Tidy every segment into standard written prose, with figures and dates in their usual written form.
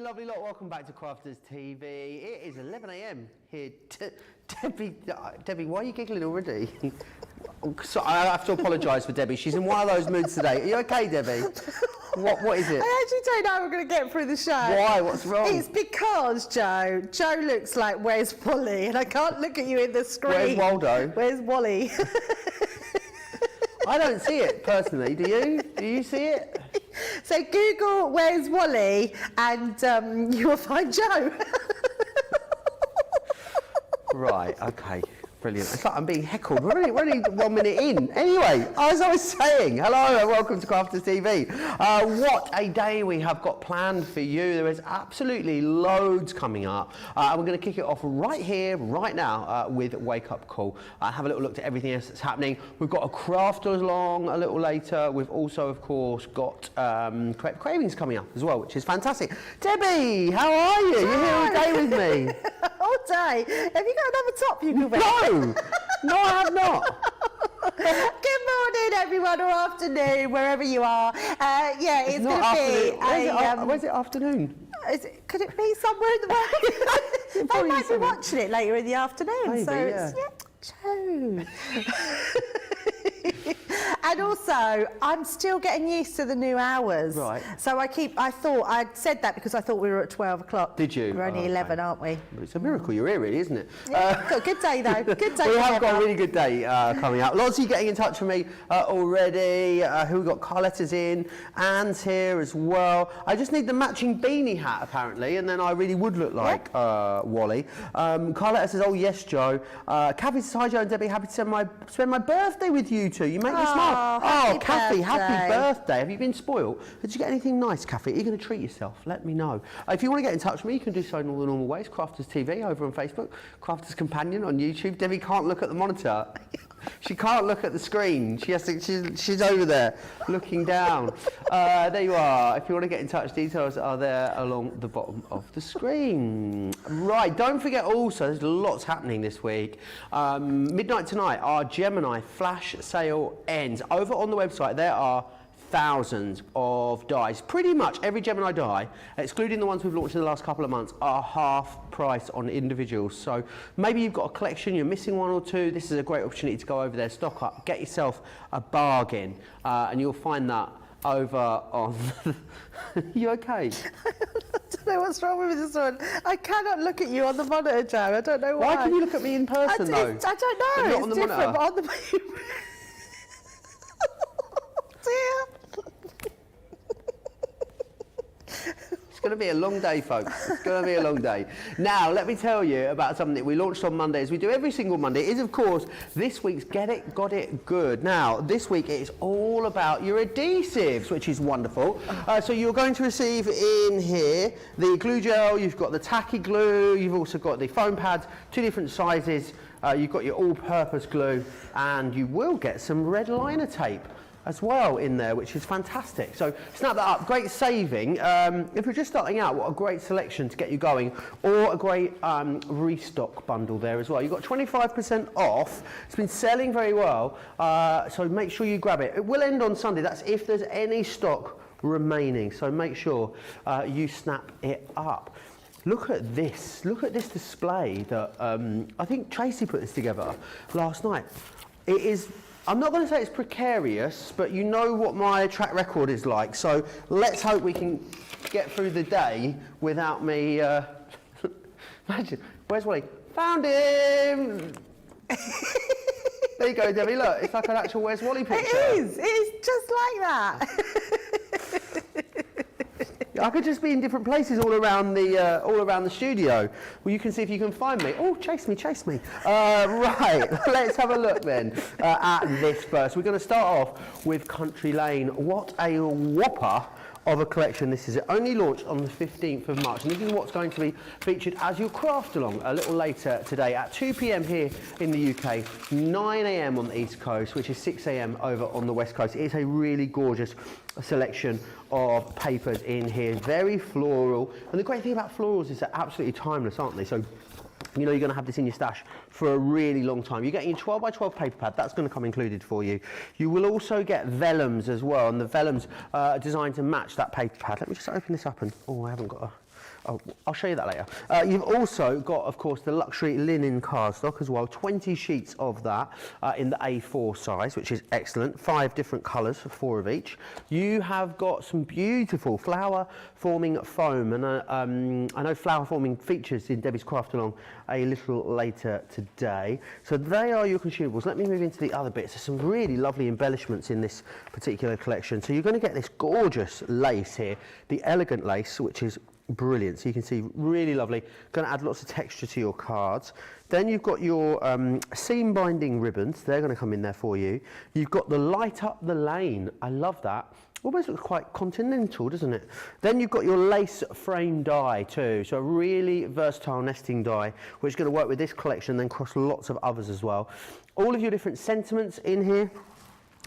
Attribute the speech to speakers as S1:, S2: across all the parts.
S1: lovely lot, welcome back to Crafters TV. It is 11 AM here. Debbie, why are you giggling already? So I have to apologise for Debbie, she's in one of those moods today. Are you okay, Debbie? What is it?
S2: I actually don't know how we're going to get through the show.
S1: Why? What's wrong?
S2: It's because, Joe looks like Where's Wally, and I can't look at you in the screen.
S1: Where's Waldo?
S2: Where's Wally?
S1: I don't see it, personally. Do you? Do you see it?
S2: So Google Where's Wally, and you will find Joe.
S1: Right, okay. Brilliant. It's like I'm being heckled. We're only 1 minute in. Anyway, as I was saying, hello and welcome to Crafters TV. What a day we have got planned for you. There is absolutely loads coming up. And we're going to kick it off right here, right now, with Wake Up Call. Have a little look at everything else that's happening. We've got a craft along a little later. We've also, of course, got cravings coming up as well, which is fantastic. Debbie, how are you? You're here all day with me.
S2: All day. Have you got another top you can wear?
S1: No, I have not.
S2: Good morning, everyone, or afternoon, wherever you are. Yeah, it's going to be
S1: where's it afternoon?
S2: Could it be somewhere in the world? They might be watching it later in the afternoon.
S1: Maybe,
S2: so
S1: yeah.
S2: it's Joe. And also, I'm still getting used to the new hours.
S1: Right.
S2: So I thought I'd said that because I thought we were at 12 o'clock.
S1: Did you?
S2: We're only 11, aren't we?
S1: It's a miracle you're here, really, isn't it?
S2: Yeah, got a good day though. Good day.
S1: We have got a really good day coming up. Lots of you getting in touch with me already. Who we got? Carletta's in. Anne's here as well. I just need the matching beanie hat apparently, and then I really would look like Wally. Carletta says, "Oh yes, Joe." Kathy says, "Hi, Joe and Debbie. Happy to spend my birthday with you two. You make me smile." Oh, Kathy, happy birthday. Have you been spoiled? Did you get anything nice, Kathy? Are you going to treat yourself? Let me know. If you want to get in touch with me, you can do so in all the normal ways. Crafters TV over on Facebook, Crafters Companion on YouTube. Debbie can't look at the monitor. She can't look at the screen. She has to, she's over there looking down. There you are. If you want to get in touch, details are there along the bottom of the screen. Right, don't forget also, there's lots happening this week. Midnight tonight, our Gemini flash sale ends. Over on the website, there are thousands of dies. Pretty much every Gemini die, excluding the ones we've launched in the last couple of months, are half price on individuals. So maybe you've got a collection, you're missing one or two. This is a great opportunity to go over there, stock up, get yourself a bargain, and you'll find that over on... You okay?
S2: I don't know what's wrong with this one. I cannot look at you on the monitor, Joe. I don't know why.
S1: Why can you look at me in person, though?
S2: I don't know.
S1: But not
S2: it's
S1: on the
S2: different,
S1: monitor.
S2: but on the... Dear.
S1: It's going to be a long day, folks. It's going to be a long day. Now, let me tell you about something that we launched on Monday, as we do every single Monday. It is, of course, this week's Get It, Got It Good. Now, this week it is all about your adhesives, which is wonderful. So you're going to receive in here the glue gel, you've got the tacky glue, you've also got the foam pads, 2 different sizes, you've got your all-purpose glue, and you will get some red liner tape as well in there, which is fantastic. So snap that up, great saving. If you're just starting out, what a great selection to get you going, or a great restock bundle there as well. You've got 25% off. It's been selling very well, so make sure you grab it. It will end on Sunday. That's if there's any stock remaining, so make sure you snap it up. Look at this display that I think Tracy put this together last night. It is, I'm not going to say it's precarious, but you know what my track record is like, so let's hope we can get through the day without me... Imagine, where's Wally? Found him! There you go, Debbie, look, it's like an actual Where's Wally picture.
S2: It is just like that.
S1: I could just be in different places all around the studio. Well, you can see if you can find me. Oh, chase me. Right, let's have a look then at this first. We're going to start off with Country Lane. What a whopper of a collection this is. It only launched on the 15th of March, and this is what's going to be featured as your craft along a little later today at 2 PM here in the UK, 9 AM on the East Coast, which is 6 AM over on the West Coast. It is a really gorgeous selection of papers in here, very floral, and the great thing about florals is they're absolutely timeless, aren't they? So you know you're going to have this in your stash for a really long time. You're getting a 12 by 12 paper pad, that's going to come included for you. You will also get vellums as well, and the vellums are designed to match that paper pad. Let me just open this up and, oh, I haven't got a Oh, I'll show you that later. You've also got, of course, the luxury linen cardstock as well. 20 sheets of that in the A4 size, which is excellent. 5 different colours, 4 of each. You have got some beautiful flower-forming foam, and I know flower-forming features in Debbie's Craft Along a little later today. So they are your consumables. Let me move into the other bits. There's some really lovely embellishments in this particular collection. So you're going to get this gorgeous lace here, the elegant lace, which is brilliant. So you can see really lovely. Going to add lots of texture to your cards. Then you've got your seam binding ribbons. They're going to come in there for you. You've got the light up the lane. I love that. Almost looks quite continental, doesn't it? Then you've got your lace frame die too. So a really versatile nesting die, which is going to work with this collection and then cross lots of others as well. All of your different sentiments in here.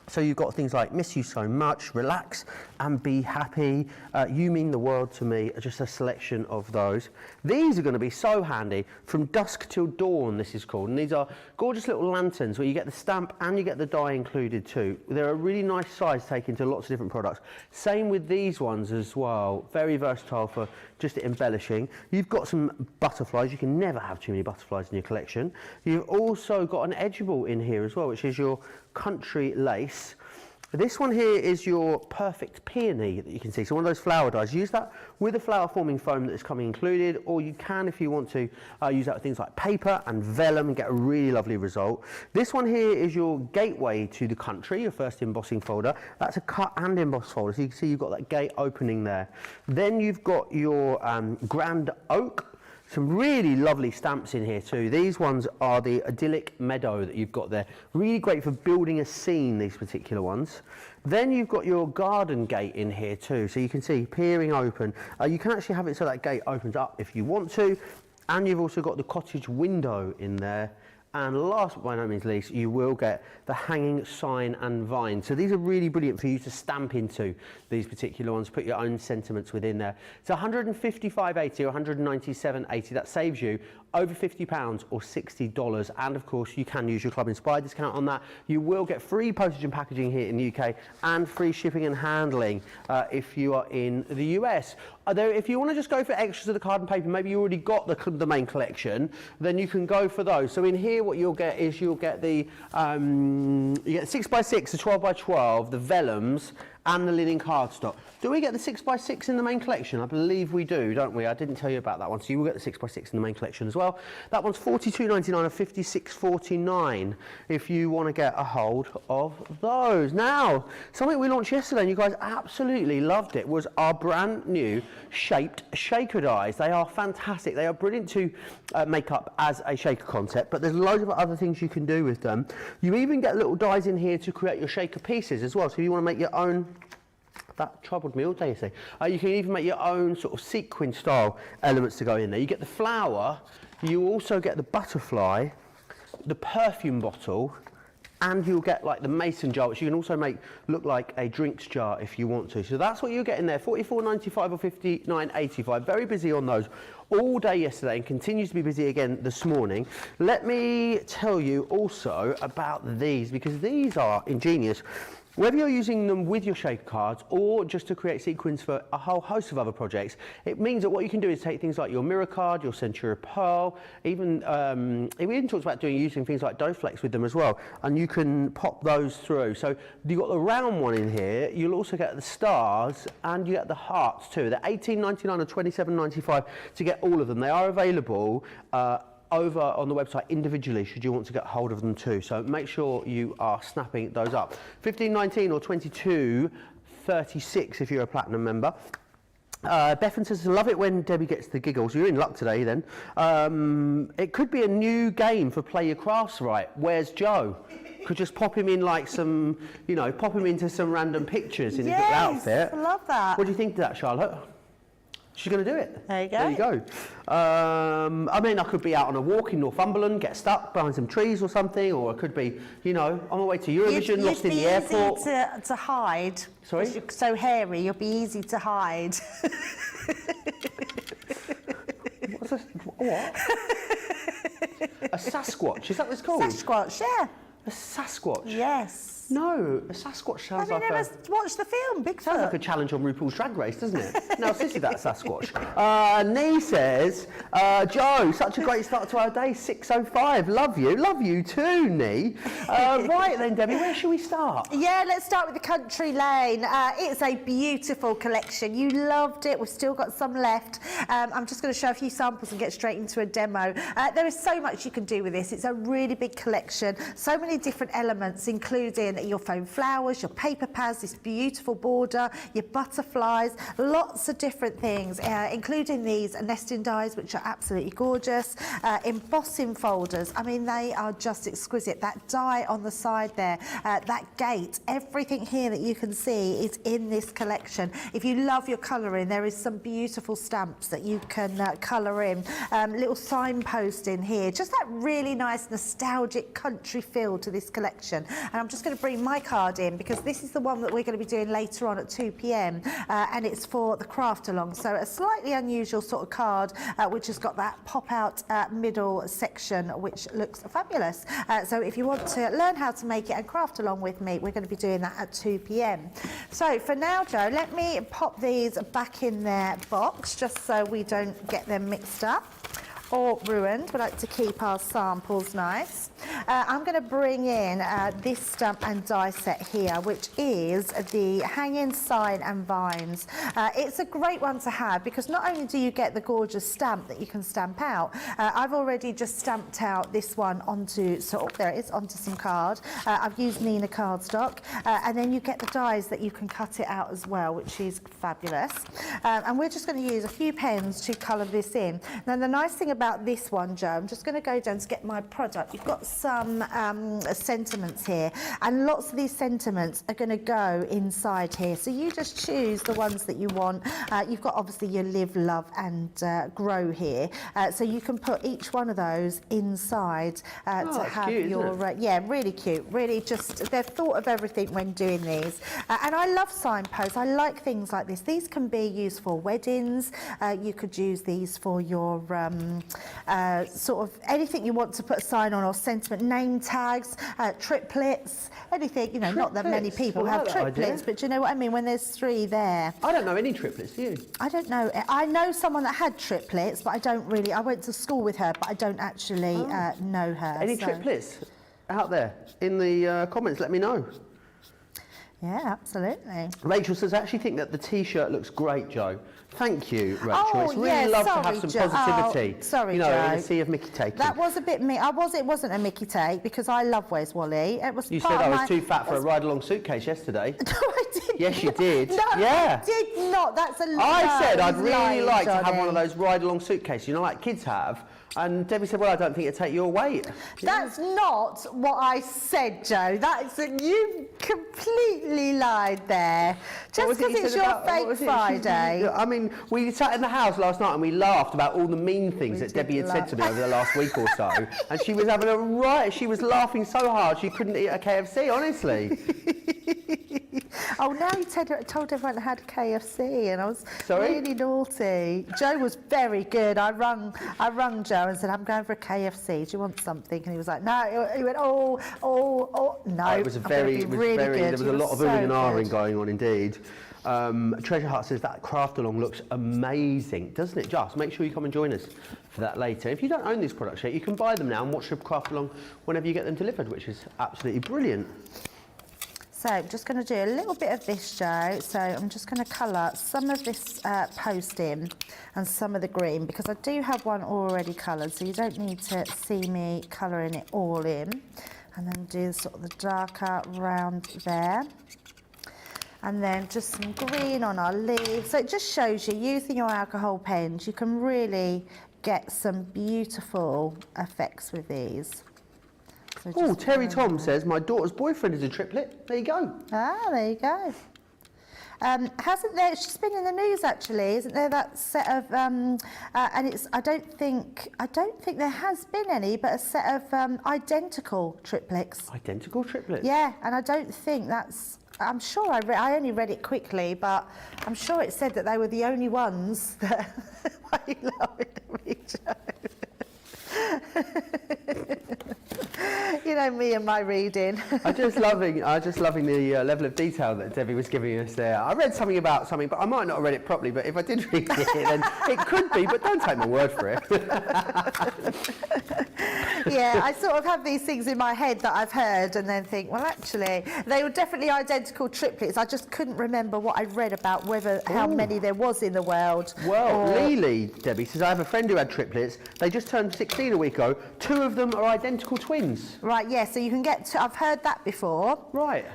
S1: So you've got things like miss you so much, relax and be happy, you mean the world to me, just a selection of those. These are going to be so handy. From dusk till dawn, this is called, and these are gorgeous little lanterns where you get the stamp and you get the die included too. They're a really nice size taken to lots of different products. Same with these ones as well, very versatile for just embellishing. You've got some butterflies. You can never have too many butterflies in your collection. You've also got an edgeable in here as well, which is your country lace. This one here is your perfect peony that you can see. So one of those flower dies. Use that with a flower forming foam that is coming included, or you can, if you want to, use that with things like paper and vellum and get a really lovely result. This one here is your gateway to the country, your first embossing folder. That's a cut and emboss folder. So you can see you've got that gate opening there. Then you've got your grand oak. Some really lovely stamps in here too. These ones are the idyllic meadow that you've got there. Really great for building a scene, these particular ones. Then you've got your garden gate in here too. So you can see peering open. You can actually have it so that gate opens up if you want to. And you've also got the cottage window in there. And last but by no means least, you will get the hanging sign and vine. So these are really brilliant for you to stamp into, these particular ones, put your own sentiments within there. It's $155.80 or $197.80. That saves you over £50 or $60. And of course, you can use your Club Inspired discount on that. You will get free postage and packaging here in the UK and free shipping and handling if you are in the US. If you want to just go for extras of the card and paper, maybe you already got the main collection, then you can go for those. So in here, what you'll get is you'll get the 6x6, the 12x12, the vellums, and the linen cardstock. Do we get the 6x6 in the main collection? I believe we do, don't we? I didn't tell you about that one, so you will get the 6x6 in the main collection as well. That one's $42.99 or $56.49 if you want to get a hold of those. Now, something we launched yesterday and you guys absolutely loved it was our brand new shaped shaker dies. They are fantastic. They are brilliant to make up as a shaker concept, but there's loads of other things you can do with them. You even get little dies in here to create your shaker pieces as well, so if you want to make your own. That troubled me all day, you see. You can even make your own sort of sequin style elements to go in there. You get the flower, you also get the butterfly, the perfume bottle, and you'll get like the mason jar, which you can also make look like a drinks jar if you want to. So that's what you get in there, $44.95 or $59.85. Very busy on those all day yesterday and continues to be busy again this morning. Let me tell you also about these, because these are ingenious. Whether you're using them with your shaker cards or just to create sequins for a whole host of other projects, it means that what you can do is take things like your mirror card, your Centura Pearl, even talks about using things like dough flakes with them as well, and you can pop those through. So you've got the round one in here, you'll also get the stars and you get the hearts too. They're $18.99 or $27.95 to get all of them. They are available over on the website individually should you want to get hold of them too, so make sure you are snapping those up. $15.19 or $22.36 if you're a platinum member. Bethan says, love it when Debbie gets the giggles. You're in luck today then. It could be a new game for Play Your Crafts Right. Where's Joe? Could just pop him in like some, pop him into some random pictures in his little outfit.
S2: I love that.
S1: What do you think of that, Charlotte? She's going to do it.
S2: There you go.
S1: There you go. I mean, I could be out on a walk in Northumberland, get stuck behind some trees or something, or I could be, on my way to Eurovision, lost in the airport.
S2: You'd be easy to hide.
S1: Sorry?
S2: You're so hairy, you'll be easy to hide.
S1: What? A Sasquatch, is that what it's called?
S2: Sasquatch, yeah.
S1: A Sasquatch?
S2: Yes.
S1: No, a Sasquatch sounds
S2: Have you
S1: like
S2: never watched the film Bigfoot?
S1: sounds like a challenge on RuPaul's Drag Race, doesn't it? Now, Sissy, that Sasquatch. Nee says, Joe, such a great start to our day, 6:05. Love you too, Nee. Right then, Debbie, where should we start?
S2: Yeah, let's start with the Country Lane. It's a beautiful collection. You loved it. We've still got some left. I'm just going to show a few samples and get straight into a demo. There is so much you can do with this. It's a really big collection. So many different elements, including your foam flowers, your paper pads, this beautiful border, your butterflies, lots of different things, including these nesting dies, which are absolutely gorgeous, embossing folders. I mean, they are just exquisite. That die on the side there, that gate, everything here that you can see is in this collection. If you love your colouring, there is some beautiful stamps that you can colour in. Little signpost in here, just that really nice nostalgic country feel to this collection. And I'm just going to bring my card in because this is the one that we're going to be doing later on at 2 p.m. And it's for the craft along. So a slightly unusual sort of card which has got that pop out middle section which looks fabulous. So if you want to learn how to make it and craft along with me, we're going to be doing that at 2 p.m. So for now, Joe, let me pop these back in their box just so we don't get them mixed up or ruined. We like to keep our samples nice. I'm going to bring in this stamp and die set here, which is the Hanging Sign and Vines. It's a great one to have because not only do you get the gorgeous stamp that you can stamp out, I've already just stamped out this one onto, there it is, onto some card. I've used Nina cardstock, and then you get the dies that you can cut it out as well, which is fabulous. And we're just going to use a few pens to colour this in. Now, the nice thing about this one, Joe, I'm just going to go down to get my product. You've got some sentiments here, and lots of these sentiments are going to go inside here. So you just choose the ones that you want. You've got obviously your live, love, and grow here. So you can put each one of those inside to have
S1: cute,
S2: your yeah, really cute. Really, just they've thought of everything when doing these. And I love signposts. I like things like this. These can be used for weddings. You could use these for your sort of anything you want to put a sign on or sentiment, name tags, triplets, anything, you know, not that many people have triplets, but you know what I mean, when there's three there.
S1: I don't know any triplets, do you?
S2: I don't know. I know someone that had triplets, but I don't really, I went to school with her, but I don't actually know her.
S1: Any triplets out there? In the comments, let me know.
S2: Yeah, absolutely.
S1: Rachel says, I actually think that the T-shirt looks great, Joe. Thank you, Rachel.
S2: Oh,
S1: it's really lovely to have some positivity.
S2: Oh, sorry,
S1: you know,
S2: Joe.
S1: in a sea of Mickey taking.
S2: That was a bit me. It wasn't a Mickey take because I love Where's Wally. It was.
S1: You said I was too fat for a ride-along suitcase yesterday.
S2: No, I didn't.
S1: Yes, you did.
S2: No,
S1: yeah.
S2: I did not. That's a lie.
S1: I said I'd really like to have
S2: Johnny.
S1: one of those ride-along suitcases, you know, like kids have. And Debbie said, well, I don't think it'd take your weight.
S2: That's not what I said, Joe. That's you completely lied there. Just because it's your fake Friday.
S1: I mean, we sat in the house last night and we laughed about all the mean things that Debbie had said to me over the last week or so. And she was having a riot. She was laughing so hard she couldn't eat a KFC, honestly.
S2: Oh, now you told everyone I had KFC, and I was
S1: Sorry?
S2: really naughty. Joe was very good. I rung Joe and said, I'm going for a KFC. Do you want something? And he was like, no. He went, no.
S1: It was very good. There was a lot of oohing and ahhing going on indeed. Treasure Heart says that craft along looks amazing, doesn't it? Just make sure you come and join us for that later. If you don't own these products yet, you can buy them now and watch the craft along whenever you get them delivered, which is absolutely brilliant.
S2: So I'm just going to do a little bit of this, Joe. So I'm just going to colour some of this post in and some of the green because I do have one already coloured, so you don't need to see me colouring it all in. And then do sort of the darker round there. And then just some green on our leaves. So it just shows you, using your alcohol pens, you can really get some beautiful effects with these. Oh, Terry Tom says, my daughter's boyfriend is a triplet. There you go. Ah, there you go. Hasn't there, she's been in the news actually, isn't there, that set of, and it's, I don't think there has been any, but a set of identical triplets. Identical triplets? Yeah, and I don't think that's, I'm sure I only read it quickly, but I'm sure it said that they were the only ones that, why are you laughing at me, Joe? You know me and my reading.
S1: I'm just loving the level of detail that Debbie was giving us there. I read something about something, but I might not have read it properly. But if I did read it, then it could be. But don't take my word for it.
S2: Yeah, I sort of have these things in my head that I've heard, and then think, well, actually, they were definitely identical triplets. I just couldn't remember what I'd read about how many there was in the world.
S1: Well, Lily, Debbie says, I have a friend who had triplets. They just turned 16 a week ago. 2 of them are identical twins.
S2: Right, yeah, so you can get I've heard that before.
S1: Right.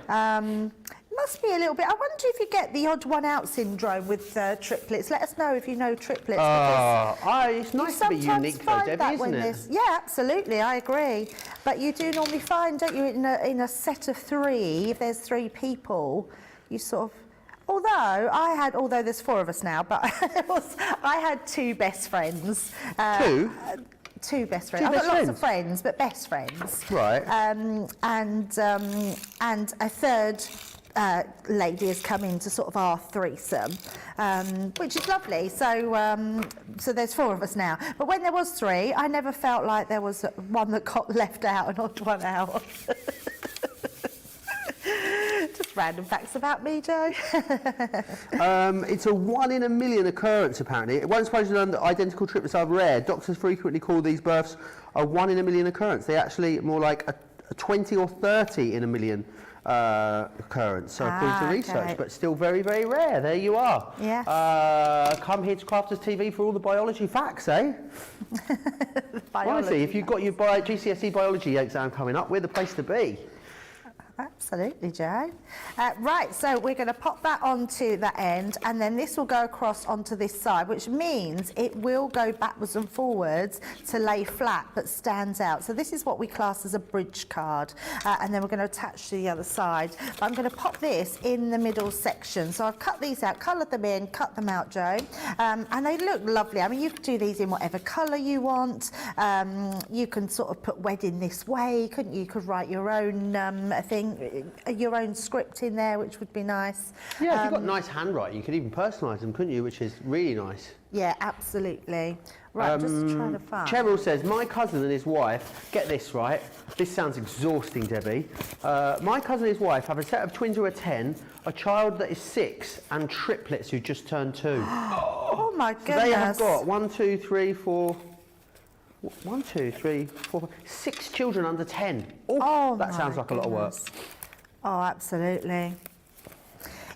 S2: Must be a little bit. I wonder if you get the odd one out syndrome with triplets. Let us know if you know triplets.
S1: It's nice to be unique though, Debbie, isn't it?
S2: Yeah, absolutely, I agree. But you do normally find, don't you, in a set of 3, if there's 3 people, you sort of... Although there's 4 of us now, but I had 2 best friends.
S1: 2?
S2: 2 best friends. I've got lots of friends, but best friends.
S1: Right.
S2: And a third lady has come into sort of our threesome, which is lovely. So there's 4 of us now. But when there was 3, I never felt like there was one that got left out and odd one out. Just random facts about me, Joe.
S1: It's a 1 in a million occurrence, apparently. It wasn't supposed to learn that identical triplets are rare. Doctors frequently call these births a 1 in a million occurrence. They're actually more like a 20 or 30 in a million occurrence, so according to research, but still very, very rare. There you are.
S2: Yes.
S1: Come here to Crafters TV for all the biology facts, eh? Honestly, if you've got your GCSE biology exam coming up, we're the place to be.
S2: Absolutely, Joe. Right, so we're going to pop that onto that end, and then this will go across onto this side, which means it will go backwards and forwards to lay flat but stands out. So this is what we class as a bridge card, and then we're going to attach to the other side. But I'm going to pop this in the middle section. So I've cut these out, coloured them in, cut them out, Joe, and they look lovely. I mean, you can do these in whatever colour you want. You can sort of put wedding this way, couldn't you? You could write your own your own script in there, which would be nice.
S1: Yeah, if you've got nice handwriting, you could even personalise them, couldn't you? Which is really nice.
S2: Yeah, absolutely. Right, just trying to find.
S1: Cheryl says, my cousin and his wife, get this right, this sounds exhausting, Debbie. My cousin and his wife have a set of twins who are 10, a child that is 6, and triplets who just turned 2.
S2: Oh my goodness.
S1: So they have got 1, 2, 3, 4... 1, 2, 3, 4, 6 children under 10. Oh, that sounds like a lot of work.
S2: Oh, absolutely.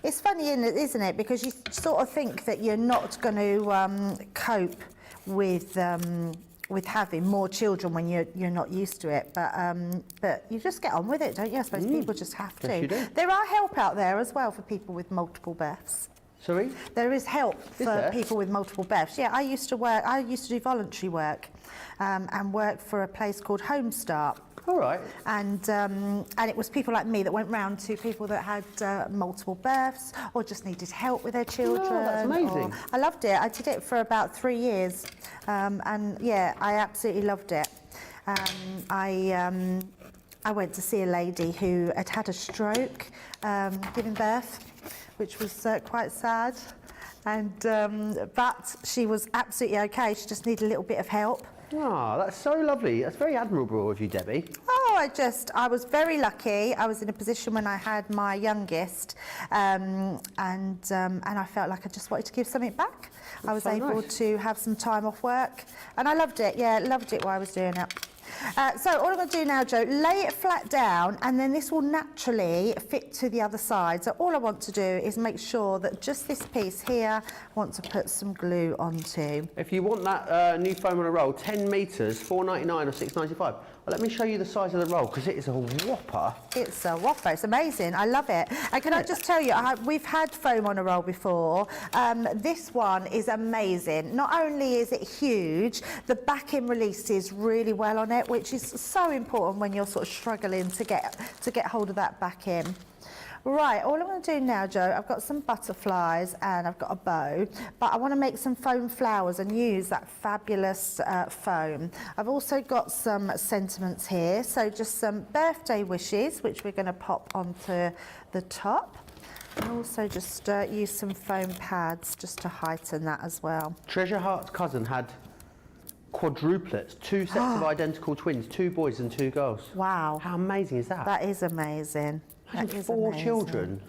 S2: It's funny, isn't it? Because you sort of think that you're not going to cope with having more children when you're not used to it, but you just get on with it, don't you? I suppose people just have to.
S1: Yes, you do.
S2: There are help out there as well for people with multiple births.
S1: Sorry?
S2: There is help for people with multiple births. Yeah, I used to do voluntary work and work for a place called Homestart.
S1: All right.
S2: And it was people like me that went round to people that had multiple births or just needed help with their children.
S1: Oh, that's amazing.
S2: I loved it. I did it for about 3 years, and yeah, I absolutely loved it. I went to see a lady who had had a stroke giving birth, which was quite sad. And but she was absolutely okay. She just needed a little bit of help.
S1: Oh, that's so lovely. That's very admirable of you, Debbie.
S2: Oh, I was very lucky. I was in a position when I had my youngest, and I felt like I just wanted to give something back. I was able to have some time off work, and I loved it. Yeah, loved it while I was doing it. So all I'm going to do now, Joe, lay it flat down, and then this will naturally fit to the other side. So all I want to do is make sure that just this piece here, I want to put some glue onto.
S1: If you want that new foam on a roll, 10 metres, $4.99 or $6.95. Well, let me show you the size of the roll, because it is a whopper.
S2: It's a whopper. It's amazing. I love it. And can I just tell you, we've had foam on a roll before. This one is amazing. Not only is it huge, the backing releases really well on it, which is so important when you're sort of struggling to get hold of that backing. Right, all I'm going to do now, Joe, I've got some butterflies and I've got a bow, but I want to make some foam flowers and use that fabulous foam. I've also got some sentiments here, so just some birthday wishes, which we're going to pop onto the top. And also just use some foam pads just to heighten that as well.
S1: Treasure Heart's cousin had quadruplets, 2 sets of identical twins, 2 boys and 2 girls.
S2: Wow.
S1: How amazing is that?
S2: That is amazing.
S1: Imagine
S2: That is
S1: 4
S2: amazing.
S1: children.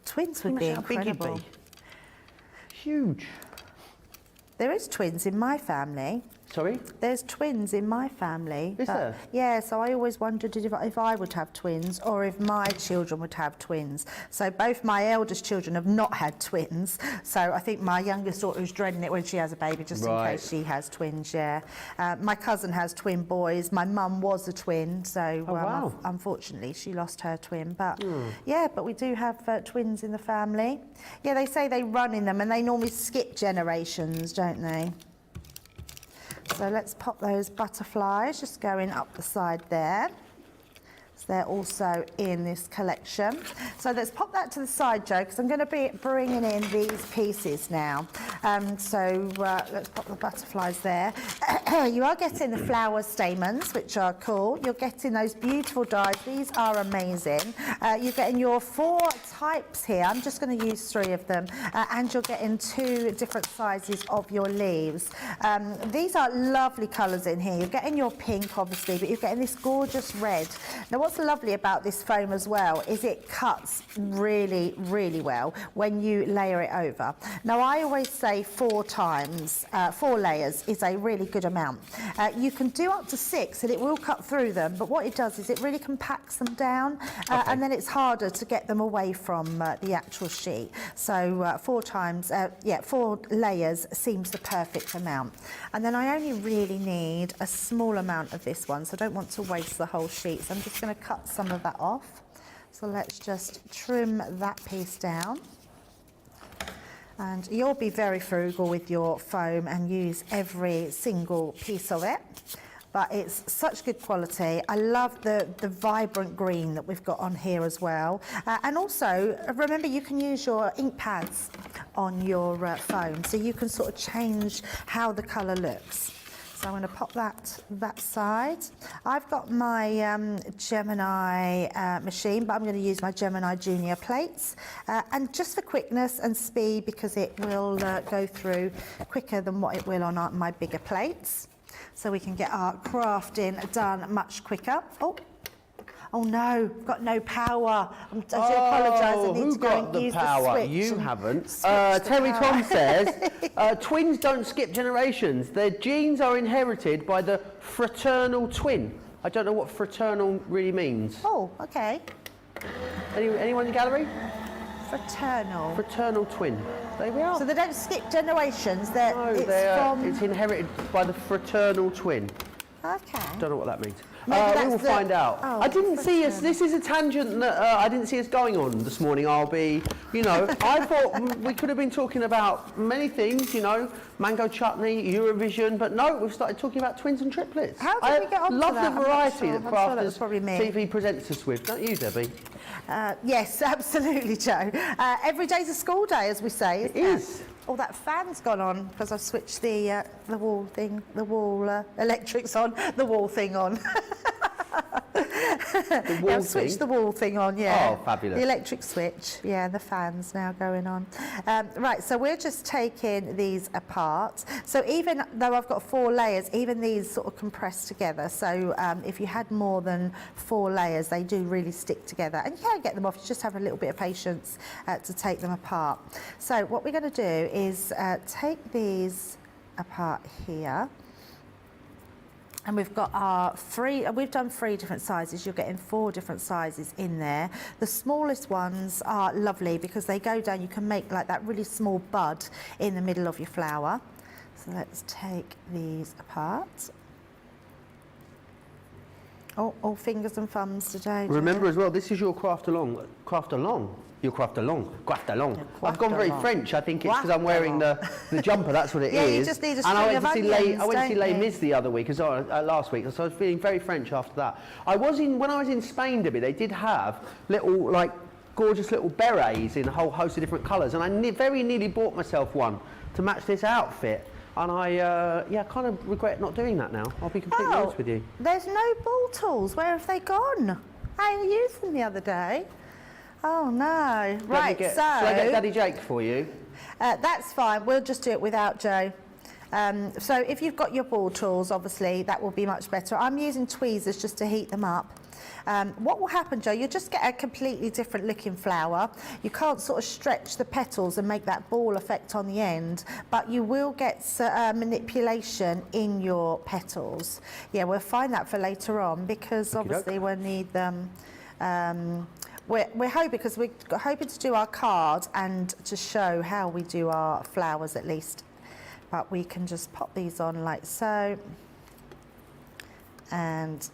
S2: Twins would be
S1: Imagine how big you'd
S2: incredible.
S1: be. Huge.
S2: There is twins in my family.
S1: Sorry?
S2: There's twins in my family.
S1: Is there?
S2: Yeah, so I always wondered if I would have twins or if my children would have twins. So both my eldest children have not had twins. So I think my youngest daughter is dreading it when she has a baby, just in case she has twins, yeah. My cousin has twin boys. My mum was a twin, so
S1: wow.
S2: unfortunately she lost her twin. But yeah, but we do have twins in the family. Yeah, they say they run in them and they normally skip generations, don't they? So let's pop those butterflies just going up the side there. So they're also in this collection. So let's pop that to the side, Joe, because I'm going to be bringing in these pieces now. So let's pop the butterflies there. You are getting the flower stamens, which are cool. You're getting those beautiful dies. These are amazing. You're getting your 4 types here. I'm just going to use 3 of them. And you're getting 2 different sizes of your leaves. These are lovely colours in here. You're getting your pink, obviously, but you're getting this gorgeous red. Now, what's lovely about this foam as well is it cuts really, really well when you layer it over. Now, I always say 4 times, 4 layers is a really good amount. You can do up to 6 and it will cut through them, but what it does is it really compacts them down and then it's harder to get them away from the actual sheet. So 4 times, 4 layers seems the perfect amount. And then I only really need a small amount of this one, so I don't want to waste the whole sheet. So I'm just going to cut some of that off. So let's just trim that piece down. And you'll be very frugal with your foam and use every single piece of it. But it's such good quality. I love the vibrant green that we've got on here as well. And also, remember, you can use your ink pads on your foam, so you can sort of change how the colour looks. So I'm going to pop that side. I've got my Gemini machine, but I'm going to use my Gemini Junior plates. And just for quickness and speed, because it will go through quicker than what it will on my bigger plates. So we can get our crafting done much quicker. Oh no, I've got no power. I do apologise, I need to go and use the switch.
S1: You haven't. Terry Tom says, twins don't skip generations. Their genes are inherited by the fraternal twin. I don't know what fraternal really means.
S2: Oh, okay.
S1: Anyone in the gallery?
S2: Fraternal.
S1: Fraternal twin. There we are.
S2: So they don't skip generations.
S1: It's inherited by the fraternal twin.
S2: Okay.
S1: Don't know what that means. We will find out.
S2: I
S1: didn't see us. This is a tangent that I didn't see us going on this morning. I'll be, I thought we could have been talking about many things, mango chutney, Eurovision, but no, we've started talking about twins and triplets.
S2: How did we get on to that?
S1: I love the variety that Crafters
S2: probably me.
S1: TV presents us with, don't you, Debbie?
S2: Yes, absolutely, Joe. Every day's a school day, as we say.
S1: It is.
S2: Oh, that fan's gone on because I've switched the wall electrics on, the wall thing on.
S1: The wall
S2: I've switched the wall thing on, yeah.
S1: Oh, fabulous.
S2: The electric switch, yeah, the fan's now going on. Right, so we're just taking these apart. So even though I've got 4 layers, even these sort of compress together. So if you had more than 4 layers, they do really stick together. And you can get them off, you just have a little bit of patience to take them apart. So what we're going to do is take these apart here. And we've got we've done 3 different sizes. You're getting 4 different sizes in there. The smallest ones are lovely because they go down. You can make like that really small bud in the middle of your flower. So let's take these apart. Oh, all fingers and thumbs today.
S1: Remember as well, this is your craft along. Your craft along. I've gone very French. I think it's because I'm wearing the jumper. That's what it
S2: yeah,
S1: is.
S2: You just need a
S1: and I went
S2: to
S1: see Les Mis the other week, last week. So I was feeling very French after that. When I was in Spain, Debbie, they did have little gorgeous little berets in a whole host of different colours, and I very nearly bought myself one to match this outfit. And I kind of regret not doing that now. I'll be completely honest with you.
S2: There's no ball tools. Where have they gone? I used them the other day. Oh no! Right,
S1: Shall I get Daddy Jake for you?
S2: That's fine. We'll just do it without Joe. So if you've got your ball tools, obviously that will be much better. I'm using tweezers just to heat them up. What will happen, Joe, you'll just get a completely different looking flower. You can't sort of stretch the petals and make that ball effect on the end, but you will get manipulation in your petals. Yeah, we'll find that for later on, because obviously we'll need them. We're hoping, because we're hoping to do our card and to show how we do our flowers at least. But we can just pop these on like so and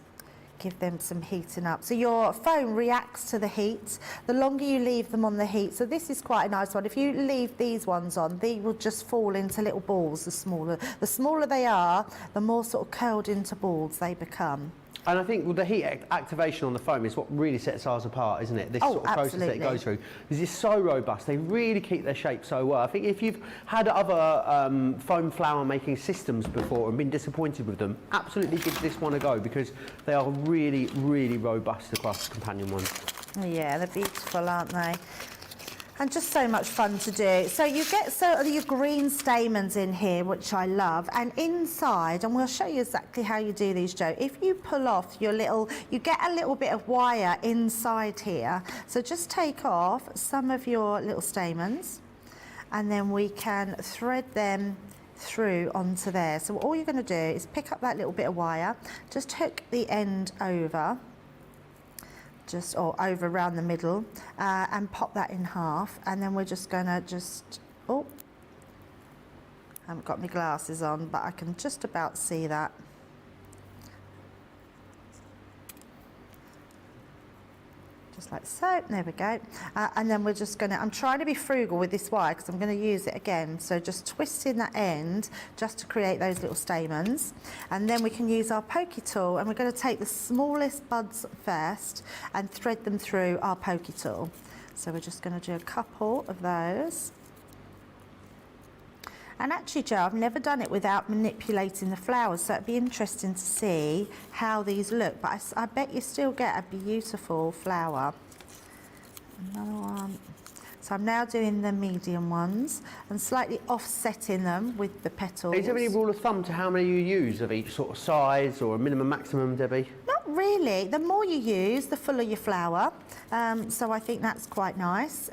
S2: give them some heating up. So your foam reacts to the heat the longer you leave them on the heat. So this is quite a nice one. If you leave these ones on, they will just fall into little balls. The smaller they are, the more sort of curled into balls they become.
S1: And I think the heat activation on the foam is what really sets ours apart, isn't it? This sort of process that it goes through. Because it's so robust, they really keep their shape so well. I think if you've had other foam flower making systems before and been disappointed with them, absolutely give this one a go, because they are really, really robust across the companion ones.
S2: Yeah, they're beautiful, aren't they? And just so much fun to do. So you get your green stamens in here, which I love, and inside, and we'll show you exactly how you do these, Joe. If you pull off your little, you get a little bit of wire inside here. So just take off some of your little stamens, and then we can thread them through onto there. So all you're going to do is pick up that little bit of wire, just hook the end over, or over around the middle, and pop that in half, and then we're just gonna I haven't got my glasses on, but I can just about see that. Just like so, there we go. And then we're just gonna, I'm trying to be frugal with this wire because I'm gonna use it again. So just twisting that end just to create those little stamens. And then we can use our pokey tool, and we're gonna take the smallest buds first and thread them through our pokey tool. So we're just gonna do a couple of those. And actually, Joe, I've never done it without manipulating the flowers, so it'd be interesting to see how these look. But I bet you still get a beautiful flower. Another one. So I'm now doing the medium ones and slightly offsetting them with the petals.
S1: Is there any rule of thumb to how many you use of each sort of size, or a minimum, maximum, Debbie?
S2: Not really. The more you use, the fuller your flower. So I think that's quite nice.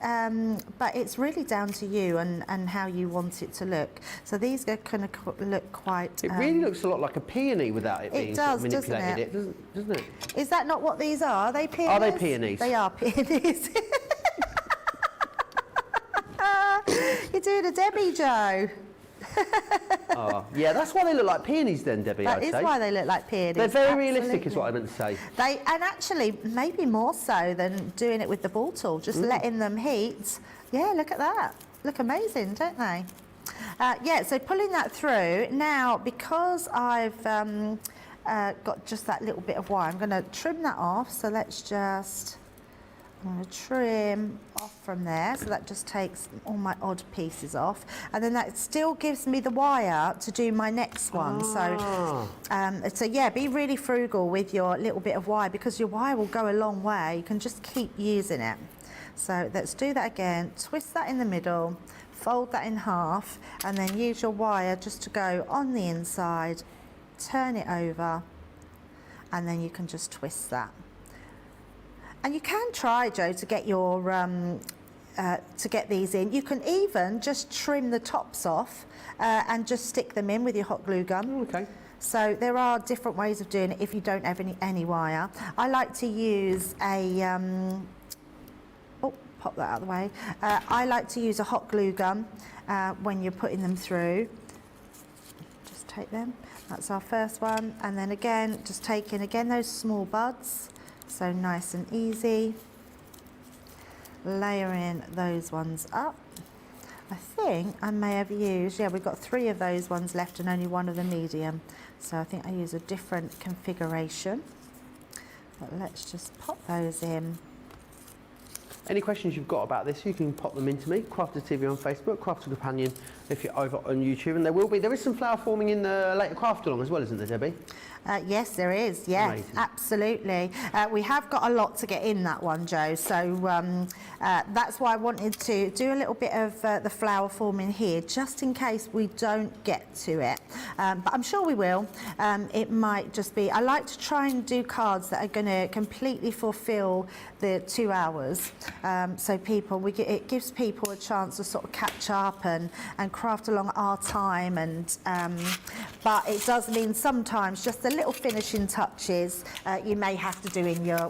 S2: But it's really down to you and how you want it to look. So these are going to look quite...
S1: It really looks a lot like a peony without it being sort of manipulated. Doesn't it?
S2: Is that not what these are? Are they peonies?
S1: Are they peonies?
S2: They are peonies. You're doing a Debbie, Joe.
S1: Oh, yeah, that's why they look like peonies then, Debbie, I'd say.
S2: That is why they look like peonies.
S1: They're very realistic is what I meant to say.
S2: And actually, maybe more so than doing it with the ball tool, just letting them heat. Yeah, look at that. Look amazing, don't they? Yeah, so pulling that through. Now, because I've got just that little bit of wire, I'm going to trim that off. So let's just... I'm going to trim off from there, so that just takes all my odd pieces off, and then that still gives me the wire to do my next one. So yeah, be really frugal with your little bit of wire, because your wire will go a long way. You can just keep using it. So let's do that again. Twist that in the middle, fold that in half, and then use your wire just to go on the inside, turn it over, and then you can just twist that. And you can try, Joe, to get your to get these in. You can even just trim the tops off and just stick them in with your hot glue gun.
S1: Okay.
S2: So there are different ways of doing it if you don't have any wire. I like to use a pop that out of the way. I like to use a hot glue gun when you're putting them through. Just take them. That's our first one, and then again, just taking again those small buds. So nice and easy, layering those ones up. I think I may have used, yeah, we've got 3 of those ones left and only 1 of the medium. So I think I use a different configuration. But let's just pop those in.
S1: Any questions you've got about this, you can pop them into me, Crafted TV on Facebook, Crafted Companion if you're over on YouTube, and there is some flower forming in the later craft along as well, isn't there, Debbie?
S2: Yes, there is. Yeah,
S1: Amazing.
S2: Absolutely. We have got a lot to get in that one, Joe. So that's why I wanted to do a little bit of the flower forming here, just in case we don't get to it. But I'm sure we will. It might just be, I like to try and do cards that are going to completely fulfill the 2 hours. So it gives people a chance to sort of catch up and craft along our time. And but it does mean sometimes just the little finishing touches you may have to do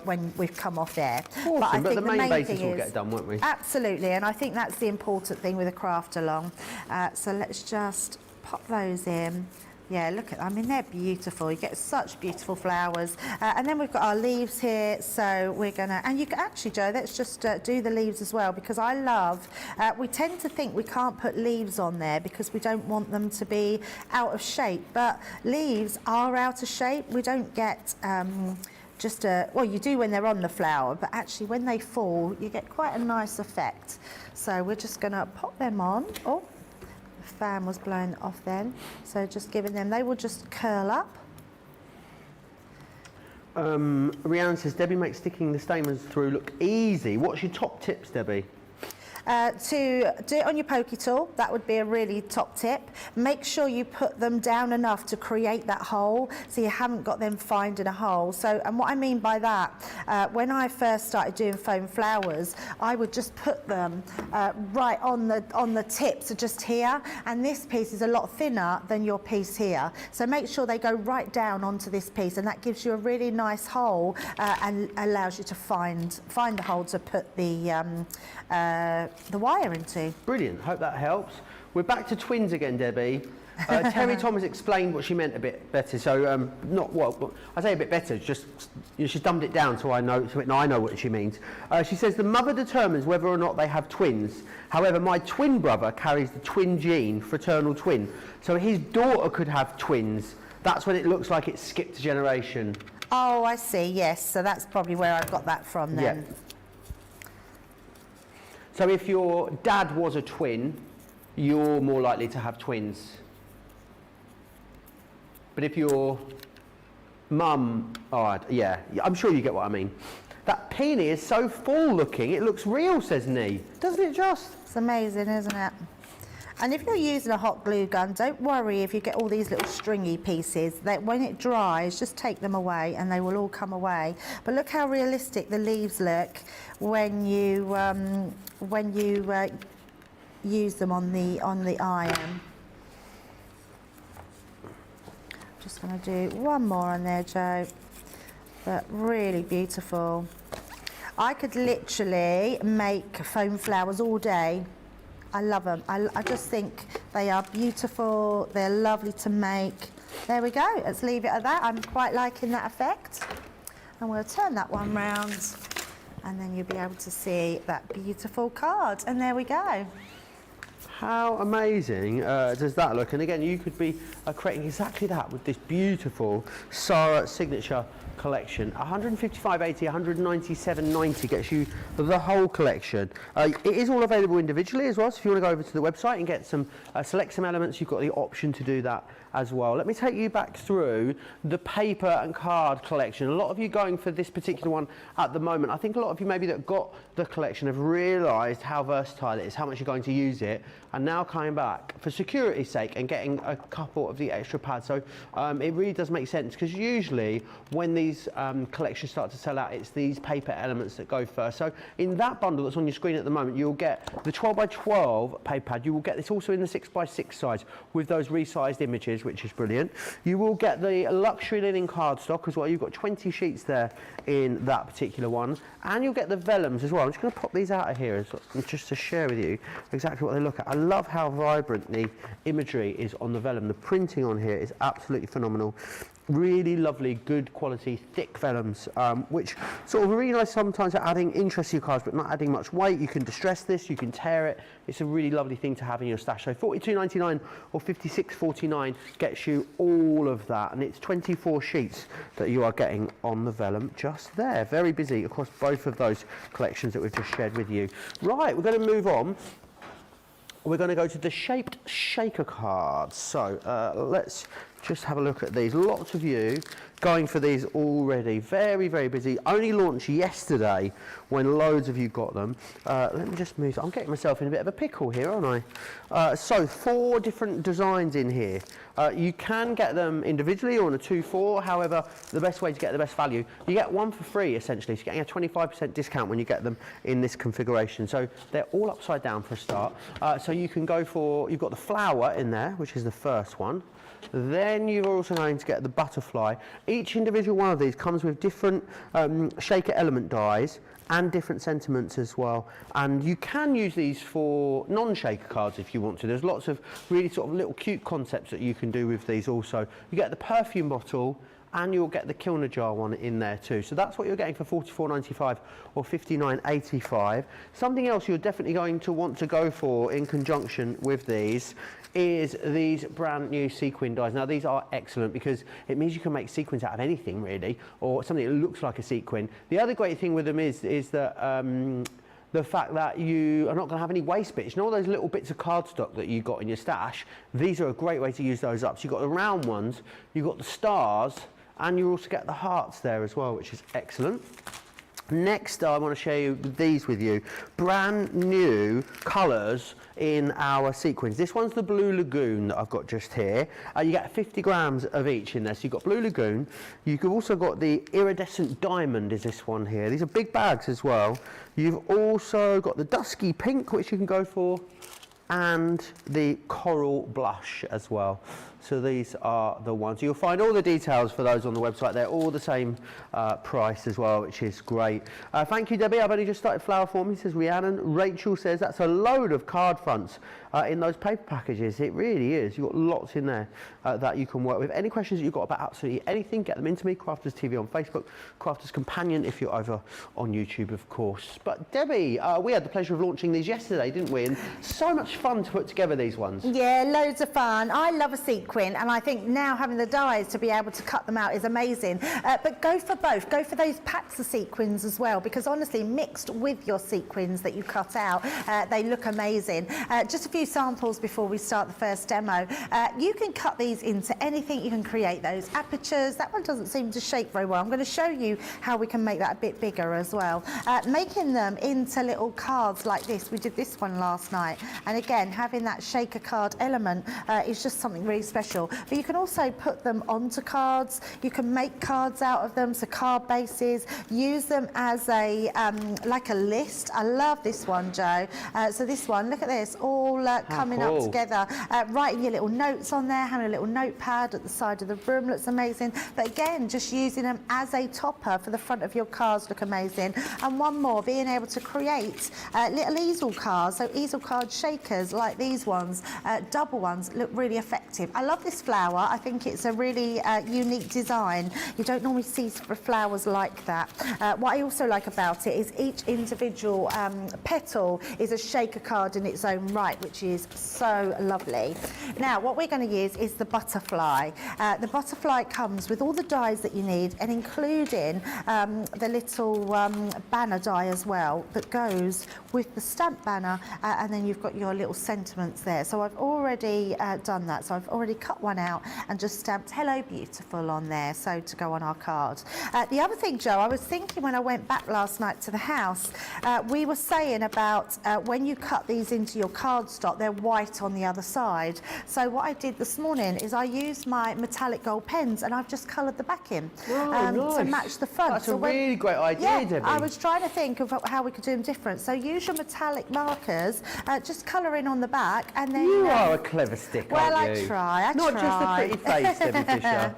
S2: when we've come off air.
S1: Awesome,
S2: but I think
S1: the main basis
S2: thing
S1: will get done, won't we?
S2: Absolutely, and I think that's the important thing with a craft along. So let's just pop those in. Yeah, look at, I mean, they're beautiful. You get such beautiful flowers. And then we've got our leaves here. So we're gonna, and you can actually, Joe, let's just do the leaves as well, because I love, we tend to think we can't put leaves on there because we don't want them to be out of shape. But leaves are out of shape. We don't get, well, you do when they're on the flower, but actually when they fall, you get quite a nice effect. So we're just gonna pop them on. Oh. Fan was blown off then, so just giving them, they will just curl up.
S1: Rhiannon says, Debbie makes sticking the stamens through look easy. What's your top tips, Debbie?
S2: To do it on your pokey tool, that would be a really top tip. Make sure you put them down enough to create that hole, so you haven't got them finding a hole. So, and what I mean by that, when I first started doing foam flowers, I would just put them right on the tips, so just here, and this piece is a lot thinner than your piece here. So make sure they go right down onto this piece, and that gives you a really nice hole and allows you to find the hole to put the wire into.
S1: Brilliant, hope that helps. We're back to twins again, Debbie. Terry Thomas explained what she meant a bit better, so not what, I say a bit better, just she's dumbed it down so I know what she means. She says the mother determines whether or not they have twins. However, my twin brother carries the twin gene, fraternal twin, so his daughter could have twins. That's when it looks like it's skipped a generation.
S2: Oh, I see, yes, so that's probably where I got that from then.
S1: Yeah. So if your dad was a twin, you're more likely to have twins. But if your mum, yeah, I'm sure you get what I mean. That peony is so full looking, it looks real, says Nee. Doesn't it just?
S2: It's amazing, isn't it? And if you're using a hot glue gun, don't worry if you get all these little stringy pieces. That when it dries, just take them away and they will all come away. But look how realistic the leaves look when you use them on the iron. Just going to do one more on there, Joe. But really beautiful. I could literally make foam flowers all day. I love them. I just think they are beautiful. They're lovely to make. There we go. Let's leave it at that. I'm quite liking that effect. And we'll turn that one round, and then you'll be able to see that beautiful card. And there we go.
S1: How amazing does that look? And again, you could be creating exactly that with this beautiful Sarah signature collection. 155.80, 197.90 gets you the whole collection. It is all available individually as well, so if you want to go over to the website and get some, select some elements, you've got the option to do that as well. Let me take you back through the paper and card collection. A lot of you going for this particular one at the moment. I think a lot of you maybe that got the collection have realised how versatile it is, how much you're going to use it, and now coming back for security's sake and getting a couple of the extra pads. So it really does make sense, because usually when these collections start to sell out, it's these paper elements that go first. So in that bundle that's on your screen at the moment, you'll get the 12x12 paper pad. You will get this also in the 6x6 size with those resized images, which is brilliant. You will get the luxury linen cardstock as well. You've got 20 sheets there in that particular one, and you'll get the vellums as well. I'm just going to pop these out of here just to share with you exactly what they look at. I love how vibrant the imagery is on the vellum. The printing on here is absolutely phenomenal. Really lovely, good quality, thick vellums, which sort of really nice sometimes at adding interest to your cards, but not adding much weight. You can distress this, you can tear it. It's a really lovely thing to have in your stash. So $42.99 or $56.49 gets you all of that, and it's 24 sheets that you are getting on the vellum just there. Very busy across both of those collections that we've just shared with you. Right, we're going to move on. We're going to go to the shaped shaker cards. So let's just have a look at these. Lots of you going for these already. Very, very busy. Only launched yesterday when loads of you got them. Let me just move. I'm getting myself in a bit of a pickle here, aren't I? So 4 different designs in here. You can get them individually or on a 2-4. However, the best way to get the best value, you get one for free essentially. So you're getting a 25% discount when you get them in this configuration. So they're all upside down for a start. So you can go for, you've got the flower in there, which is the first one. Then you're also going to get the butterfly. Each individual one of these comes with different shaker element dies and different sentiments as well. And you can use these for non-shaker cards if you want to. There's lots of really sort of little cute concepts that you can do with these also. You get the perfume bottle, and you'll get the Kilner jar one in there too. So that's what you're getting for $44.95 or $59.85. Something else you're definitely going to want to go for in conjunction with these is these brand new sequin dies. Now these are excellent because it means you can make sequins out of anything really, or something that looks like a sequin. The other great thing with them is that the fact that you are not going to have any waste bits. You know all those little bits of cardstock that you got in your stash? These are a great way to use those up. So you've got the round ones, you've got the stars, and you also get the hearts there as well, which is excellent. Next, I want to share these with you. Brand new colours in our sequins. This one's the Blue Lagoon that I've got just here. You get 50 grams of each in there. So you've got Blue Lagoon. You've also got the Iridescent Diamond is this one here. These are big bags as well. You've also got the Dusky Pink, which you can go for, and the Coral Blush as well. So these are the ones. You'll find all the details for those on the website. They're all the same price as well, which is great. Thank you, Debbie. I've only just started flower for me, says Rhiannon. Rachel says that's a load of card fronts in those paper packages. It really is. You've got lots in there that you can work with. Any questions that you've got about absolutely anything, get them into me. Crafters TV on Facebook, Crafters Companion if you're over on YouTube, of course. But Debbie, we had the pleasure of launching these yesterday, didn't we? And so much fun to put together these ones.
S2: Yeah, loads of fun. I love a sequin, and I think now having the dies to be able to cut them out is amazing. But go for both. Go for those packs of sequins as well, because honestly, mixed with your sequins that you cut out, they look amazing. Just a few samples before we start the first demo. You can cut these into anything. You can create those apertures. That one doesn't seem to shape very well. I'm going to show you how we can make that a bit bigger as well. Making them into little cards like this. We did this one last night, and again, having that shaker card element is just something really special. But you can also put them onto cards. You can make cards out of them, so card bases. Use them as a like a list. I love this one, Joe. So this one, look at this, all coming up together. Writing your little notes on there, having a little notepad at the side of the room looks amazing. But again, just using them as a topper for the front of your cards look amazing. And one more, being able to create little easel cards, so easel card shakers like these ones, double ones, look really effective. I love this flower. I think it's a really unique design. You don't normally see flowers like that. What I also like about it is each individual petal is a shaker card in its own right, which is so lovely. Now, what we're going to use is the butterfly. The butterfly comes with all the dies that you need, and including the little banner die as well that goes with the stamp banner, and then you've got your little sentiments there. So I've already done that. So I've already cut one out and just stamped "Hello Beautiful" on there, so to go on our card. The other thing, Joe, I was thinking when I went back last night to the house, we were saying about when you cut these into your cardstock, they're white on the other side. So what I did this morning is I used my metallic gold pens and I've just coloured the back in to match the front.
S1: That's a really great idea, Debbie.
S2: I was trying to think of how we could do them different. So use your metallic markers, just colour in on the back, and then...
S1: You are a clever stick,
S2: well,
S1: aren't you?
S2: I try.
S1: Not just a pretty face, Debbie Fisher.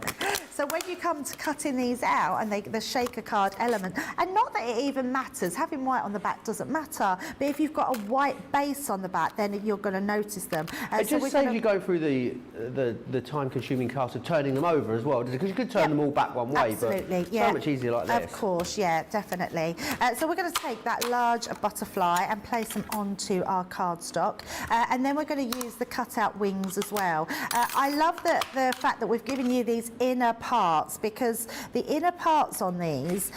S2: So when you come to cutting these out, and the shaker card element, and not that it even matters, having white on the back doesn't matter, but if you've got a white base on the back, then you're going to notice them.
S1: It just saves you going through the time-consuming task of turning them over as well, because you could turn them all back one way,
S2: absolutely,
S1: but so much easier like this.
S2: Of course, yeah, definitely. So we're going to take that large butterfly and place them onto our cardstock, and then we're going to use the cut-out wings as well. I love the fact that we've given you these inner parts, because the inner parts on these,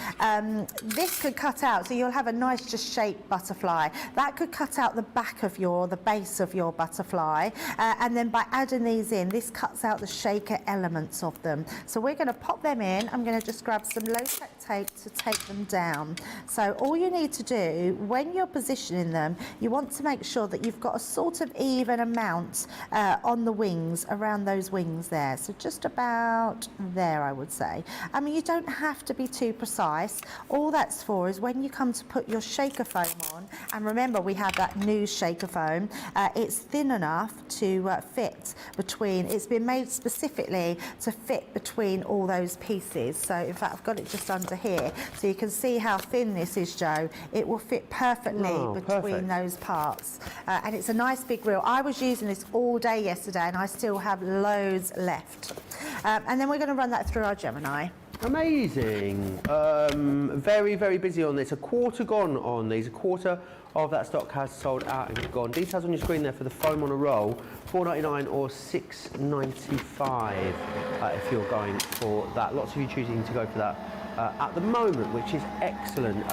S2: this could cut out, so you'll have a nice just shaped butterfly. That could cut out the back of the base of your butterfly, and then by adding these in, this cuts out the shaker elements of them. So we're going to pop them in. I'm going to just grab some low-tech tape to take them down. So all you need to do when you're positioning them, you want to make sure that you've got a sort of even amount on the wings, around those wings there. So just about there, I would say. I mean, you don't have to be too precise. All that's for is when you come to put your shaker foam on, and remember we have that new shaker foam, it's thin enough to fit between, it's been made specifically to fit between all those pieces. So in fact I've got it just under here, so you can see how thin this is, Joe. It will fit perfectly between those parts, and it's a nice big reel. I was using this all day yesterday and I still have loads left, and then we're going to run that through our Gemini.
S1: Amazing. Very, very busy on this. A quarter gone on these. A quarter of that stock has sold out and gone. Details on your screen there for the foam on a roll, $4.99 or $6.95 if you're going for that. Lots of you choosing to go for that at the moment, which is excellent.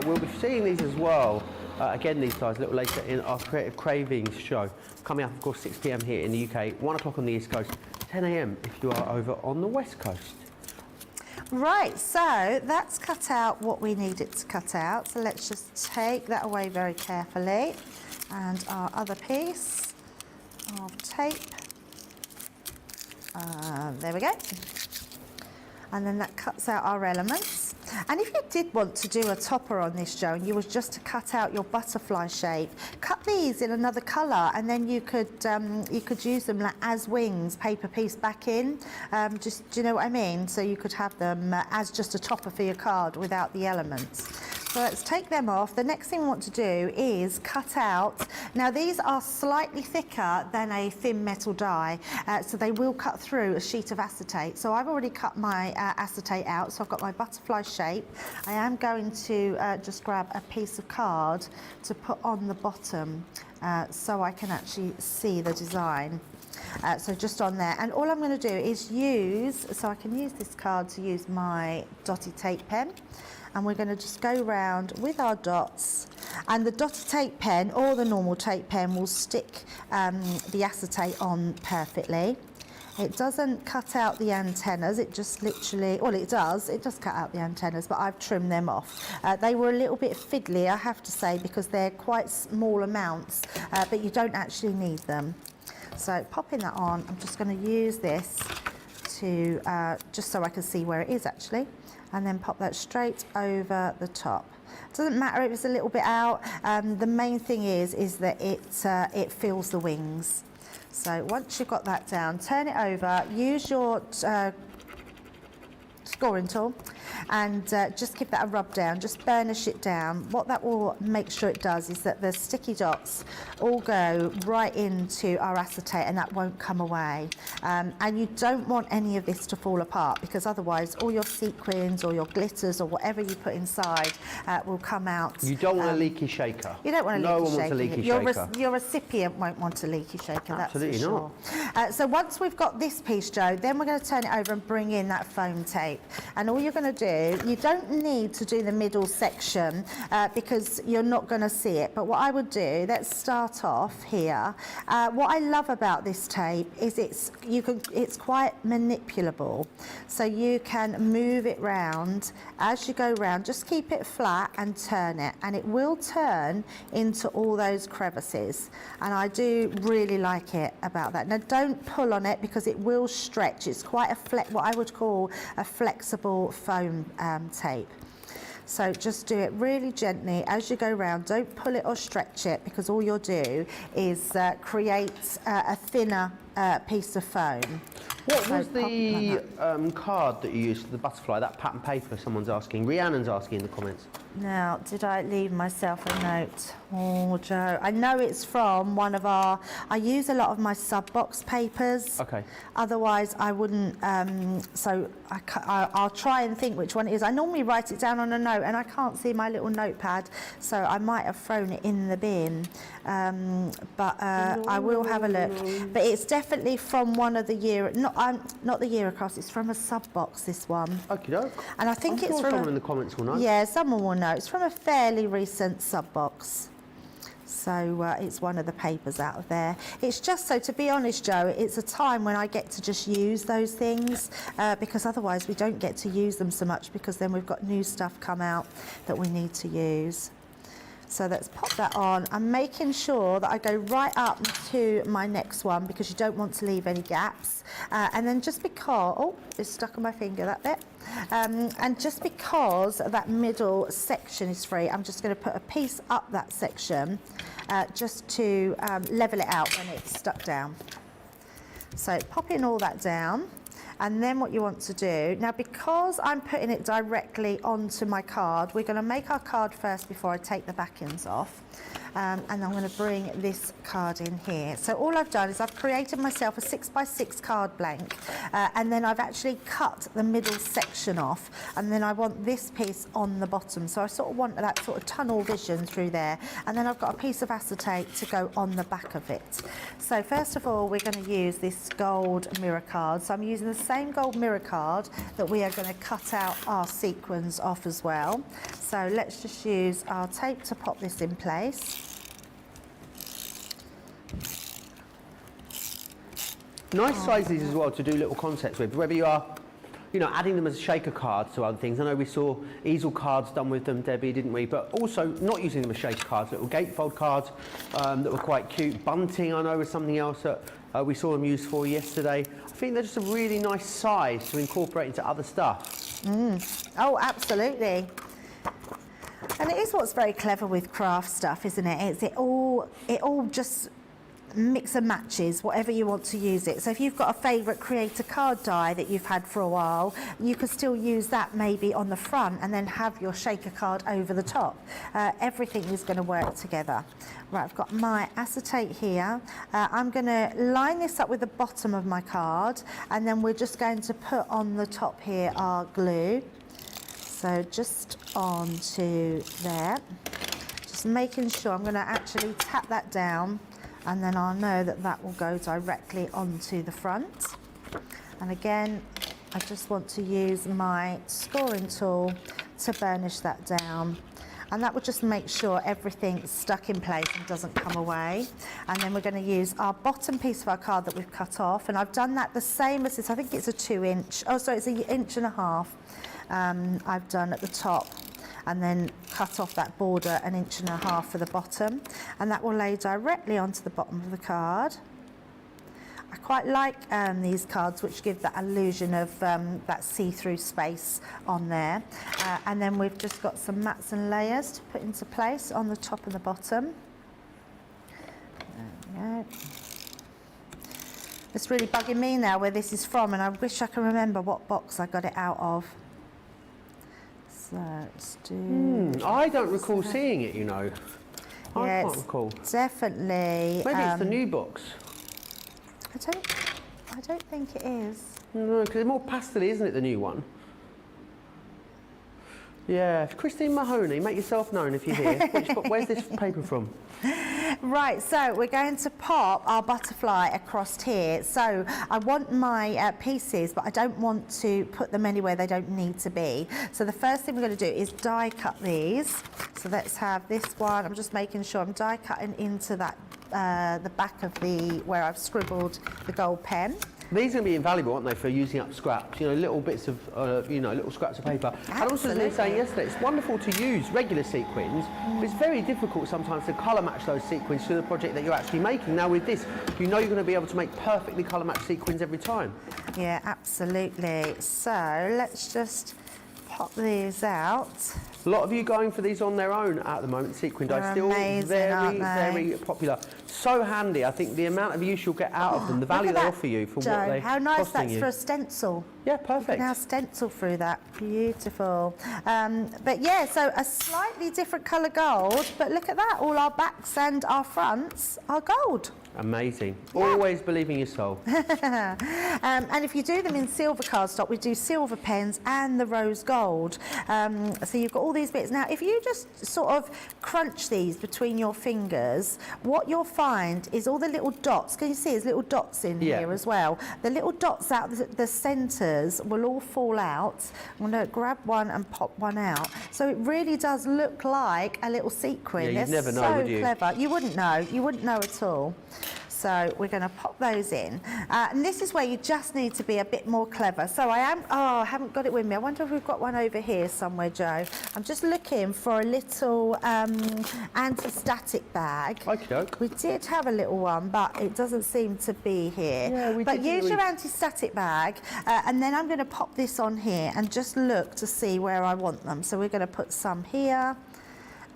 S1: We'll be seeing these as well. Again, these guys a little later in our Creative Cravings show. Coming up, of course, 6 p.m. here in the UK, 1 o'clock on the East Coast, 10 a.m. if you are over on the West Coast.
S2: Right, so that's cut out what we need it to cut out. So let's just take that away very carefully. And our other piece of tape. There we go. And then that cuts out our elements. And if you did want to do a topper on this, Joe, and you was just to cut out your butterfly shape, cut these in another colour, and then you could use them like as wings, paper piece back in. Just, do you know what I mean? So you could have them as just a topper for your card without the elements. So let's take them off. The next thing we want to do is cut out. Now these are slightly thicker than a thin metal die, so they will cut through a sheet of acetate. So I've already cut my acetate out, so I've got my butterfly shape. I am going to just grab a piece of card to put on the bottom so I can actually see the design. So just on there, and all I'm going to do is so I can use this card to use my dotted tape pen. And we're going to just go round with our dots, and the dotted tape pen or the normal tape pen will stick the acetate on perfectly. It doesn't cut out the antennas, it just literally, well it does cut out the antennas, but I've trimmed them off. They were a little bit fiddly, I have to say, because they're quite small amounts, but you don't actually need them. So popping that on, I'm just going to use this to, just so I can see where it is actually. And then pop that straight over the top. Doesn't matter if it's a little bit out. The main thing is that it fills the wings. So once you've got that down, turn it over. Use your scoring tool and just give that a rub down, just burnish it down. What that will make sure it does is that the sticky dots all go right into our acetate and that won't come away. And you don't want any of this to fall apart, because otherwise all your sequins or your glitters or whatever you put inside will come out.
S1: You don't want a leaky shaker.
S2: You don't want a leaky shaker.
S1: No one wants a leaky shaker.
S2: Your recipient won't want a leaky shaker,
S1: Absolutely
S2: that's for sure. So once we've got this piece, Joe, then we're going to turn it over and bring in that foam tape. And all you're going to do, you don't need to do the middle section because you're not going to see it. But what I would do, let's start off here. What I love about this tape is it's quite manipulable. So you can move it round as you go round. Just keep it flat and turn it, and it will turn into all those crevices. And I do really like it about that. Now don't pull on it because it will stretch. It's quite a what I would call a flexible foam tape. So just do it really gently as you go round. Don't pull it or stretch it, because all you'll do is create a thinner piece of foam.
S1: What
S2: So
S1: was
S2: pop it like
S1: the card that you used for the butterfly, that pattern paper, someone's asking? Rhiannon's asking in the comments.
S2: Now, did I leave myself a note? Oh, Joe. I know it's from one of our... I use a lot of my sub-box papers.
S1: Okay.
S2: Otherwise, I wouldn't... I'll try and think which one it is. I normally write it down on a note, and I can't see my little notepad, so I might have thrown it in the bin. I will have a look. But it's definitely from one of the year... Not the year across, it's from a sub-box, this one.
S1: Okie doke.
S2: And I think
S1: I'm
S2: it's
S1: sure
S2: from...
S1: someone in the comments will know.
S2: Yeah, someone will know. It's from a fairly recent sub-box. So it's one of the papers out of there. It's just so, to be honest, Joe, it's a time when I get to just use those things because otherwise we don't get to use them so much because then we've got new stuff come out that we need to use. So let's pop that on. I'm making sure that I go right up to my next one because you don't want to leave any gaps. And then just because, oh, it's stuck on my finger, that bit. And just because that middle section is free, I'm just going to put a piece up that section just to level it out when it's stuck down. So popping all that down. And then what you want to do, now because I'm putting it directly onto my card, we're going to make our card first before I take the backends off. And I'm going to bring this card in here. So all I've done is I've created myself a 6x6 card blank and then I've actually cut the middle section off, and then I want this piece on the bottom. So I sort of want that sort of tunnel vision through there, and then I've got a piece of acetate to go on the back of it. So first of all, we're going to use this gold mirror card. So I'm using the same gold mirror card that we are going to cut out our sequins off as well. So let's just use our tape to pop this in place.
S1: Nice sizes as well to do little concepts with, whether you are, you know, adding them as shaker cards to other things. I know we saw easel cards done with them, Debbie, didn't we? But also not using them as shaker cards, little gatefold cards that were quite cute. Bunting, I know, was something else that we saw them used for yesterday. I think they're just a really nice size to incorporate into other stuff.
S2: Oh, absolutely. And it is what's very clever with craft stuff, isn't it? It all just mix and matches whatever you want to use it. So if you've got a favourite creator card die that you've had for a while, you could still use that maybe on the front and then have your shaker card over the top. Everything is going to work together. Right, I've got my acetate here. I'm going to line this up with the bottom of my card, and then we're just going to put on the top here our glue. So just onto there. Just making sure I'm going to actually tap that down, and then I'll know that that will go directly onto the front. And again, I just want to use my scoring tool to burnish that down. And that will just make sure everything's stuck in place and doesn't come away. And then we're going to use our bottom piece of our card that we've cut off. And I've done that the same as this. I think it's a 2-inch. Oh, sorry, it's an 1.5 inch. I've done at the top, and then cut off that border 1.5 inches for the bottom, and that will lay directly onto the bottom of the card. I quite like these cards which give that illusion of that see-through space on there. And then we've just got some mats and layers to put into place on the top and the bottom. There we go. It's really bugging me now where this is from, and I wish I can remember what box I got it out of. So let's do...
S1: I don't recall seeing it, you know. I can't recall.
S2: Definitely...
S1: Maybe it's the new box.
S2: I don't think it is.
S1: No, because it's more pastel-y, isn't it, the new one? Yeah, Christine Mahoney, make yourself known if you're here. Where's this paper from?
S2: Right, so we're going to pop our butterfly across here. So I want my pieces, but I don't want to put them anywhere they don't need to be. So the first thing we're going to do is die cut these. So let's have this one. I'm just making sure I'm die cutting into that the back of where I've scribbled the gold pen.
S1: These are going to be invaluable, aren't they, for using up scraps, you know, little bits of, you know, little scraps of paper.
S2: Absolutely.
S1: And also, as we were saying yesterday, it's wonderful to use regular sequins, but it's very difficult sometimes to colour match those sequins to the project that you're actually making. Now with this, you know you're going to be able to make perfectly colour matched sequins every time. Yeah, absolutely. So let's just pop these out. A lot of you going for these on their own at the moment, sequin dye. Still
S2: amazing,
S1: very popular. So handy. I think the amount of use you'll get out of them, the value they offer you for
S2: Joe,
S1: what they're
S2: how nice
S1: costing
S2: that's
S1: you.
S2: for a stencil.
S1: Yeah, perfect.
S2: You can now stencil through that. Beautiful. But yeah, so a slightly different colour gold, but look at that. All our backs and our fronts are gold.
S1: Amazing.
S2: Yeah.
S1: Always believe in your soul.
S2: And if you do them in silver cardstock, we do silver pens and the rose gold. So you've got all these bits. Now, if you just sort of crunch these between your fingers, what you'll find is all the little dots. Can you see there's little dots in here as well? The little dots out the centres will all fall out. I'm going to grab one and pop one out. So it really does look like a little sequin.
S1: Yeah, you'd never know, would you?
S2: So clever. You wouldn't know. You wouldn't know at all. So we're going to pop those in. And this is where you just need to be a bit more clever. So I haven't got it with me. I wonder if we've got one over here somewhere, Joe. I'm just looking for a little anti-static bag.
S1: Okey-doke.
S2: We did have a little one, but it doesn't seem to be here.
S1: Yeah,
S2: but use your anti-static bag, and then I'm going to pop this on here and just look to see where I want them. So we're going to put some here.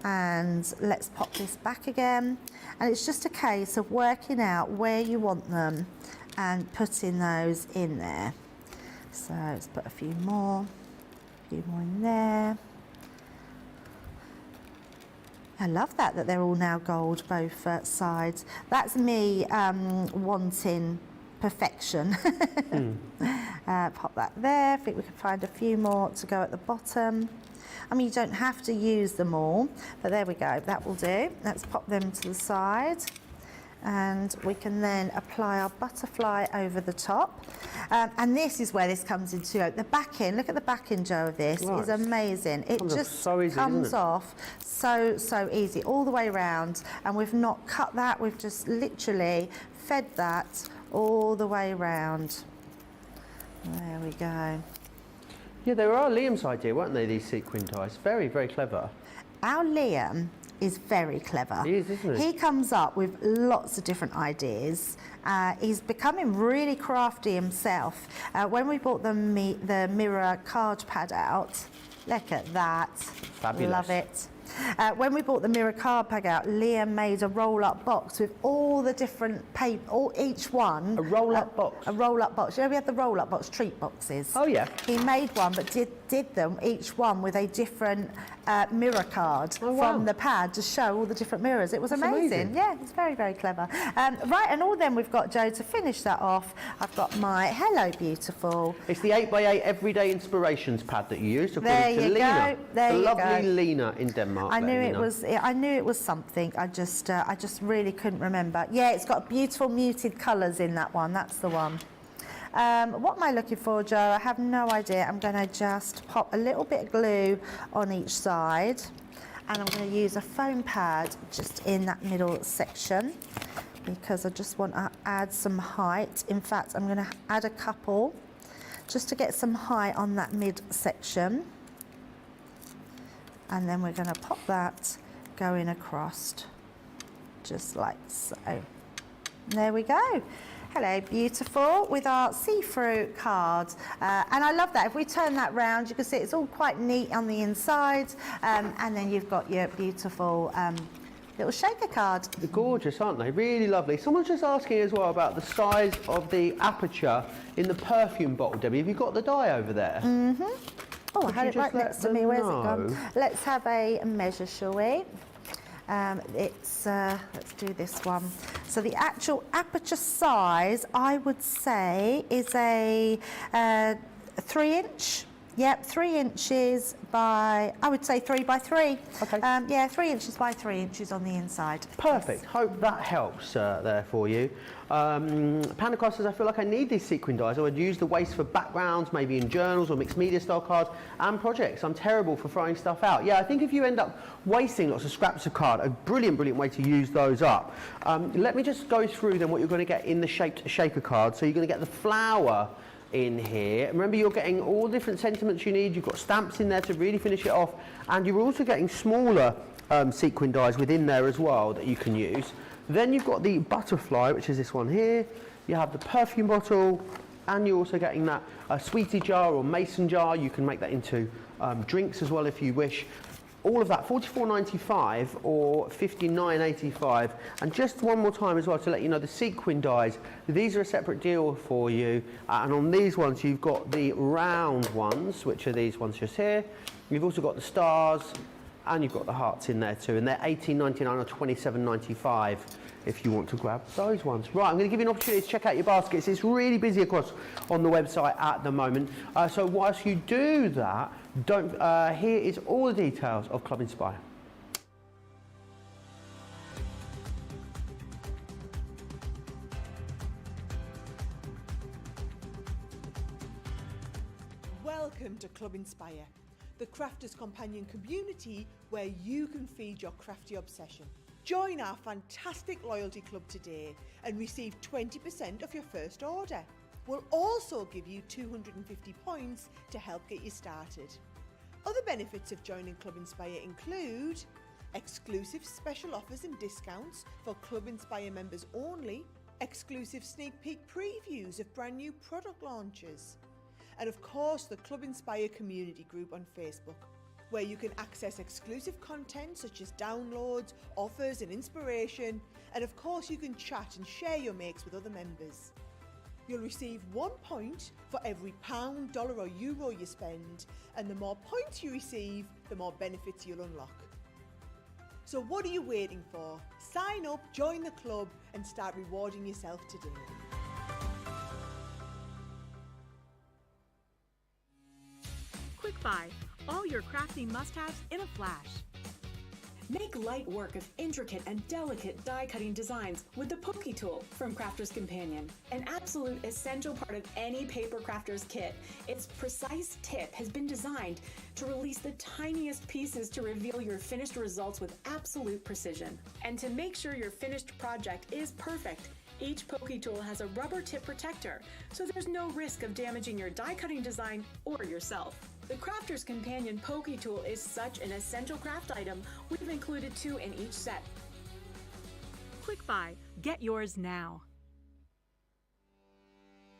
S2: And let's pop this back again, and it's just a case of working out where you want them and putting those in there. So let's put a few more in there. I love that they're all now gold, both sides. That's me wanting perfection. Pop that there. I think we can find a few more to go at the bottom. I mean, you don't have to use them all, but there we go, that will do. Let's pop them to the side, and we can then apply our butterfly over the top. And this is where this comes into the backing. Look at the backing, Joe, of this.
S1: Right.
S2: Is amazing. It just
S1: so easy,
S2: comes off so easy, all the way around. And we've not cut that, we've just literally fed that all the way around. There we go.
S1: Yeah, they were our Liam's idea, weren't they, these sequin ties? Very, very clever.
S2: Our Liam is very clever.
S1: He is, isn't he?
S2: He comes up with lots of different ideas. He's becoming really crafty himself. When we bought the mirror card pad out, look at that.
S1: Fabulous.
S2: Love it. When we bought the mirror card pad out, Liam made a roll-up box with all the different paper, each one.
S1: A roll-up box?
S2: A roll-up box. You know, we had the roll-up box treat boxes.
S1: Oh, yeah.
S2: He made one, but did them, each one with a different mirror card from the pad to show all the different mirrors. It was amazing. Yeah, it's very, very clever. Right, and all then we've got, Joe, to finish that off, I've got my Hello Beautiful.
S1: It's the 8x8 Everyday Inspirations pad that you used, according to
S2: There you
S1: Lena.
S2: go. There
S1: the
S2: you
S1: lovely
S2: go.
S1: Lena in Denmark.
S2: I knew it was something. I just really couldn't remember. Yeah, it's got beautiful muted colours in that one. That's the one. What am I looking for, Joe? I have no idea. I'm going to just pop a little bit of glue on each side, and I'm going to use a foam pad just in that middle section because I just want to add some height. In fact, I'm going to add a couple just to get some height on that mid section. And then we're going to pop that going across, just like so. There we go. Hello, beautiful, with our see-through card. And I love that. If we turn that round, you can see it's all quite neat on the inside. And then you've got your beautiful little shaker card.
S1: They're gorgeous, aren't they? Really lovely. Someone's just asking as well about the size of the aperture in the perfume bottle, Debbie. Have you got the die over there?
S2: Mm-hmm. Oh, I had it
S1: you
S2: right
S1: just
S2: next
S1: let
S2: to me.
S1: them
S2: Where's it
S1: know?
S2: gone? Let's have a measure, shall we? Let's do this one. So the actual aperture size, I would say, is a 3-inch. Yep, 3 inches by, I would say 3 by 3.
S1: Okay.
S2: Yeah, 3 inches by 3 inches on the inside.
S1: Perfect. Hope that helps there for you. Panda Cross says, I feel like I need these sequin dies. I would use the waste for backgrounds, maybe in journals or mixed media style cards and projects. I'm terrible for throwing stuff out. Yeah, I think if you end up wasting lots of scraps of card, a brilliant, brilliant way to use those up. Let me just go through then what you're going to get in the shaped shaker card. So you're going to get the flower in here. Remember, you're getting all the different sentiments you need. You've got stamps in there to really finish it off, and you're also getting smaller sequin dies within there as well that you can use. Then you've got the butterfly, which is this one here. You have the perfume bottle, and you're also getting that sweetie jar or mason jar. You can make that into drinks as well if you wish. all of that, $44.95 or $59.85. And just one more time as well to let you know, the sequin dies, these are a separate deal for you. And on these ones, you've got the round ones, which are these ones just here. You've also got the stars, and you've got the hearts in there too. And they're $18.99 or $27.95 if you want to grab those ones. Right, I'm going to give you an opportunity to check out your baskets. It's really busy across on the website at the moment. So whilst you do that, here is all the details of Club Inspire.
S3: Welcome to Club Inspire, the crafters companion community where you can feed your crafty obsession. Join our fantastic loyalty club today and receive 20% of your first order. We'll also give you 250 points to help get you started. Other benefits of joining Club Inspire include exclusive special offers and discounts for Club Inspire members only, exclusive sneak peek previews of brand new product launches, and of course the Club Inspire community group on Facebook, where you can access exclusive content such as downloads, offers and inspiration, and of course you can chat and share your makes with other members. You'll receive 1 point for every pound, dollar or euro you spend, and the more points you receive, the more benefits you'll unlock. So what are you waiting for? Sign up, join the club and start rewarding yourself today.
S4: Quick Buy, all your crafting must-haves in a flash.
S5: Make light work of intricate and delicate die-cutting designs with the Pokey Tool from Crafter's Companion. An absolute essential part of any paper crafter's kit, its precise tip has been designed to release the tiniest pieces to reveal your finished results with absolute precision. And to make sure your finished project is perfect, each Pokey Tool has a rubber tip protector, so there's no risk of damaging your die-cutting design or yourself. The Crafter's Companion Pokey Tool is such an essential craft item, we've included 2 in each set.
S4: Quick Buy, get yours now.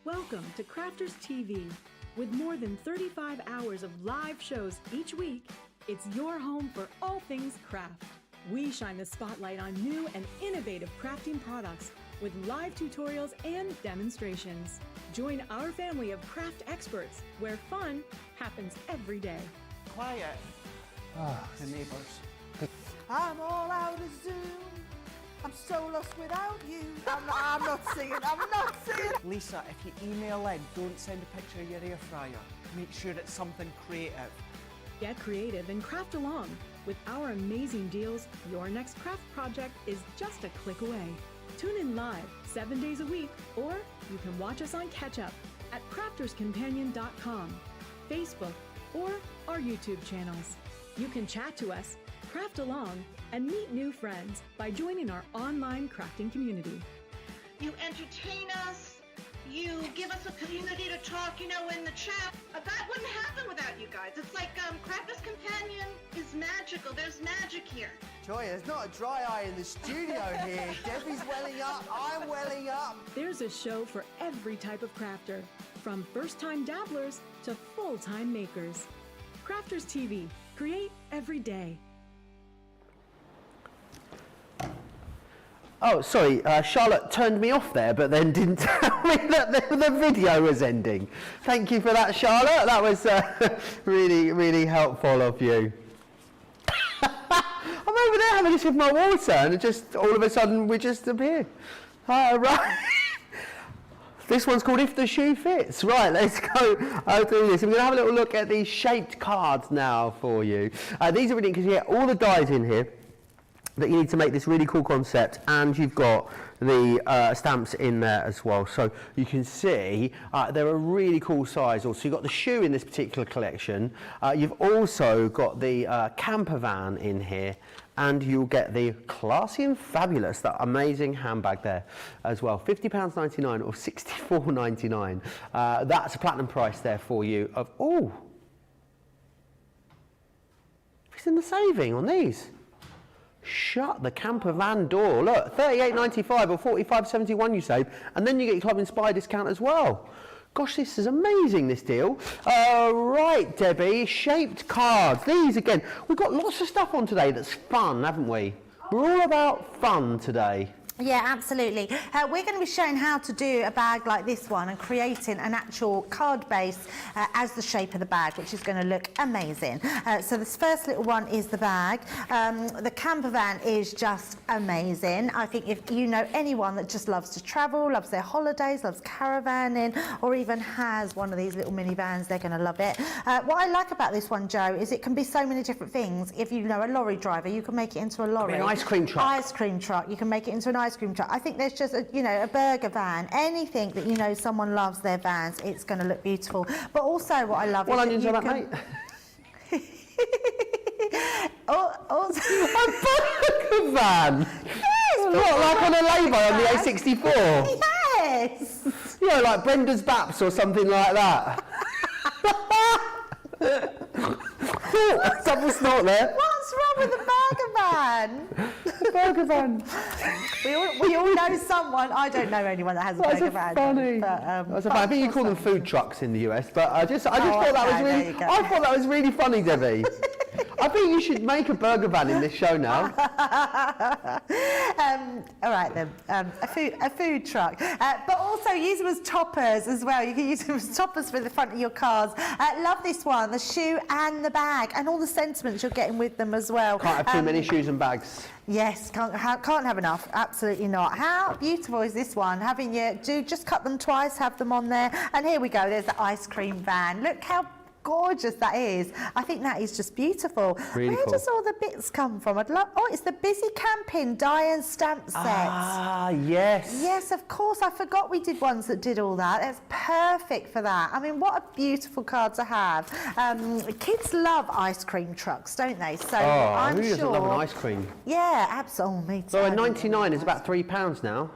S4: Welcome to Crafters TV. With more than 35 hours of live shows each week, it's your home for all things craft. We shine the spotlight on new and innovative crafting products with live tutorials and demonstrations. Join our family of craft experts where fun happens every day.
S6: Quiet. The neighbours.
S3: I'm all out of Zoom. I'm so lost without you. I'm not singing.
S6: Lisa, if you email in, don't send a picture of your air fryer. Make sure it's something creative.
S4: Get creative and craft along. With our amazing deals, your next craft project is just a click away. Tune in live 7 days a week, or you can watch us on Catch Up at crafterscompanion.com, Facebook, or our YouTube channels. You can chat to us, craft along, and meet new friends by joining our online crafting community.
S7: You entertain us, you give us a community to talk, in the chat. That wouldn't happen without you guys. It's like Crafters Companion is magical. There's magic here.
S1: Joy, there's not a dry eye in the studio here. Debbie's welling up, I'm welling up.
S4: There's a show for every type of crafter, from first-time dabblers to full-time makers. Crafters TV, create every day.
S1: Oh, sorry, Charlotte turned me off there, but then didn't tell me that the video was ending. Thank you for that, Charlotte. That was really, really helpful of you. I'm over there having a sip of my water, and just all of a sudden we just appear. Right. This one's called If the Shoe Fits. Right, let's go through this. We're going to have a little look at these shaped cards now for you. These are really, because you get all the dies in here that you need to make this really cool concept, and you've got the stamps in there as well. So you can see they're a really cool size also. You've got the shoe in this particular collection. You've also got the camper van in here, and you'll get the Classy and Fabulous, that amazing handbag there as well. £50.99 or $64.99. That's a platinum price there for you of, oh, it's in the saving on these. Shut the camper van door. Look, $38.95 or $45.71 you save, and then you get your Club Inspire discount as well. Gosh, this is amazing, this deal. Right, Debbie, shaped cards. These again, we've got lots of stuff on today that's fun, haven't we? We're all about fun today.
S2: Yeah, absolutely. We're going to be showing how to do a bag like this one and creating an actual card base as the shape of the bag, which is going to look amazing. So this first little one is the bag. The camper van is just amazing. I think if you know anyone that just loves to travel, loves their holidays, loves caravanning, or even has one of these little minivans, they're going to love it. What I like about this one, Joe, is it can be so many different things. If you know a lorry driver, you can make it into a lorry.
S1: An ice cream truck.
S2: Ice cream truck. You can make it into an ice cream truck. I think there's just a burger van, anything that you know someone loves their vans, it's going to look beautiful. But also what I love is
S1: onions on that, mate.
S2: Also,
S1: A burger van.
S2: Yes,
S1: What, like on a lay-by on the A64?
S2: yes.
S1: You know, like Brenda's Baps or something like that. Double snort there.
S2: What's wrong with the burger van?
S1: Burger van.
S2: We all know someone. I don't know anyone that has a burger van.
S1: Funny.
S2: But,
S1: That's funny. I think you call them food trucks in the US, but I just thought that was
S2: okay,
S1: really.
S2: there you go.
S1: I thought that was really funny, Debbie. I think you should make a burger van in this show now.
S2: All right then, a food truck, but also use them as toppers as well. You can use them as toppers for the front of your cars. Love this one, the shoe and the bag, and all the sentiments you're getting with them as well.
S1: Can't have too many shoes and bags.
S2: Yes, can't have enough. Absolutely not. How beautiful is this one? Having just cut them twice, have them on there, and here we go. There's the ice cream van. Look how gorgeous that is. I think that is just beautiful.
S1: Really
S2: Where
S1: cool.
S2: does all the bits come from? It's the Busy Camping die and stamp set.
S1: Ah, yes.
S2: Yes, of course. I forgot we did ones that did all that. That's perfect for that. I mean, what a beautiful card to have. Kids love ice cream trucks, don't they? So I'm
S1: who
S2: sure.
S1: doesn't love an ice cream?
S2: Yeah, absolutely. Me too.
S1: So a 99 is about £3 now.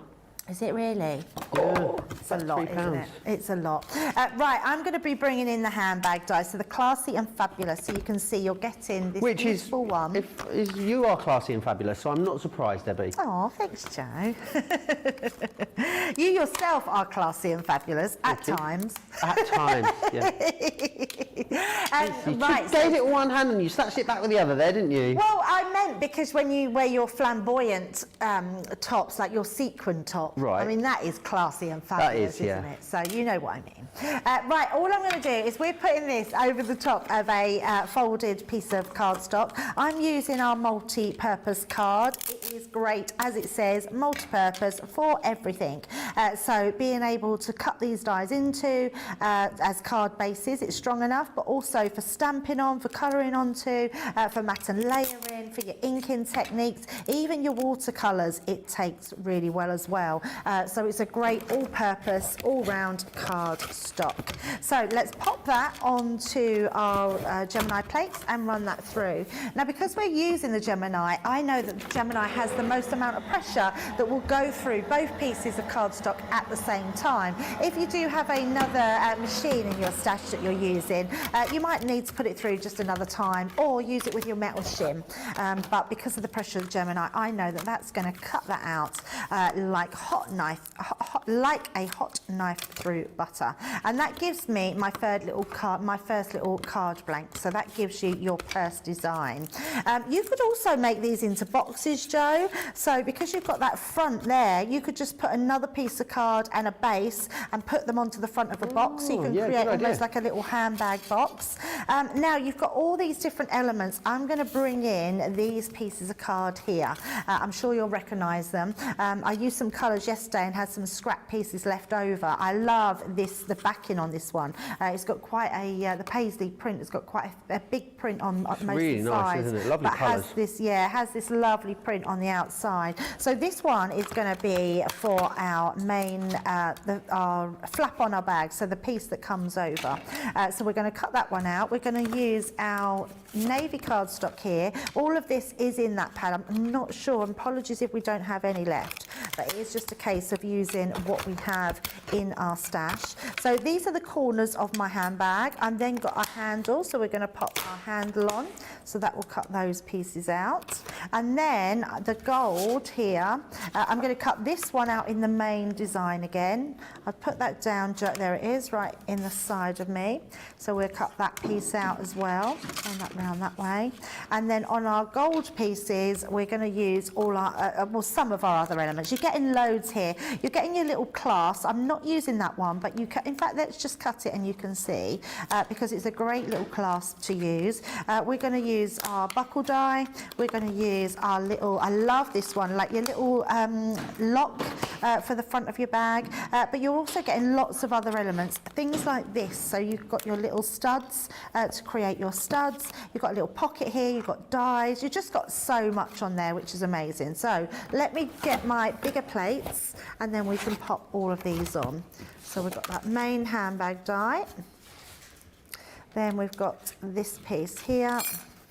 S2: Is it really?
S1: Yeah,
S2: It's a lot, isn't
S1: £3.
S2: it? It's a lot. Right, I'm going to be bringing in the handbag dies, so the classy and fabulous. So you can see you're getting this beautiful one.
S1: You are classy and fabulous, so I'm not surprised, Debbie.
S2: Oh, thanks, Joe. You yourself are classy and fabulous at times.
S1: At times, yeah. You
S2: Right.
S1: gave it one hand and you snatched it back with the other there, didn't you?
S2: Well, I meant because when you wear your flamboyant tops, like your sequin top,
S1: Right.
S2: I mean, that is classy and fabulous,
S1: yeah.
S2: isn't it? So you know what I mean. Right, all I'm going to do is we're putting this over the top of a folded piece of cardstock. I'm using our multi-purpose card. It is great, as it says, multi-purpose for everything. So being able to cut these dies into as card bases, it's strong enough, but also for stamping on, for colouring onto, for matte and layering, for your inking techniques, even your watercolours, it takes really well as well. So it's a great all-purpose, all-round card stock. So let's pop that onto our Gemini plates and run that through. Now, because we're using the Gemini, I know that the Gemini has the most amount of pressure that will go through both pieces of cardstock at the same time. If you do have another machine in your stash that you're using, you might need to put it through just another time or use it with your metal shim. But because of the pressure of the Gemini, I know that that's going to cut that out like a hot knife through butter, and that gives me my first little card blank. So that gives you your first design. You could also make these into boxes, Joe. So because you've got that front there, you could just put another piece of card and a base and put them onto the front of a box. So you can create almost like a little handbag box. Now you've got all these different elements. I'm going to bring in these pieces of card here. I'm sure you'll recognise them. I used some colours yesterday and had some scrap pieces left over. I love the backing on this one. It's got quite the paisley print has got quite a big print on most
S1: really
S2: of the
S1: nice,
S2: sides.
S1: isn't it? Lovely colours.
S2: Has this lovely print on the outside. So this one is going to be for our main, our flap on our bag, so the piece that comes over. So we're going to cut that one out. We're going to use our navy cardstock here. All of this is in that pad. I'm not sure. Apologies if we don't have any left, but it is just a case of using what we have in our stash. So these are the corners of my handbag. I've then got a handle, so we're going to pop our handle on, so that will cut those pieces out. And then the gold here, I'm going to cut this one out in the main design again. I've put that down, there it is, right in the side of me. So we'll cut that piece out as well, turn that round that way. And then on our gold pieces, we're going to use all our, well, some of our other elements. You're getting loads here. You're getting your little clasp. I'm not using that one, but you can, in fact, let's just cut it and you can see, because it's a great little clasp to use. We're going to use our buckle die. We're going to use our little, I love this one, like your little lock for the front of your bag, but you're also getting lots of other elements, things like this. So you've got your little studs to create your studs. You've got a little pocket here. You've got dies. You've just got so much on there, which is amazing. So let me get my bigger plates and then we can pop all of these on. So we've got that main handbag die. Then we've got this piece here.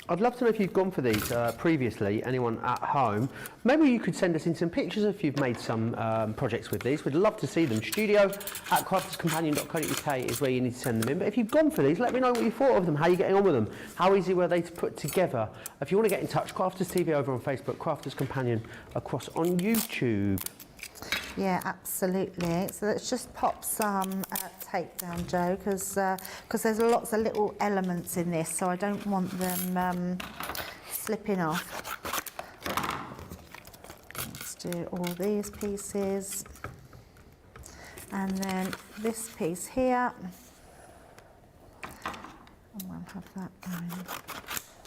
S1: I'd love to know if you've gone for these previously, anyone at home. Maybe you could send us in some pictures if you've made some projects with these. We'd love to see them. studio@crafterscompanion.co.uk is where you need to send them in. But if you've gone for these, let me know what you thought of them, how you're getting on with them, how easy were they to put together. If you want to get in touch, Crafters TV over on Facebook, Crafters Companion across on YouTube.
S2: Yeah, absolutely. So let's just pop some tape down, Joe, because there's lots of little elements in this, so I don't want them slipping off. Let's do all these pieces. And then this piece here. And we'll have that going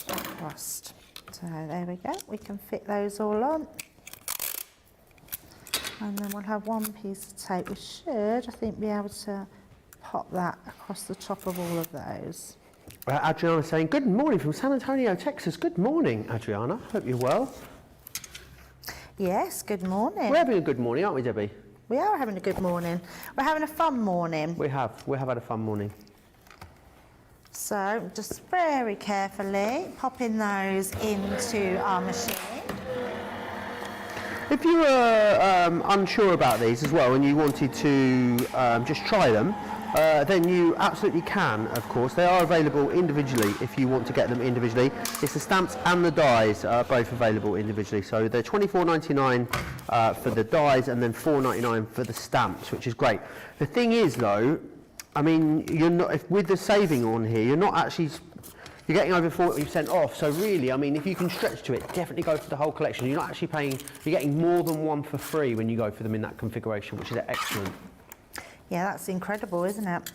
S2: across. So there we go. We can fit those all on. And then we'll have one piece of tape. We should, I think, be able to pop that across the top of all of those.
S1: Adriana saying, good morning from San Antonio, Texas. Good morning, Adriana. Hope you're well.
S2: Yes, good morning.
S1: We're having a good morning, aren't we, Debbie?
S2: We are having a good morning. We're having a fun morning.
S1: We have had a fun morning.
S2: So just very carefully popping those into our machine.
S1: If you were unsure about these as well and you wanted to just try them, then you absolutely can, of course. They are available individually if you want to get them individually. It's the stamps and the dies are both available individually. So they're £24.99 for the dies and then £4.99 for the stamps, which is great. The thing is, though, I mean, you're not, with the saving on here, you're not actually... You're getting over 40% off, so really, I mean, if you can stretch to it, definitely go for the whole collection. You're not actually paying, you're getting more than one for free when you go for them in that configuration, which is excellent.
S2: Yeah, that's incredible, isn't it?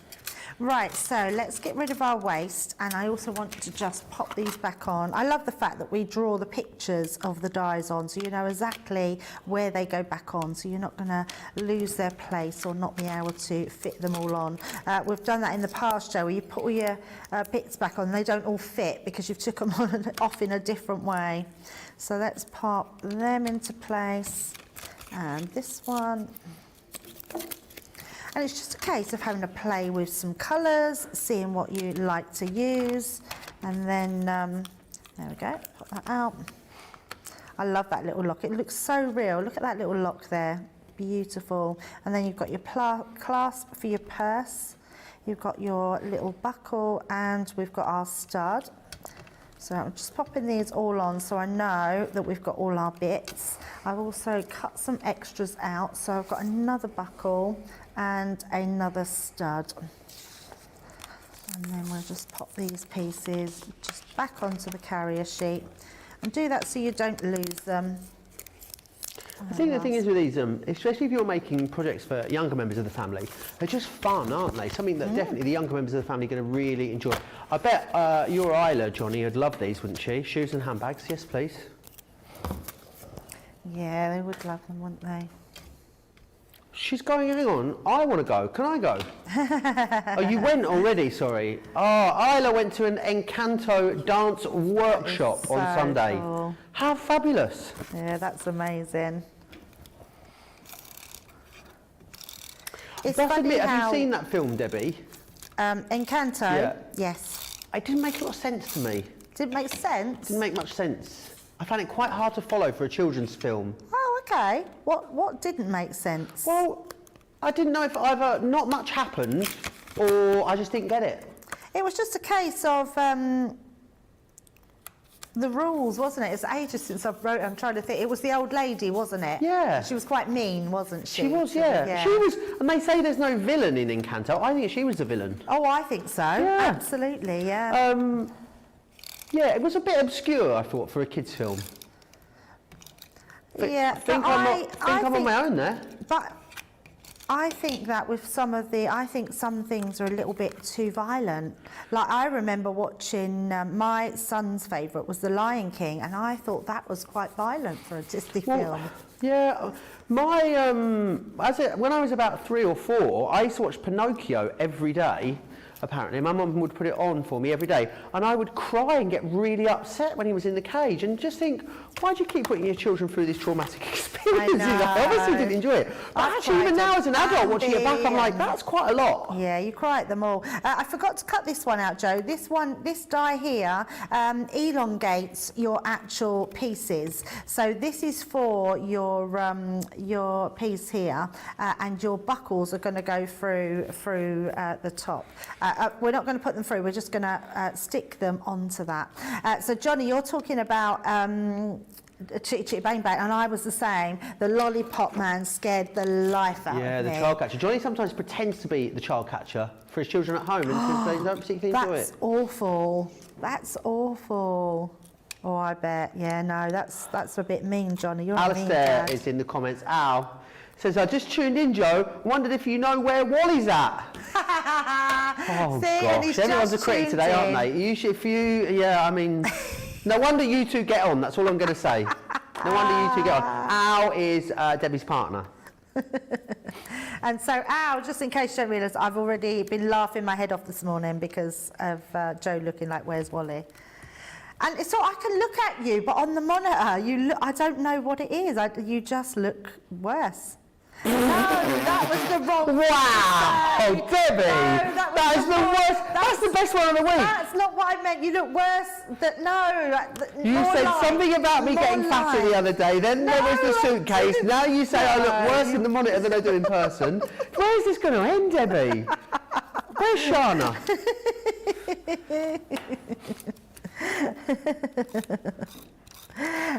S2: Right, so let's get rid of our waste, and I also want to just pop these back on. I love the fact that we draw the pictures of the dies on, so you know exactly where they go back on, so you're not going to lose their place or not be able to fit them all on. We've done that in the past, Joe, where you put all your bits back on, they don't all fit because you've took them on and off in a different way. So let's pop them into place, and this one. And it's just a case of having to play with some colours, seeing what you like to use, and then, there we go, pop that out. I love that little lock, it looks so real. Look at that little lock there, beautiful. And then you've got your clasp for your purse, you've got your little buckle, and we've got our stud. So I'm just popping these all on so I know that we've got all our bits. I've also cut some extras out, so I've got another buckle and another stud. And then we'll just pop these pieces just back onto the carrier sheet and do that so you don't lose them.
S1: I think the thing is with these, especially if you're making projects for younger members of the family, they're just fun, aren't they? Something that definitely the younger members of the family are going to really enjoy. I bet your Isla, Johnny, would love these, wouldn't she? Shoes and handbags, yes please.
S2: Yeah, they would love them, wouldn't they?
S1: She's going, hang on, I want to go. Can I go? Oh, you went already, sorry. Oh, Isla went to an Encanto dance workshop on Sunday.
S2: Cool.
S1: How fabulous.
S2: Yeah, that's amazing. It's
S1: That's
S2: funny
S1: have
S2: how,
S1: you seen that film, Debbie?
S2: Encanto?
S1: Yeah.
S2: Yes.
S1: It didn't make a lot of sense to me.
S2: Didn't make sense?
S1: Didn't make much sense. I found it quite hard to follow for a children's film.
S2: Oh, okay. What didn't make sense?
S1: Well, I didn't know if either not much happened or I just didn't get it.
S2: It was just a case of the rules, wasn't it? It's ages since I've wrote. I'm trying to think. It was the old lady, wasn't it?
S1: Yeah.
S2: She was quite mean, wasn't she?
S1: She was, yeah. She was, and they say there's no villain in Encanto. I think she was the villain.
S2: Oh, I think so.
S1: Yeah.
S2: Absolutely, yeah.
S1: Yeah, it was a bit obscure, I thought, for a kids' film.
S2: Yeah,
S1: I'm on my own there.
S2: But I think that with some of the, I think some things are a little bit too violent. Like I remember watching, my son's favourite was The Lion King, and I thought that was quite violent for a Disney film.
S1: Yeah, my when I was about 3 or 4, I used to watch Pinocchio every day. Apparently, my mum would put it on for me every day, and I would cry and get really upset when he was in the cage, and just think, why do you keep putting your children through these traumatic experiences? I obviously didn't enjoy it. But actually, even now as an adult watching it back, I'm like, that's quite a lot.
S2: Yeah, you cry at them all. I forgot to cut this one out, Joe. This die here elongates your actual pieces. So this is for your piece here, and your buckles are going to go through the top. We're not going to put them through, we're just going to stick them onto that. So Johnny, you're talking about Chitty Chitty Bang Bang, and I was the same. The lollipop man scared the life out of me.
S1: Yeah, the child catcher. Johnny sometimes pretends to be the child catcher for his children at home, and they don't particularly enjoy it.
S2: That's awful. That's awful. Oh, I bet. Yeah, no, that's a bit mean, Johnny. You're a mean
S1: Alistair
S2: dad.
S1: is in the comments. Al says, I just tuned in, Joe. Wondered if you know where Wally's at. Oh, gosh. Everyone's a critic today, aren't they? Yeah, I mean, no wonder you two get on. That's all I'm going to say. No wonder you two get on. Al is Debbie's partner.
S2: And so, Al, just in case you don't realise, I've already been laughing my head off this morning because of Joe looking like, where's Wally? And so I can look at you, but on the monitor, you look, I don't know what it is. You just look worse. No, that was the wrong
S1: Wow! Oh, Debbie!
S2: No,
S1: that is the worst. That's the best one of the week.
S2: That's not what I meant. You look worse.
S1: You said something about me getting fatter the other day. Then there was the suitcase. Now you say I look worse in the monitor than I do in person. Where is this going to end, Debbie? Where's Shana?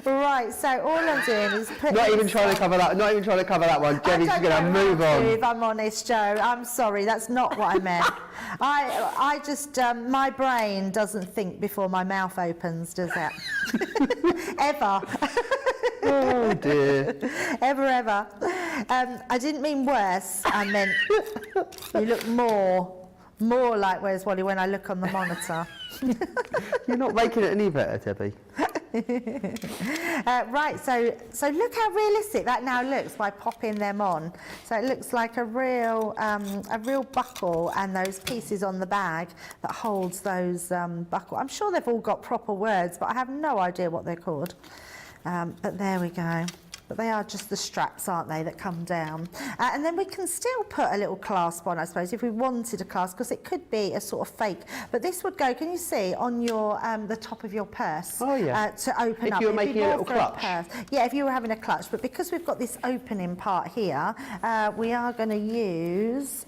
S2: Right, so all I'm doing is putting...
S1: Not even trying to cover that one. Debbie's going to move on.
S2: If I'm honest, Joe, I'm sorry, that's not what I meant. I just, my brain doesn't think before my mouth opens, does it? Ever.
S1: Oh dear.
S2: Ever. I didn't mean worse, I meant you look more like Where's Wally when I look on the monitor.
S1: You're not making it any better, Debbie.
S2: Right, so look how realistic that now looks by popping them on. So it looks like a real buckle, and those pieces on the bag that holds those buckle. I'm sure they've all got proper words, but I have no idea what they're called. But there we go. But they are just the straps, aren't they, that come down. And then we can still put a little clasp on, I suppose, if we wanted a clasp, because it could be a sort of fake. But this would go, can you see, on your the top of your purse.
S1: Oh, yeah.
S2: To open
S1: if
S2: up.
S1: You were making a little clutch.
S2: Yeah, if you were having a clutch. But because we've got this opening part here, we are going to use...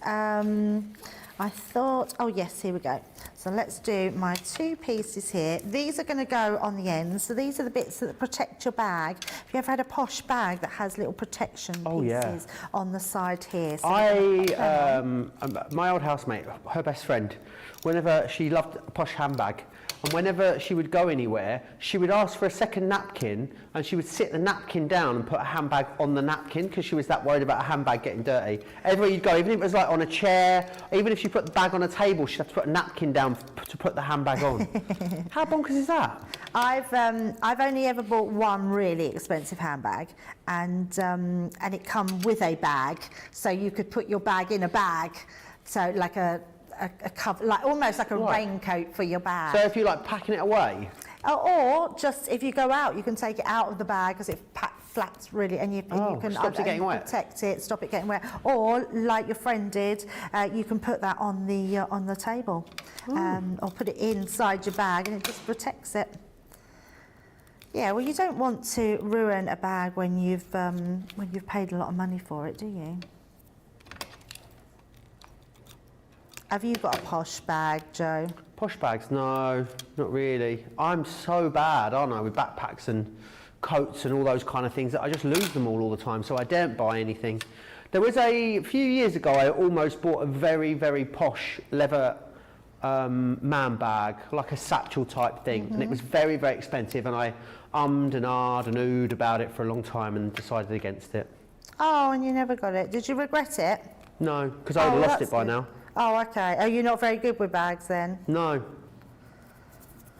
S2: I thought, oh yes, here we go. So let's do my 2 pieces here. These are going to go on the ends. So these are the bits that protect your bag. Have you ever had a posh bag that has little protection pieces on the side here? So
S1: my old housemate, her best friend, whenever she loved a posh handbag, and whenever she would go anywhere, she would ask for a second napkin, and she would sit the napkin down and put a handbag on the napkin because she was that worried about a handbag getting dirty. Everywhere you'd go, even if it was like on a chair, even if she put the bag on a table, she'd have to put a napkin down to put the handbag on. How bonkers is that?
S2: I've only ever bought one really expensive handbag, and it come with a bag, so you could put your bag in a bag, so like a cover, like almost like a raincoat for your bag.
S1: So if you like packing it away?
S2: Or just if you go out, you can take it out of the bag because it flats really, and you can
S1: stops it getting wet.
S2: Protect it, stop it getting wet. Or like your friend did, you can put that on the table, or put it inside your bag, and it just protects it. Yeah, well, you don't want to ruin a bag when you've paid a lot of money for it, do you? Have you got a posh bag, Joe?
S1: Posh bags? No, not really. I'm so bad, aren't I, with backpacks and coats and all those kind of things that I just lose them all the time, so I don't buy anything. There was a few years ago, I almost bought a very, very posh leather man bag, like a satchel type thing, and it was very, very expensive, and I ummed and ahed and oohed about it for a long time and decided against it.
S2: Oh, and you never got it. Did you regret it?
S1: No, because I would have lost it by now.
S2: Oh, okay. Are you not very good with bags then?
S1: No.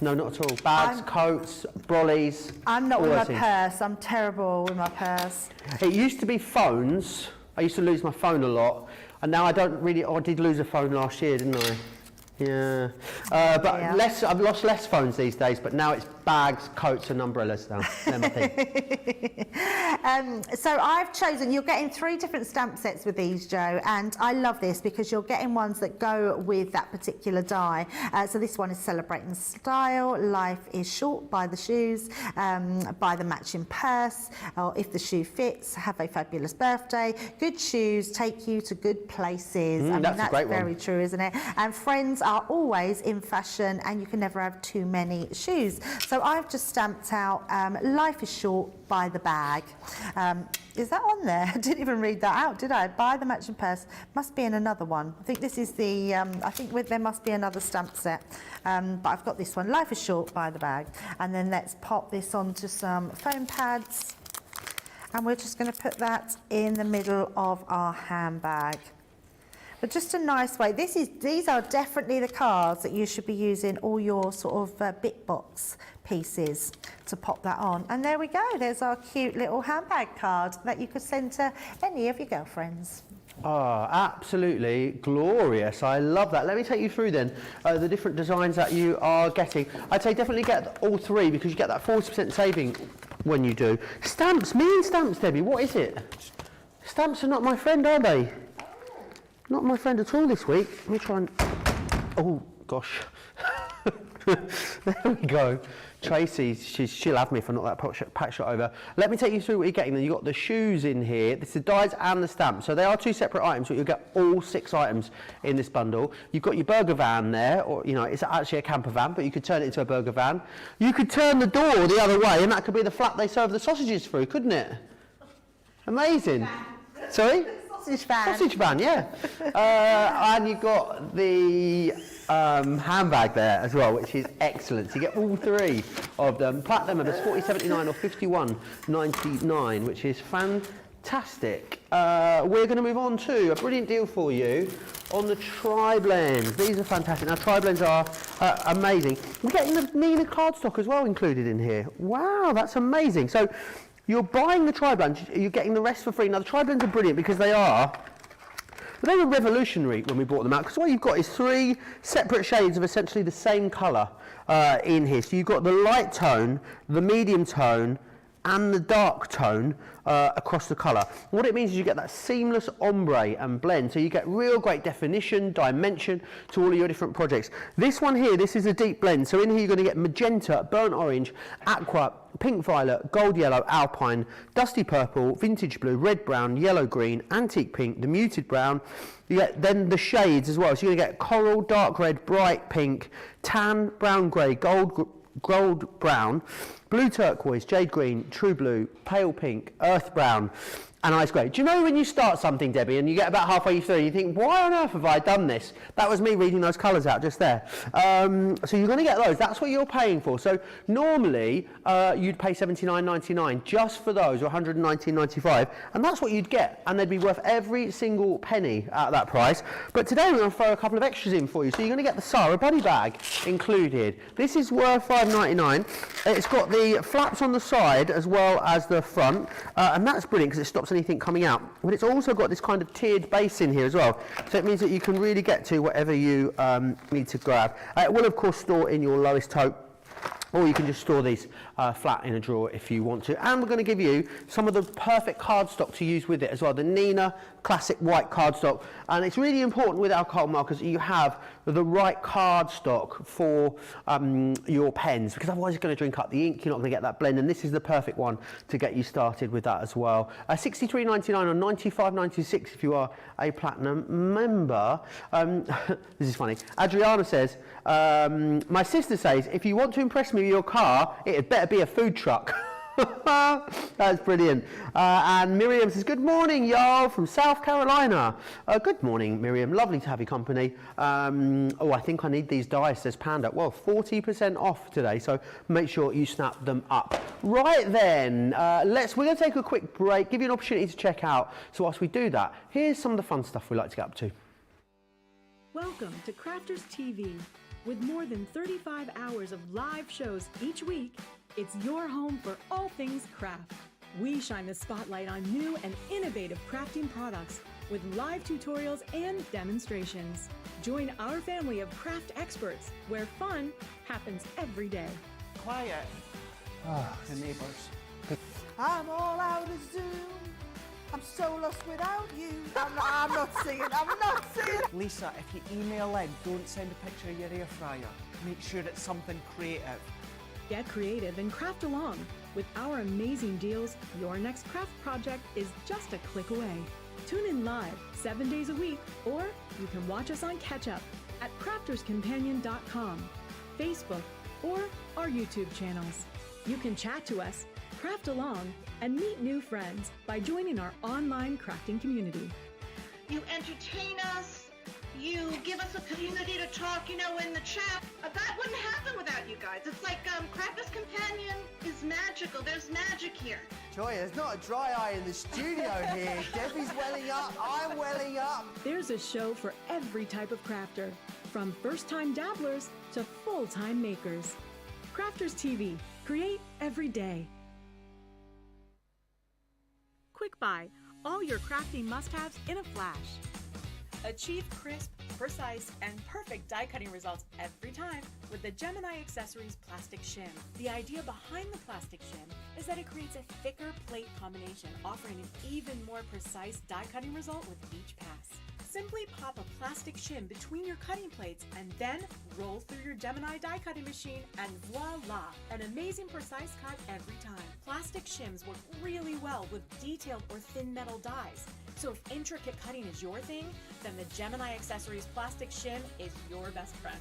S1: No, not at all. Bags, coats, brollies.
S2: I'm not
S1: all
S2: with my
S1: those things.
S2: purse. I'm terrible with my purse.
S1: It used to be phones. I used to lose my phone a lot, and now I don't really. Oh, I did lose a phone last year, didn't I? Yeah. But I've lost less phones these days, but now it's bags, coats and umbrellas now. They're my thing.
S2: So I've chosen, you're getting 3 different stamp sets with these, Joe, and I love this because you're getting ones that go with that particular die. So this one is Celebrating Style, Life is Short, Buy the Shoes, Buy the Matching Purse, or If the Shoe Fits, Have a Fabulous Birthday, Good Shoes Take You to Good Places. I mean,
S1: that's a great one.
S2: very true, isn't it? And friends are always in fashion and you can never have too many shoes. So I've just stamped out Life is Short, Buy the Bag. Is that on there? I didn't even read that out, did I? Buy the Matching Purse. Must be in another one. I think this is the, I think there must be another stamp set. But I've got this one, Life is Short, Buy the Bag. And then let's pop this onto some foam pads. And we're just going to put that in the middle of our handbag. But just a nice way. These are definitely the cards that you should be using all your sort of bit box pieces to pop that on. And there we go. There's our cute little handbag card that you could send to any of your girlfriends.
S1: Oh, absolutely glorious. I love that. Let me take you through then the different designs that you are getting. I'd say definitely get all 3 because you get that 40% saving when you do. Stamps, me and stamps, Debbie, what is it? Stamps are not my friend, are they? Not my friend at all this week. Let me try and... Oh, gosh. There we go. Tracy, she'll have me if I'm not that pack shot over. Let me take you through what you're getting. Then you've got the shoes in here. This is the dies and the stamps. So they are 2 separate items, but you'll get all 6 items in this bundle. You've got your burger van there, or, you know, it's actually a camper van, but you could turn it into a burger van. You could turn the door the other way, and that could be the flap they serve the sausages through, couldn't it? Amazing. Sorry?
S2: Sausage van.
S1: Sausage van, yeah. And you've got the handbag there as well, which is excellent. So you get all 3 of them. Platinum members, £40.79 or £51.99, which is fantastic. We're going to move on to a brilliant deal for you on the tri-blends. These are fantastic. Now, tri-blends are amazing. We're getting the Nina cardstock as well included in here. Wow, that's amazing. So you're buying the tri-blends, you're getting the rest for free. Now, the tri-blends are brilliant because they were revolutionary when we brought them out, because what you've got is 3 separate shades of essentially the same colour in here. So you've got the light tone, the medium tone, and the dark tone across the colour. What it means is you get that seamless ombre and blend, so you get real great definition, dimension to all of your different projects. This one here, this is a deep blend, so in here you're going to get magenta, burnt orange, aqua, pink violet, gold yellow, alpine, dusty purple, vintage blue, red brown, yellow green, antique pink, the muted brown. You get then the shades as well, so you're going to get coral, dark red, bright pink, tan, brown grey, gold brown, blue turquoise, jade green, true blue, pale pink, earth brown, and ice grey. Do you know when you start something, Debbie, and you get about halfway through and you think, why on earth have I done this? That was me reading those colours out just there. So you're going to get those. That's what you're paying for. So normally you'd pay $79.99 just for those, or $119.95, and that's what you'd get, and they'd be worth every single penny at that price. But today we're going to throw a couple of extras in for you. So you're going to get the Sarah body bag included. This is worth $5.99. It's got the flaps on the side as well as the front, and that's brilliant because it stops anything coming out. But it's also got this kind of tiered base in here as well, so it means that you can really get to whatever you need to grab. It will of course store in your lowest tote or you can just store these flat in a drawer if you want to. And we're going to give you some of the perfect cardstock to use with it as well, the Nina classic white cardstock. And it's really important with alcohol markers that you have the right cardstock for your pens, because otherwise it's going to drink up the ink, you're not going to get that blend, and this is the perfect one to get you started with that as well. $63.99 or $95.96 if you are a platinum member. This is funny. Adriana says, my sister says, if you want to impress me with your car, it had better be a food truck. That's brilliant. And Miriam says, good morning, y'all, from South Carolina. Good morning, Miriam. Lovely to have your company. Oh, I think I need these dies, says Panda. Well, 40% off today, so make sure you snap them up. Right then, we're going to take a quick break, give you an opportunity to check out. So whilst we do that, here's some of the fun stuff we like to get up to.
S4: Welcome to Crafters TV. With more than 35 hours of live shows each week, it's your home for all things craft. We shine the spotlight on new and innovative crafting products with live tutorials and demonstrations. Join our family of craft experts where fun happens every day.
S6: Quiet. The neighbours.
S3: I'm all out of Zoom. I'm so lost without you. I'm not singing.
S6: Lisa, if you email in, don't send a picture of your air fryer. Make sure it's something creative.
S4: Get creative and craft along. With our amazing deals, your next craft project is just a click away. Tune in live 7 days a week, or you can watch us on Catch Up at crafterscompanion.com, Facebook, or our YouTube channels. You can chat to us, craft along, and meet new friends by joining our online crafting community.
S7: You entertain us. You give us a community to talk, in the chat. That wouldn't happen without you guys. It's like Crafters Companion is magical. There's magic here.
S1: Joy, there's not a dry eye in the studio here. Debbie's welling up, I'm welling up.
S4: There's a show for every type of crafter, from first-time dabblers to full-time makers. Crafters TV. Create every day. Quick Buy. All your crafting must-haves in a flash.
S5: Achieve crisp, precise, and perfect die cutting results every time with the Gemini Accessories plastic shim. The idea behind the plastic shim is that it creates a thicker plate combination, offering an even more precise die cutting result with each pass. Simply pop a plastic shim between your cutting plates and then roll through your Gemini die cutting machine, and voila! An amazing precise cut every time. Plastic shims work really well with detailed or thin metal dies. So if intricate cutting is your thing, then the Gemini Accessories plastic shim is your best friend.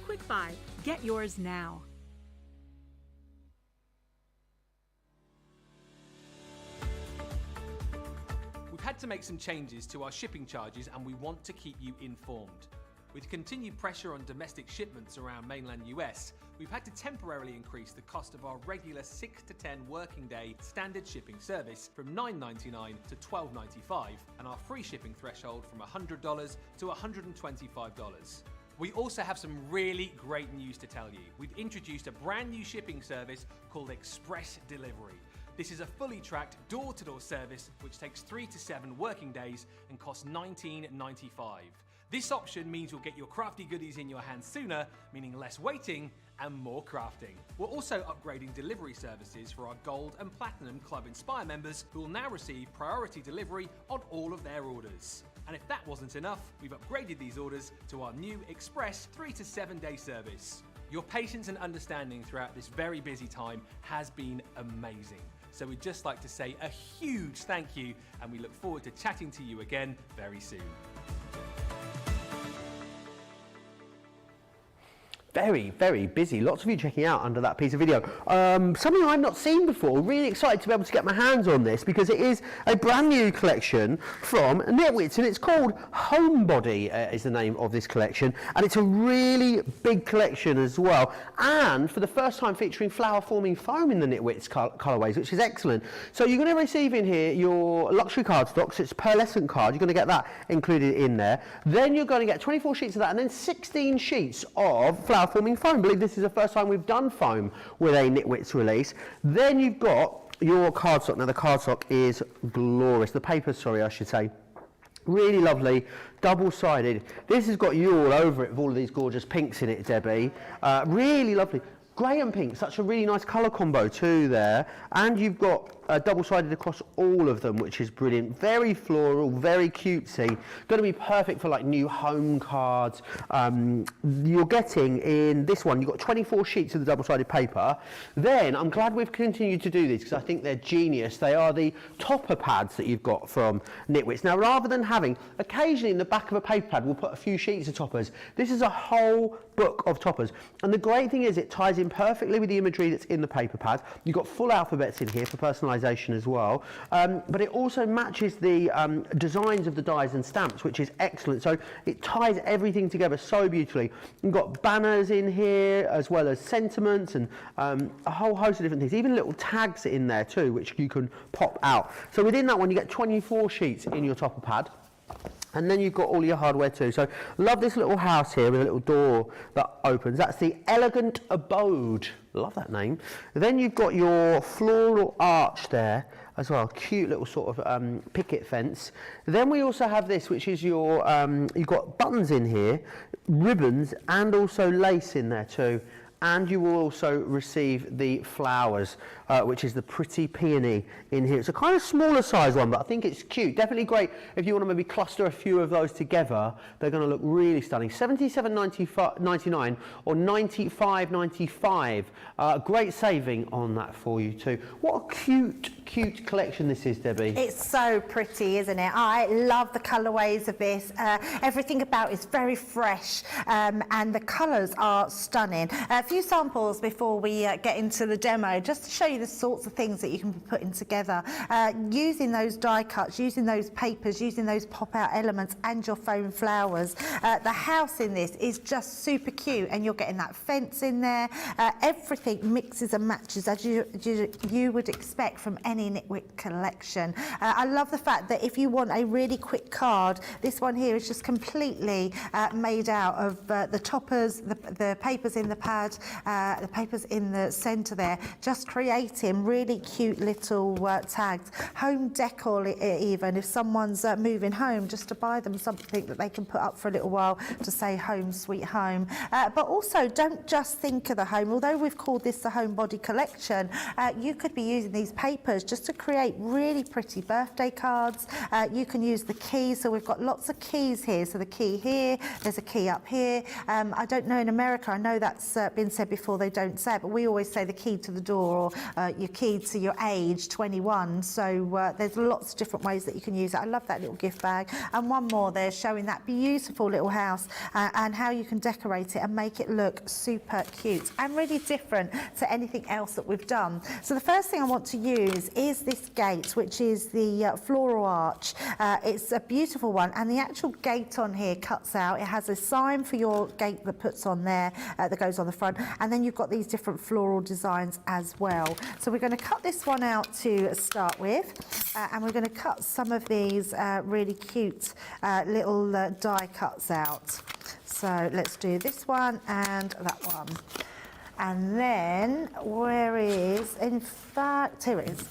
S4: Quick Buy. Get yours now.
S8: We've had to make some changes to our shipping charges, and we want to keep you informed. With continued pressure on domestic shipments around mainland US, we've had to temporarily increase the cost of our regular 6 to 10 working day standard shipping service from $9.99 to $12.95, and our free shipping threshold from $100 to $125. We also have some really great news to tell you. We've introduced a brand new shipping service called Express Delivery. This is a fully tracked door-to-door service which takes 3 to 7 working days and costs $19.95. This option means you'll get your crafty goodies in your hands sooner, meaning less waiting and more crafting. We're also upgrading delivery services for our Gold and Platinum Club Inspire members, who will now receive priority delivery on all of their orders. And if that wasn't enough, we've upgraded these orders to our new Express 3 to 7 day service. Your patience and understanding throughout this very busy time has been amazing. So we'd just like to say a huge thank you, and we look forward to chatting to you again very soon.
S1: Very, very busy. Lots of you checking out under that piece of video. Something I've not seen before. Really excited to be able to get my hands on this, because it is a brand new collection from Nitwits, and it's called Homebody is the name of this collection, and it's a really big collection as well, and for the first time featuring flower forming foam in the Nitwits colourways, which is excellent. So you're going to receive in here your luxury cardstock, so it's pearlescent card. You're going to get that included in there. Then you're going to get 24 sheets of that, and then 16 sheets of flower forming foam. I believe this is the first time we've done foam with a Nitwits release. Then you've got your cardstock. Now the cardstock is glorious. The paper, sorry, I should say, Really lovely, double-sided. This has got you all over it with all of these gorgeous pinks in it, Debbie. Really lovely. Grey and pink, such a really nice colour combo too there. And you've got double-sided across all of them, which is brilliant. Very floral, very cutesy. Going to be perfect for like new home cards. You're getting in this one, you've got 24 sheets of the double-sided paper. Then, I'm glad we've continued to do these because I think they're genius. They are the topper pads that you've got from Nitwits. Now, rather than having, occasionally in the back of a paper pad, we'll put a few sheets of toppers. This is a whole book of toppers. And the great thing is it ties in perfectly with the imagery that's in the paper pad. You've got full alphabets in here for personalisation as well. But it also matches the designs of the dies and stamps, which is excellent. So it ties everything together so beautifully. You've got banners in here, as well as sentiments and a whole host of different things. Even little tags in there too, which you can pop out. So within that one, you get 24 sheets in your topper pad. And then you've got all your hardware too. So love this little house here with a little door that opens. That's the Elegant Abode. Love that name. Then you've got your floral arch there as well. Cute little sort of picket fence. Then we also have this, which is your, you've got buttons in here, ribbons, and also lace in there too. And you will also receive the flowers, which is the pretty peony in here. It's a kind of smaller size one, but I think it's cute. Definitely great if you want to maybe cluster a few of those together. They're going to look really stunning. $77.99 or $95.95. Great saving on that for you too. What a cute collection this is, Debbie.
S2: It's so pretty, isn't it? I love the colourways of this. Everything about it is very fresh, and the colours are stunning. A few samples before we get into the demo, just to show you the sorts of things that you can be putting together. Using those die cuts, using those papers, using those pop-out elements and your foam flowers. The house in this is just super cute, and you're getting that fence in there. Everything mixes and matches as you would expect from any Nitwit collection. I love the fact that if you want a really quick card, this one here is just completely made out of the toppers, the papers in the pad, the papers in the centre there, just creating really cute little tags. Home decor even, if someone's moving home, just to buy them something that they can put up for a little while to say home sweet home. But also don't just think of the home. Although we've called this the homebody collection, you could be using these papers just to create really pretty birthday cards. You can use the keys, so we've got lots of keys here. So the key here, there's a key up here. I don't know in America, I know that's been said before, they don't say it, but we always say the key to the door, or your key to your age, 21. So there's lots of different ways that you can use it. I love that little gift bag. And one more there showing that beautiful little house and how you can decorate it and make it look super cute and really different to anything else that we've done. So the first thing I want to use is this gate, which is the floral arch. It's a beautiful one, and the actual gate on here cuts out. It has a sign for your gate that puts on there, that goes on the front, and then you've got these different floral designs as well. So we're going to cut this one out to start with, and we're going to cut some of these really cute little die cuts out. So let's do this one and that one. And then, where is, in fact, here it is.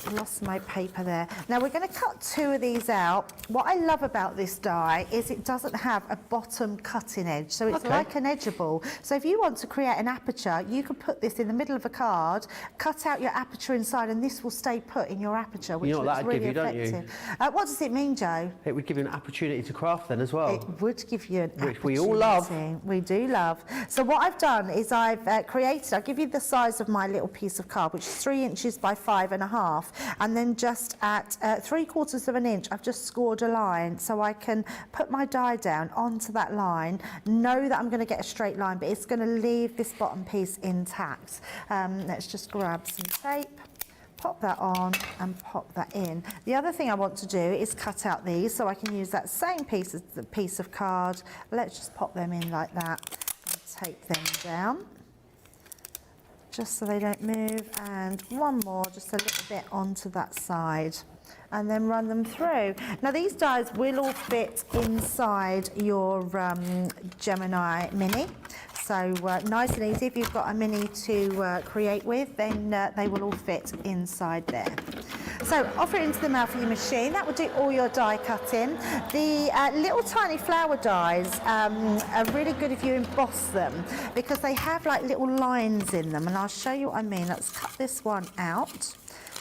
S2: I lost my paper there. Now we're going to cut two of these out. What I love about this die is it doesn't have a bottom cutting edge, so it's like an edgeable. So if you want to create an aperture, you can put this in the middle of a card, cut out your aperture inside, and this will stay put in your aperture, which looks really effective. What does it mean, Joe?
S1: It would give you an opportunity to craft then as well.
S2: It would give you an opportunity.
S1: Which we all love.
S2: We do love. So what I've done is I've created, I'll give you the size of my little piece of card, which is 3 inches by 5.5. And then just at 3/4 of an inch, I've just scored a line so I can put my die down onto that line, know that I'm going to get a straight line, but it's going to leave this bottom piece intact. Let's just grab some tape, pop that on and pop that in. The other thing I want to do is cut out these so I can use that same piece as the piece of card. Let's just pop them in like that and tape them down, just so they don't move, and one more, just a little bit onto that side, and then run them through. Now these dies will all fit inside your Gemini Mini, so nice and easy. If you've got a Mini to create with, then they will all fit inside there. So offer it into the mouth of your machine. That will do all your die cutting. The little tiny flower dies are really good if you emboss them because they have like little lines in them, and I'll show you what I mean. Let's cut this one out.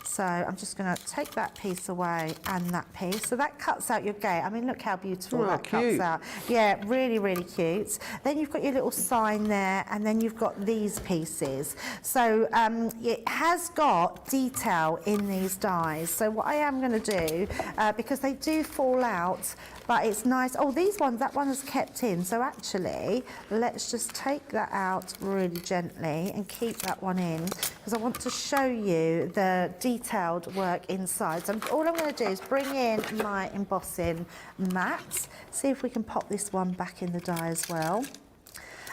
S2: So I'm just going to take that piece away and that piece. So that cuts out your gate. I mean, look how beautiful that cuts out. Yeah, really, really cute. Then you've got your little sign there, and then you've got these pieces. So it has got detail in these dies. So what I am going to do, because they do fall out, but it's nice. Oh, these ones, that one is kept in. So actually, let's just take that out really gently and keep that one in, because I want to show you the detailed work inside. So all I'm going to do is bring in my embossing mat, see if we can pop this one back in the die as well.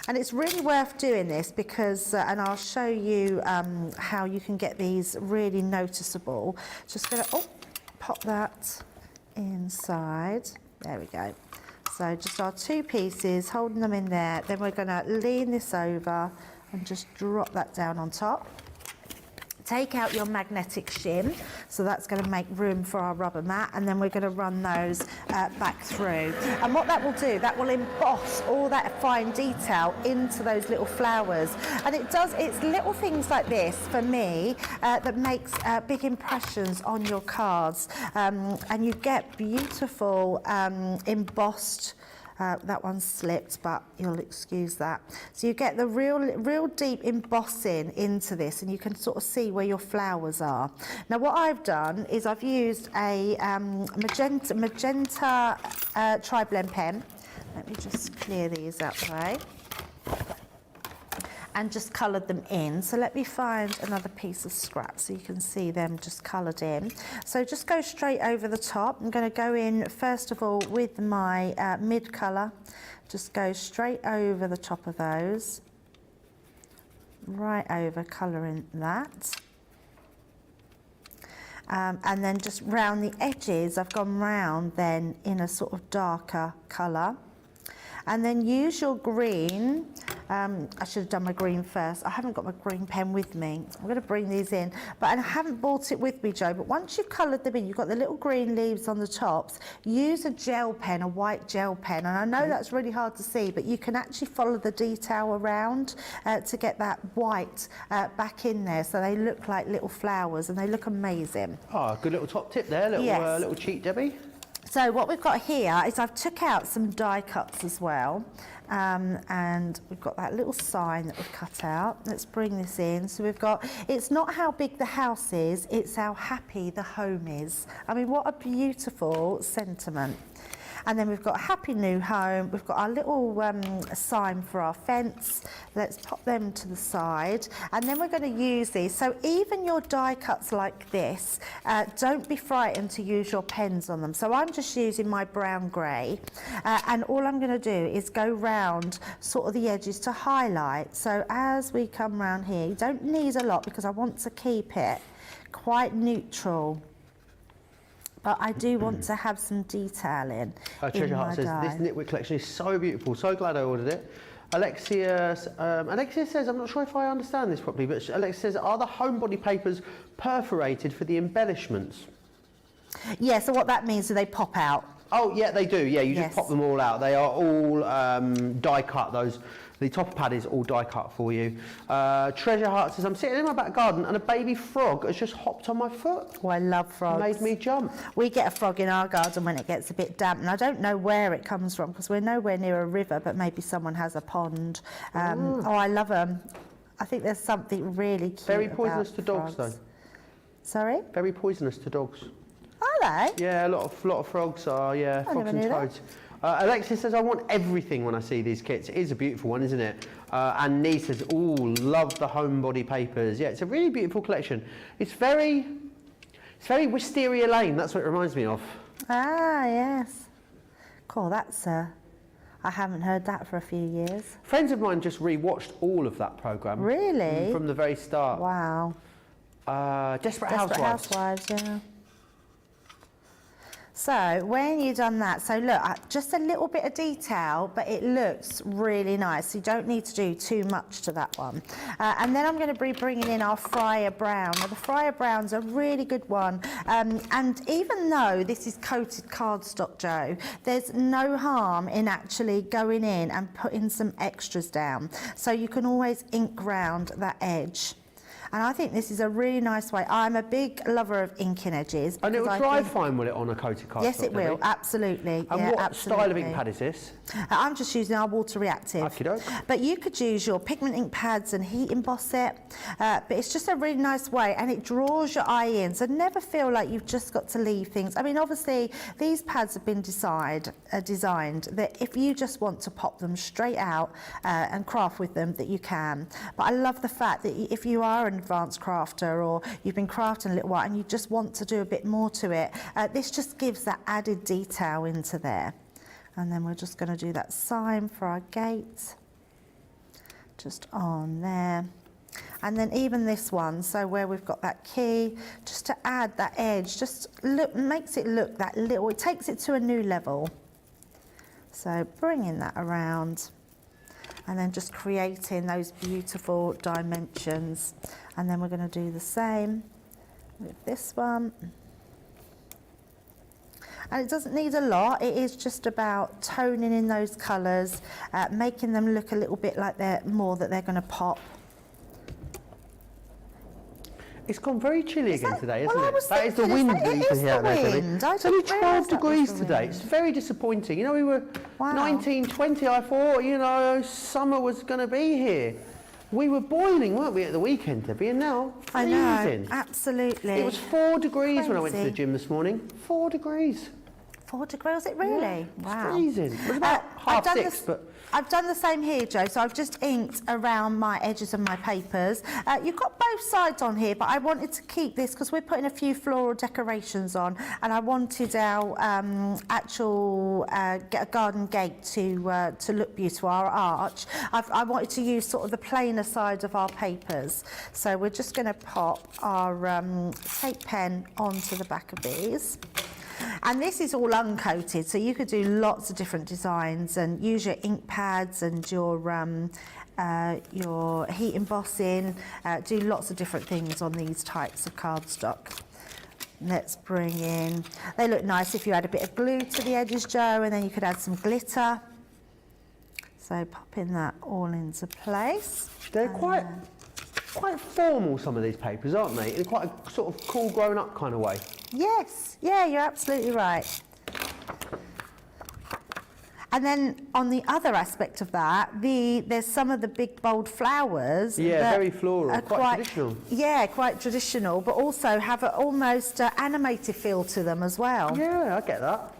S2: And it's really worth doing this because, and I'll show you how you can get these really noticeable. Just going to pop that inside. There we go. So just our two pieces, holding them in there. Then we're going to lean this over and just drop that down on top. Take out your magnetic shim, so that's going to make room for our rubber mat, and then we're going to run those back through. And what that will do, that will emboss all that fine detail into those little flowers. And it does, it's little things like this, for me, that makes big impressions on your cards. And you get beautiful embossed. That one slipped, but you'll excuse that. So you get the real deep embossing into this, and you can sort of see where your flowers are. Now what I've done is I've used a magenta tri-blend pen. Let me just clear these out the way. And just coloured them in. So let me find another piece of scrap so you can see them just coloured in. So just go straight over the top. I'm going to go in first of all with my mid colour. Just go straight over the top of those. Right over, colouring that. And then just round the edges, I've gone round then in a sort of darker colour. And then use your green. I should have done my green first. I haven't got my green pen with me. I'm going to bring these in, but I haven't brought it with me, Joe. But once you've coloured them in, you've got the little green leaves on the tops. Use a gel pen, a white gel pen. And I know that's really hard to see, but you can actually follow the detail around to get that white back in there, so they look like little flowers and they look amazing.
S1: Oh, good little top tip there, little cheat, Debbie.
S2: So what we've got here is I've took out some die cuts as well, and we've got that little sign that we've cut out. Let's bring this in. So we've got, it's not how big the house is, it's how happy the home is. I mean, what a beautiful sentiment. And then we've got a happy new home. We've got our little sign for our fence. Let's pop them to the side. And then we're going to use these. So even your die cuts like this, don't be frightened to use your pens on them. So I'm just using my brown grey. And all I'm going to do is go round sort of the edges to highlight. So as we come round here, you don't need a lot because I want to keep it quite neutral. But I do want to have some detail in
S1: Treasure Heart says,
S2: die.
S1: this Nitwit collection is so beautiful, so glad I ordered it. Alexia says, I'm not sure if I understand this properly, but Alexia says, are the homebody papers perforated for the embellishments?
S2: Yeah, so what that means is they pop out.
S1: Oh, yeah, they do. Yeah, you just pop them all out. They are all die cut, those. The topper pad is all die cut for you. Treasure Heart says, I'm sitting in my back garden and a baby frog has just hopped on my foot.
S2: Oh, I love frogs.
S1: Made me jump.
S2: We get a frog in our garden when it gets a bit damp, and I don't know where it comes from because we're nowhere near a river, but maybe someone has a pond. Oh, I love them. I think there's something really cute.
S1: Very poisonous to dogs,
S2: frogs.
S1: though.
S2: Sorry?
S1: Very poisonous to dogs.
S2: Are they?
S1: Yeah, a lot of frogs are, yeah,
S2: I
S1: frogs
S2: never
S1: and
S2: knew that.
S1: toads. Alexis says, I want everything when I see these kits. It is a beautiful one, isn't it? And Nee says, ooh, love the homebody papers. Yeah, it's a really beautiful collection. It's very Wisteria Lane, that's what it reminds me of.
S2: Ah, yes. Cool, that's I haven't heard that for a few years.
S1: Friends of mine just re-watched all of that programme.
S2: Really?
S1: From the very start.
S2: Wow.
S1: Desperate Housewives.
S2: Housewives, yeah. So when you've done that, so look, just a little bit of detail, but it looks really nice. You don't need to do too much to that one. And then I'm going to be bringing in our Fryer Brown. Now the Fryer Brown's a really good one. And even though this is coated cardstock, Joe, there's no harm in actually going in and putting some extras down. So you can always ink round that edge. And I think this is a really nice way. I'm a big lover of inking edges.
S1: And it will dry fine, will it, on a coated cardstock?
S2: Yes, it will, absolutely.
S1: And
S2: yeah,
S1: what
S2: absolutely.
S1: style of ink pad is this?
S2: I'm just using our water reactive.
S1: Okey-doke.
S2: But you could use your pigment ink pads and heat emboss it. But it's just a really nice way, and it draws your eye in. So never feel like you've just got to leave things. I mean, obviously, these pads have been designed that if you just want to pop them straight out and craft with them, that you can. But I love the fact that if you are an advanced crafter or you've been crafting a little while and you just want to do a bit more to it, this just gives that added detail into there. And then we're just going to do that sign for our gate, just on there. And then even this one, so where we've got that key, just to add that edge, just makes it look that little, it takes it to a new level. So bringing that around and then just creating those beautiful dimensions. And then we're going to do the same with this one. And it doesn't need a lot, it is just about toning in those colours, making them look a little bit like they're going to pop.
S1: It's gone very chilly again today, isn't it?
S2: That
S1: is the wind that you can hear out there, Debbie. It's only 12 degrees today.
S2: Wind.
S1: It's very disappointing. You know, we were
S2: Wow.
S1: 19, 20, I thought, you know, summer was going to be here. We were boiling, weren't we, at the weekend, Debbie? And now, freezing.
S2: I know, absolutely.
S1: It was 4 degrees when I went to the
S2: Crazy.
S1: gym this morning. 4 degrees.
S2: 4 degrees, was it really?
S1: Yeah, it's
S2: Wow.
S1: freezing. It was about half 6, but...
S2: I've done the same here, Joe, so I've just inked around my edges of my papers. You've got both sides on here, but I wanted to keep this because we're putting a few floral decorations on, and I wanted our actual garden gate to look beautiful, our arch. I wanted to use sort of the plainer side of our papers. So we're just going to pop our tape pen onto the back of these. And this is all uncoated, so you could do lots of different designs and use your ink pads and your heat embossing, do lots of different things on these types of cardstock. Let's bring in, they look nice if you add a bit of glue to the edges, Joe, and then you could add some glitter. So popping that all into place.
S1: They're quite formal, some of these papers, aren't they? In quite a sort of cool, grown-up kind of way.
S2: Yes, yeah, you're absolutely right. And then on the other aspect of that, there's some of the big bold flowers.
S1: Yeah, very floral, quite traditional.
S2: Yeah, quite traditional, but also have an almost animated feel to them as well.
S1: Yeah, I get that.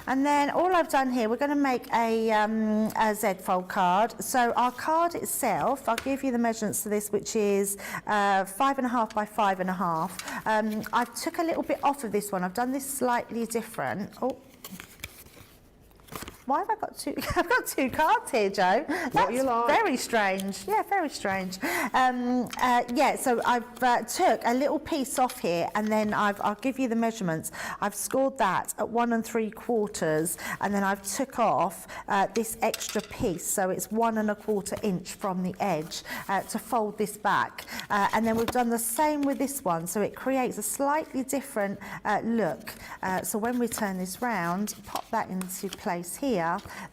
S2: And then all I've done here, we're going to make a Z-fold card. So our card itself, I'll give you the measurements for this, which is 5.5 by 5.5. I've took a little bit off of this one. I've done this slightly different. Oh. Why have I got two? I've got two cards here, Joe. That's
S1: you like.
S2: Very strange. Yeah, very strange. Yeah, so I've took a little piece off here, and then I'll give you the measurements. I've scored that at 1 3/4, and then I've took off this extra piece, so it's 1 1/4 inch from the edge to fold this back. And then we've done the same with this one, so it creates a slightly different look. So when we turn this round, pop that into place here.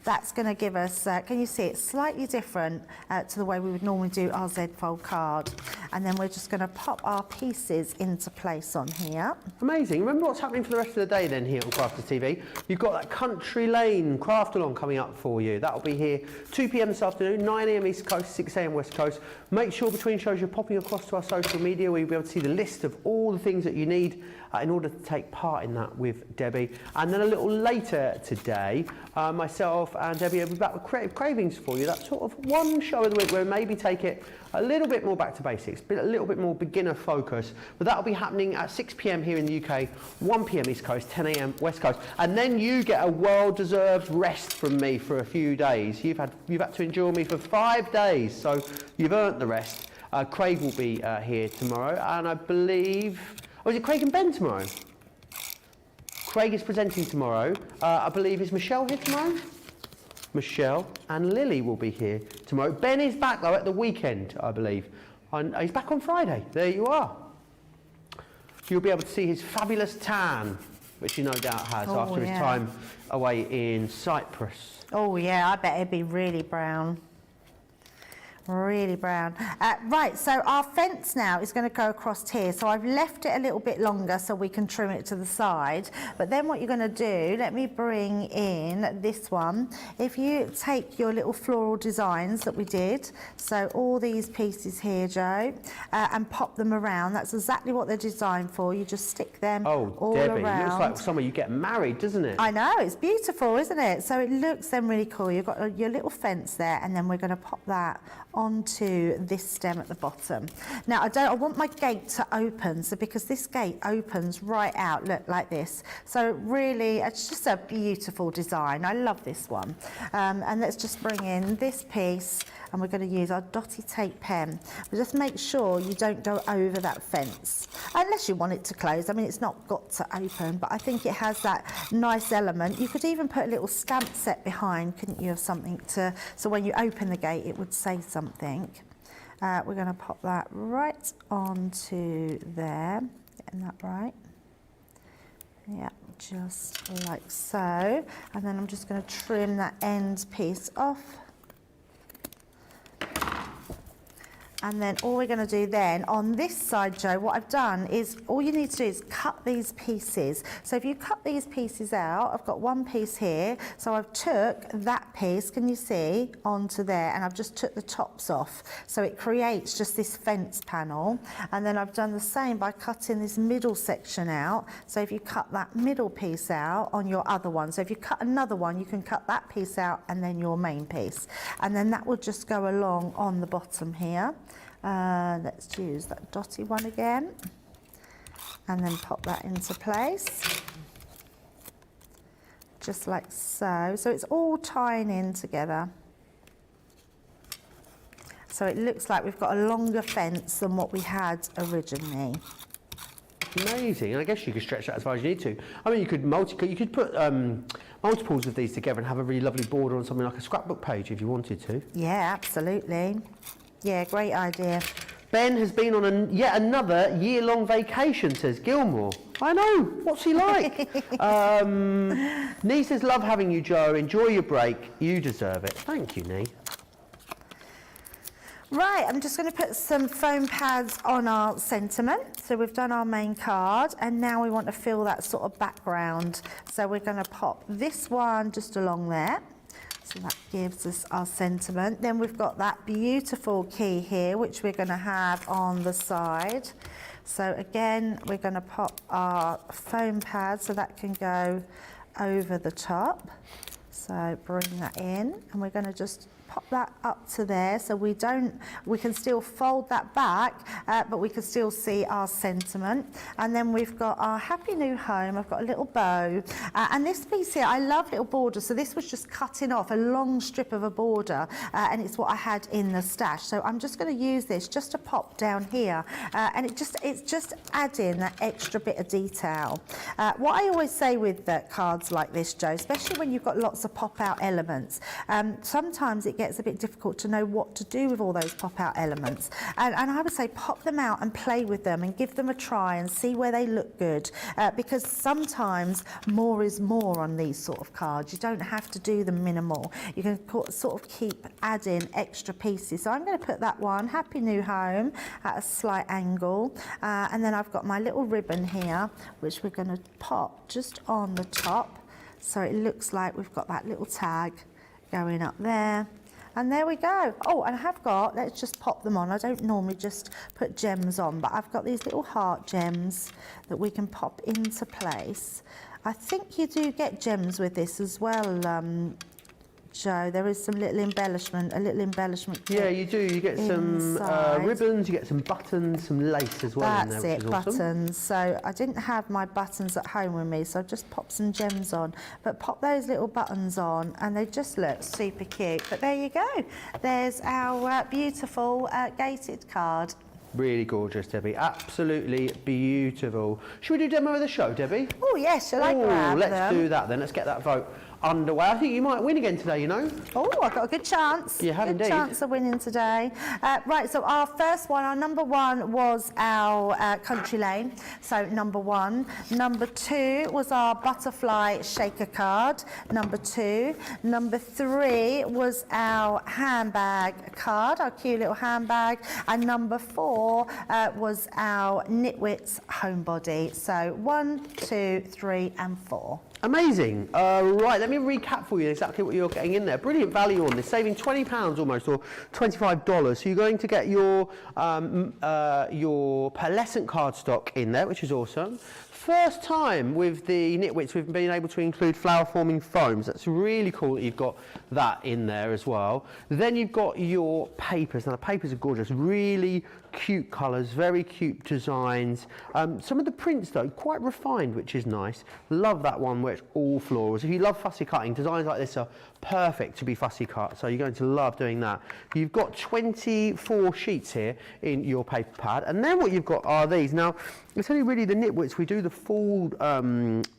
S2: That's going to give us, can you see, it's slightly different to the way we would normally do our Z-fold card. And then we're just going to pop our pieces into place on here.
S1: Amazing. Remember what's happening for the rest of the day then here on Crafters TV? You've got that Country Lane craft along coming up for you. That'll be here 2 p.m. this afternoon, 9 a.m. East Coast, 6 a.m. West Coast. Make sure between shows you're popping across to our social media where you'll be able to see the list of all the things that you need in order to take part in that with Debbie. And then a little later today, myself and Debbie will be back with Creative Cravings for you. That's sort of one show of the week where we maybe take it a little bit more back to basics, a little bit more beginner focus. But that'll be happening at 6 p.m. here in the UK, 1 p.m. East Coast, 10 a.m. West Coast. And then you get a well-deserved rest from me for a few days. You've had to endure me for 5 days, so you've earned the rest. Craig will be here tomorrow, and I believe... Oh, is it Craig and Ben tomorrow? Craig is presenting tomorrow. I believe, is Michelle here tomorrow? Michelle and Lily will be here tomorrow. Ben is back though at the weekend, I believe. He's back on Friday. There you are. You'll be able to see his fabulous tan, which he no doubt has after his time away in Cyprus.
S2: Oh yeah, I bet it'd be really brown. Really brown. Right, so our fence now is going to go across here. So I've left it a little bit longer so we can trim it to the side. But then what you're going to do, let me bring in this one. If you take your little floral designs that we did, so all these pieces here, Joe, and pop them around. That's exactly what they're designed for. You just stick them all
S1: Debbie,
S2: around.
S1: it looks like somewhere you get married, doesn't it?
S2: I know, it's beautiful, isn't it? So it looks then really cool. You've got your little fence there, and then we're going to pop that onto this stem at the bottom. Now I want my gate to open, so because this gate opens right out, look, like this. So really, it's just a beautiful design. I love this one. And let's just bring in this piece, and we're going to use our dotty tape pen. But just make sure you don't go over that fence, unless you want it to close. I mean, it's not got to open, but I think it has that nice element. You could even put a little stamp set behind, couldn't you, of something to, so when you open the gate, it would say something. We're going to pop that right onto there, getting that right. Yeah, just like so. And then I'm just going to trim that end piece off. And then all we're going to do then on this side, Joe, what I've done is all you need to do is cut these pieces. So if you cut these pieces out, I've got one piece here. So I've took that piece, can you see, onto there, and I've just took the tops off. So it creates just this fence panel. And then I've done the same by cutting this middle section out. So if you cut that middle piece out on your other one, so if you cut another one, you can cut that piece out and then your main piece. And then that will just go along on the bottom here. Let's use that dotty one again, and then pop that into place, just like so. So it's all tying in together. So it looks like we've got a longer fence than what we had originally.
S1: Amazing, and I guess you could stretch that as far as you need to. I mean, you could put multiples of these together and have a really lovely border on something like a scrapbook page if you wanted to.
S2: Yeah, absolutely. Yeah, great idea.
S1: Ben has been on yet another year-long vacation, says Gilmore. I know, what's he like? Nee says, love having you, Joe. Enjoy your break. You deserve it. Thank you, Nee.
S2: Right, I'm just going to put some foam pads on our sentiment. So we've done our main card, and now we want to fill that sort of background. So we're going to pop this one just along there. So that gives us our sentiment. Then we've got that beautiful key here, which we're going to have on the side. So again, we're going to pop our foam pad so that can go over the top. So bring that in, and we're going to just pop that up to there, so we can still fold that back, but we can still see our sentiment. And then we've got our happy new home. I've got a little bow, and this piece here, I love little borders, so this was just cutting off a long strip of a border, and it's what I had in the stash. So I'm just going to use this just to pop down here, and it's just adding that extra bit of detail. What I always say with cards like this, Joe, especially when you've got lots of pop-out elements, sometimes it gets a bit difficult to know what to do with all those pop-out elements. And I would say pop them out and play with them and give them a try and see where they look good, because sometimes more is more on these sort of cards. You don't have to do them minimal. You can sort of keep adding extra pieces. So I'm going to put that one, Happy New Home, at a slight angle. And then I've got my little ribbon here, which we're going to pop just on the top. So it looks like we've got that little tag going up there. And there we go. Oh, and I have got, let's just pop them on. I don't normally just put gems on, but I've got these little heart gems that we can pop into place. I think you do get gems with this as well, Joe. There is some little embellishment, a little embellishment kit.
S1: Yeah, you do. You get some ribbons, you get some buttons, some lace as well in there,
S2: That's it,
S1: which is awesome.
S2: buttons. So I didn't have my buttons at home with me, so I've just popped some gems on. But pop those little buttons on, and they just look super cute. But there you go. There's our beautiful gated card.
S1: Really gorgeous, Debbie. Absolutely beautiful. Should we do a demo of the show, Debbie?
S2: Oh yes, shall I grab
S1: let's
S2: them?
S1: do that then. Let's get that vote underway. I think you might win again today, you know.
S2: Oh, I've got a good chance.
S1: You have
S2: good
S1: indeed.
S2: chance of winning today. Right, so our first one, our number one was our Country Lane. So number one. Number two was our Butterfly Shaker card. Number two. Number three was our handbag card, our cute little handbag. And number four was our Nitwits homebody. So 1, 2, 3 and 4.
S1: Amazing. Right, let me recap for you exactly what you're getting in there. Brilliant value on this, saving £20 almost, or $25. So you're going to get your pearlescent cardstock in there, which is awesome. First time with the Nitwits we've been able to include flower forming foams. That's really cool that you've got that in there as well. Then you've got your papers. Now the papers are gorgeous, really cute colours, very cute designs. Some of the prints though, quite refined, which is nice. Love that one where it's all florals. If you love fussy cutting, designs like this are perfect to be fussy cut, so you're going to love doing that. You've got 24 sheets here in your paper pad, and then what you've got are these. Now, it's only really the Nitwits, we do the full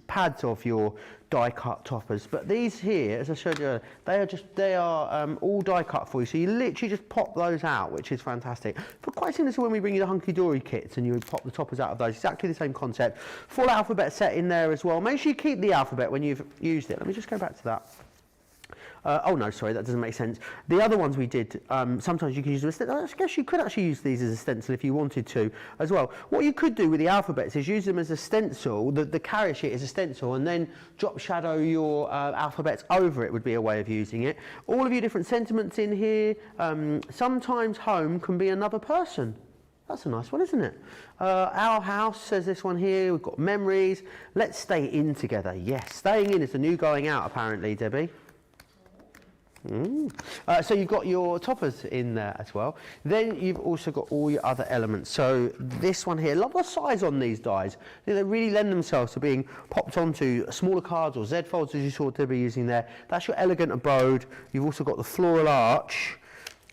S1: pads of your die cut toppers, but these here, as I showed you earlier, they are all die cut for you, so you literally just pop those out, which is fantastic. But quite similar to when we bring you the hunky dory kits and you would pop the toppers out of those, exactly the same concept. Full alphabet set in there as well. Make sure you keep the alphabet when you've used it. Let me just go back to that. Oh no, sorry, that doesn't make sense. The other ones we did, sometimes you can use them as stencil. I guess you could actually use these as a stencil if you wanted to as well. What you could do with the alphabets is use them as a stencil, the carrier sheet is a stencil, and then drop shadow your alphabets over it would be a way of using it. All of your different sentiments in here. Sometimes home can be another person. That's a nice one, isn't it? Our house, says this one here. We've got memories. Let's stay in together. Yes, staying in is the new going out, apparently, Debbie. So you've got your toppers in there as well. Then you've also got all your other elements. So this one here, love the size on these dies. They really lend themselves to being popped onto smaller cards or Z folds, as you saw Debbie using there. That's your elegant abode. You've also got the floral arch.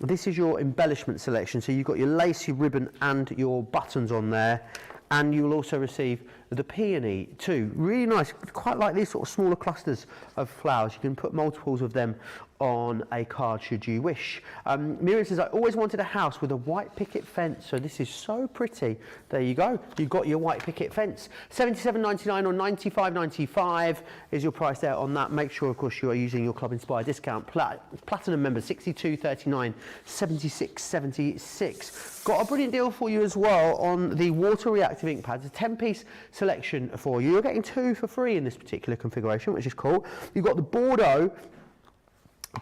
S1: This is your embellishment selection. So you've got your lace, your ribbon and your buttons on there. And you'll also receive the peony too. Really nice, quite like these sort of smaller clusters of flowers. You can put multiples of them on a card should you wish. Miriam says, I always wanted a house with a white picket fence, so this is so pretty. There you go, you've got your white picket fence. $77.99 or $95.95 is your price there on that. Make sure, of course, you are using your Club Inspire discount. Platinum members, $62.39, $76.76. Got a brilliant deal for you as well on the water reactive ink pads, a 10-piece selection for you. You're getting 2 for free in this particular configuration, which is cool. You've got the Bordeaux,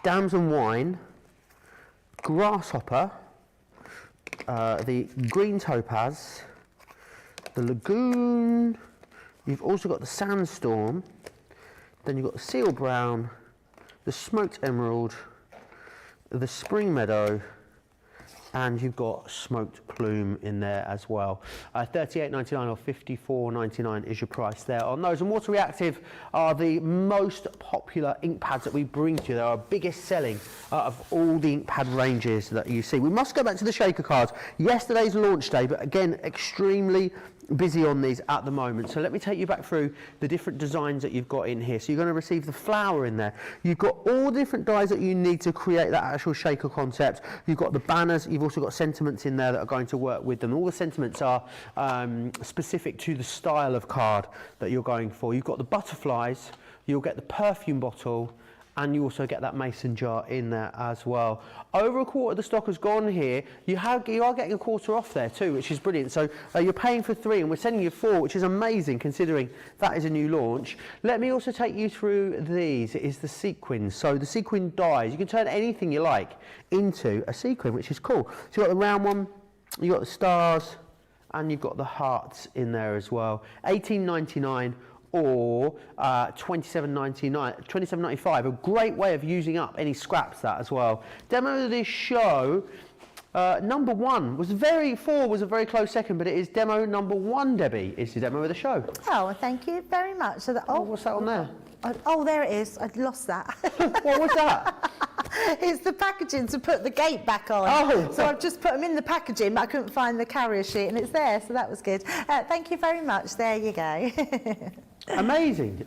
S1: Damson Wine, Grasshopper, the Green Topaz, the Lagoon, you've also got the Sandstorm, then you've got the Seal Brown, the Smoked Emerald, the Spring Meadow, and you've got Smoked Plume in there as well. $38.99 or $54.99 is your price there on those. And Water Reactive are the most popular ink pads that we bring to you. They are our biggest selling of all the ink pad ranges that you see. We must go back to the shaker cards. Yesterday's launch day, but again, extremely busy on these at the moment. So let me take you back through the different designs that you've got in here. So you're going to receive the flower in there. You've got all the different dies that you need to create that actual shaker concept. You've got the banners. You've also got sentiments in there that are going to work with them. All the sentiments are specific to the style of card that you're going for. You've got the butterflies. You'll get the perfume bottle. And you also get that mason jar in there as well. Over a quarter of the stock has gone here. You are getting a quarter off there too, which is brilliant. So you're paying for 3 and we're sending you 4, which is amazing considering that is a new launch. Let me also take you through these. It is the sequins. So the sequin dies. You can turn anything you like into a sequin, which is cool. So you've got the round one, you've got the stars, and you've got the hearts in there as well. $18.99. Or $27.95. A great way of using up any scraps that as well. Demo of this show, number 1 was 4 was a very close second, but it is demo number 1, Debbie, is the demo of the show.
S2: Oh, well, thank you very much. So
S1: what's that on there?
S2: Oh, there it is. I'd lost that.
S1: What was that?
S2: It's the packaging to put the gate back on.
S1: Oh.
S2: So I've just put them in the packaging, but I couldn't find the carrier sheet, and it's there, so that was good. Thank you very much. There you go.
S1: Amazing.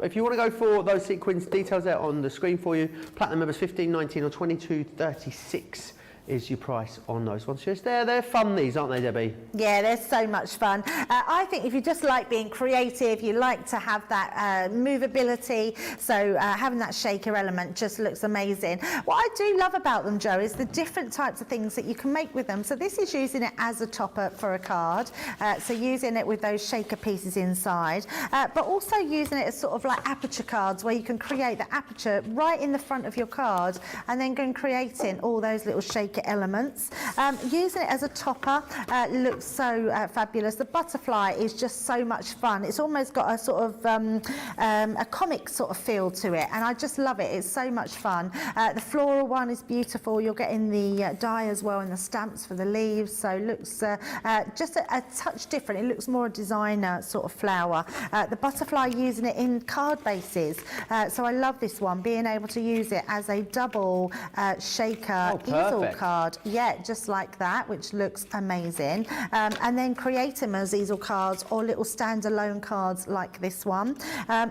S1: If you want to go for those sequins, details there on the screen for you. Platinum members $15.19 or $22.36 is your price on those ones. Just they're fun, these, aren't they, Debbie?
S2: Yeah, they're so much fun. I think if you just like being creative, you like to have that movability, so having that shaker element just looks amazing. What I do love about them, Joe, is the different types of things that you can make with them. So this is using it as a topper for a card, so using it with those shaker pieces inside, but also using it as sort of like aperture cards, where you can create the aperture right in the front of your card and then go and creating all those little shaker elements. Using it as a topper looks so fabulous. The butterfly is just so much fun. It's almost got a sort of a comic sort of feel to it, and I just love it. It's so much fun. The floral one is beautiful. You're getting the die as well and the stamps for the leaves, so it looks just a touch different. It looks more a designer sort of flower. The butterfly, using it in card bases, so I love this one, being able to use it as a double shaker easel card. Yeah, just like that, which looks amazing. And then create them as easel cards or little standalone cards like this one,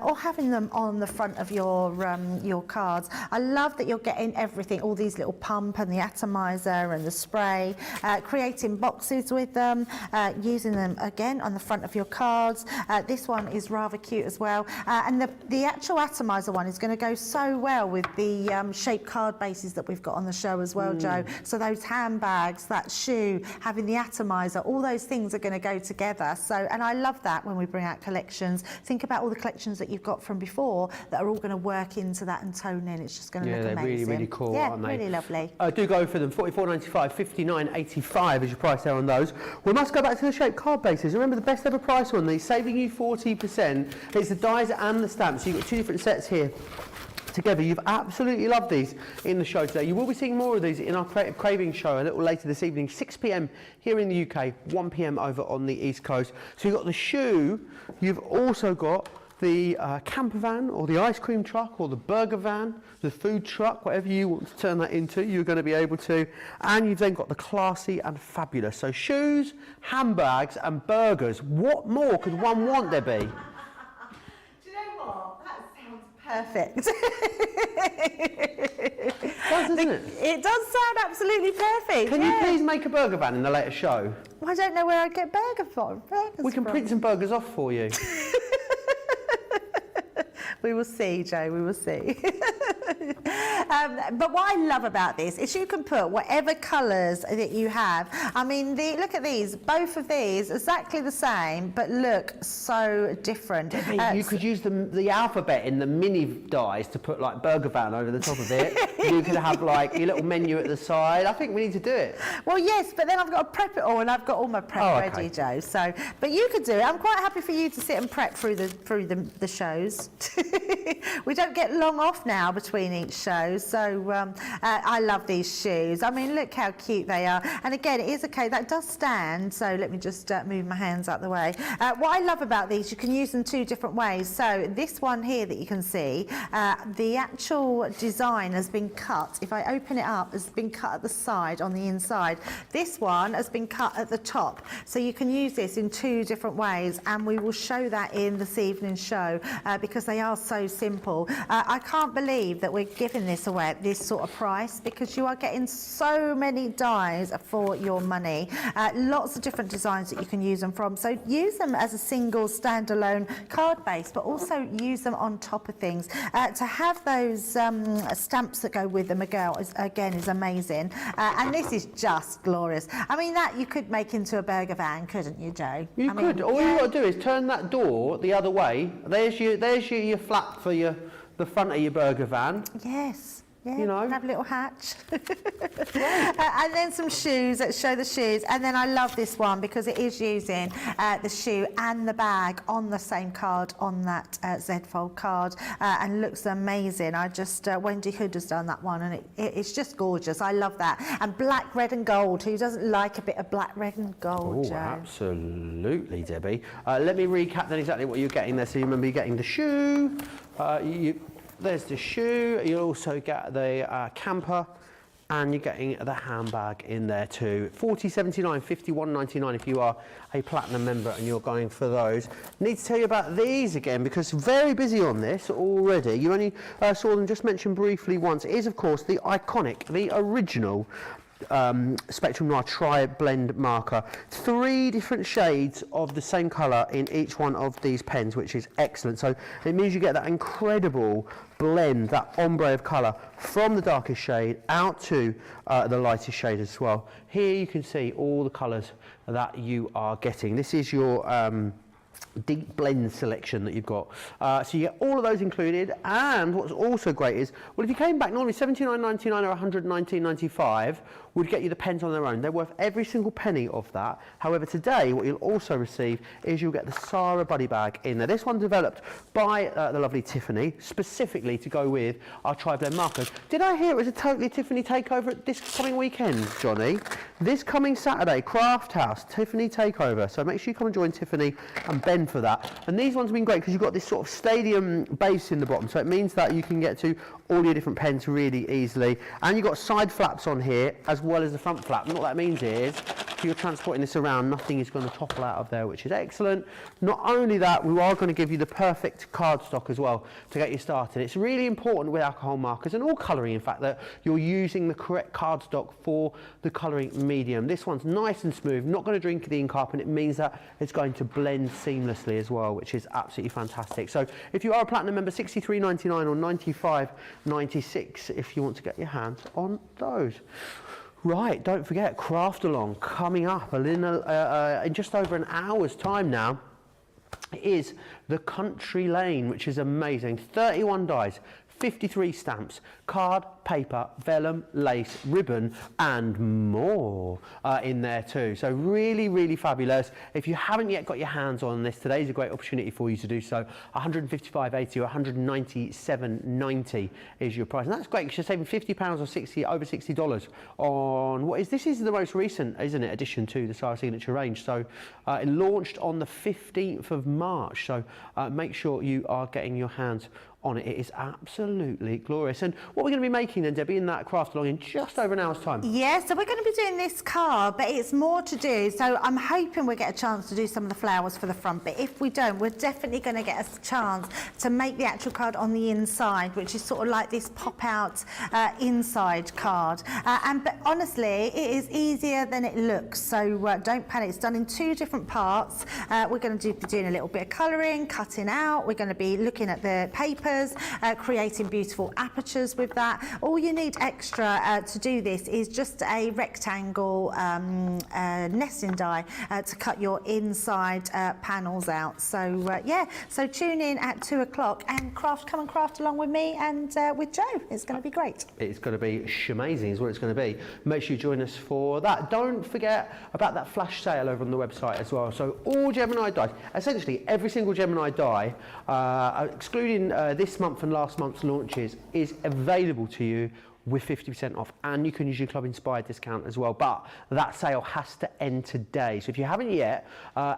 S2: or having them on the front of your cards. I love that you're getting everything, all these little pump and the atomizer and the spray, creating boxes with them, using them again on the front of your cards. This one is rather cute as well, and the actual atomizer one is going to go so well with the shaped card bases that we've got on the show as well, Joe. So those handbags, that shoe, having the atomizer, all those things are going to go together. So, and I love that when we bring out collections. Think about all the collections that you've got from before that are all going to work into that and tone in. It's just going to look amazing.
S1: Yeah, they're really cool, aren't they?
S2: Really lovely.
S1: Do go for them. $44.95, $59.85 is your price there on those. We must go back to the shaped card bases. Remember, the best ever price on these, saving you 40%. It's the dies and the stamps. So you've got two different sets here together. You've absolutely loved these in the show today. You will be seeing more of these in our Creative Cravings show a little later this evening, 6 p.m. here in the UK, 1 p.m. over on the East Coast. So you've got the shoe, you've also got the camper van or the ice cream truck or the burger van, the food truck, whatever you want to turn that into, you're going to be able to. And you've then got the classy and fabulous. So shoes, handbags and burgers. What more could one want, Debbie?
S2: Perfect.
S1: Does, doesn't it?
S2: It does sound absolutely perfect.
S1: Can you please make a burger van in the later show?
S2: Well, I don't know where I'd get burgers
S1: We can print some burgers off for you.
S2: We will see, Joe, we will see. But what I love about this is you can put whatever colours that you have. I mean, look at these, both of these, exactly the same, but look so different.
S1: You could use the alphabet in the mini dies to put like burger van over the top of it. You could have like your little menu at the side. I think we need to do it.
S2: Well, yes, but then I've got to prep it all, and I've got all my prep ready, Joe. So, but you could do it. I'm quite happy for you to sit and prep through the shows. We don't get long off now between each show, so I love these shoes. I mean, look how cute they are. And again, it is okay, that does stand, so let me just move my hands out the way. What I love about these, you can use them two different ways. So this one here that you can see, the actual design has been cut. If I open it up, it's been cut at the side, on the inside. This one has been cut at the top. So you can use this in two different ways, and we will show that in this evening's show because they are so simple. I can't believe that we're giving this away at this sort of price, because you are getting so many dies for your money. Lots of different designs that you can use them from. So use them as a single standalone card base, but also use them on top of things. To have those stamps that go with them again is amazing. And this is just glorious. I mean, that you could make into a burger van, couldn't you, Joe?
S1: You could. All you got to do is turn that door the other way. There's your flap for the front of your burger van.
S2: Yes. Yeah,
S1: you know,
S2: have a little hatch. And then some shoes, let's show the shoes. And then I love this one because it is using the shoe and the bag on the same card, on that Z-fold card, and looks amazing. I just, Wendy Hood has done that one, and it's just gorgeous. I love that. And black, red and gold. Who doesn't like a bit of black, red and gold,
S1: Oh,
S2: Joe?
S1: absolutely, Debbie. Let me recap then exactly what you're getting there. So you remember you're getting the shoe, there's the shoe. You'll also get the camper, and you're getting the handbag in there too. $40.79, $51.99 if you are a platinum member and you're going for those. Need to tell you about these again because very busy on this already. You only saw them just mentioned briefly once. It is, of course, the iconic, the original Spectrum Noir Tri-Blend marker. 3 different shades of the same colour in each one of these pens, which is excellent. So it means you get that incredible blend, that ombre of colour from the darkest shade out to the lightest shade as well. Here you can see all the colours that you are getting. This is your deep blend selection that you've got. So you get all of those included, and what's also great is, well, if you came back normally $79.99 or $119.95 would get you the pens on their own. They're worth every single penny of that. However, today what you'll also receive is you'll get the Sarah Buddy bag in there. This one developed by the lovely Tiffany, specifically to go with our Tri-Blend markers. Did I hear it was a totally Tiffany takeover this coming weekend, Johnny? This coming Saturday, Craft House, Tiffany takeover. So make sure you come and join Tiffany and Ben for that. And these ones have been great because you've got this sort of stadium base in the bottom, so it means that you can get to all your different pens really easily. And you've got side flaps on here as well as the front flap. And what that means is, if you're transporting this around, nothing is going to topple out of there, which is excellent. Not only that, we are going to give you the perfect cardstock as well to get you started. It's really important with alcohol markers and all colouring, in fact, that you're using the correct cardstock for the colouring medium. This one's nice and smooth, not going to drink the ink up, and it means that it's going to blend seamlessly as well, which is absolutely fantastic. So if you are a platinum member, $63.99 or $95.96 if you want to get your hands on those. Right, don't forget Craft Along coming up in just over an hour's time now. Is the Country Lane, which is amazing. 31 dies, 53 stamps, card, paper, vellum, lace, ribbon, and more in there too. So really, really fabulous. If you haven't yet got your hands on this, today's a great opportunity for you to do so. $155.80 or $197.90 is your price. And that's great because you're saving £50 or over $60 on what is, this is the most recent, isn't it, addition to the Sarah Signature range. So it launched on the 15th of March. So make sure you are getting your hands on it. It is absolutely glorious. And what we're going to be making then, Debbie, in that Craft Along in just over an hour's time?
S2: Yeah, so we're going to be doing this card, but it's more to do. So I'm hoping we'll get a chance to do some of the flowers for the front, but if we don't, we're definitely going to get a chance to make the actual card on the inside, which is sort of like this pop-out inside card. But honestly, it is easier than it looks, so don't panic. It's done in 2 different parts. We're going to be doing a little bit of colouring, cutting out. We're going to be looking at the paper, creating beautiful apertures with that. All you need extra to do this is just a rectangle nesting die to cut your inside panels out. So yeah, so tune in at 2 o'clock and come and craft along with me and with Joe. It's going to be great.
S1: It's going to be amazing is what it's going to be. Make sure you join us for that. Don't forget about that flash sale over on the website as well. So all Gemini dies, essentially every single Gemini die, excluding this month and last month's launches, is available to you with 50% off, and you can use your Club Inspired discount as well, but that sale has to end today. So if you haven't yet,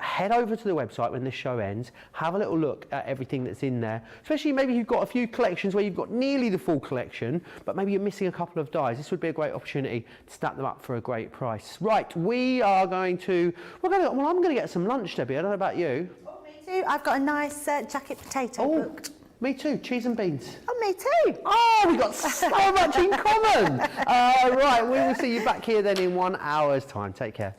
S1: head over to the website when this show ends, have a little look at everything that's in there, especially maybe you've got a few collections where you've got nearly the full collection, but maybe you're missing a couple of dies. This would be a great opportunity to snap them up for a great price. Right, we are going to, I'm going to get some lunch, Debbie. I don't know about you.
S2: Oh, me too. I've got a nice jacket potato booked.
S1: Me too, cheese and beans.
S2: Oh, me too.
S1: Oh, we've got so much in common. Right, we will see you back here then in 1 hour's time. Take care.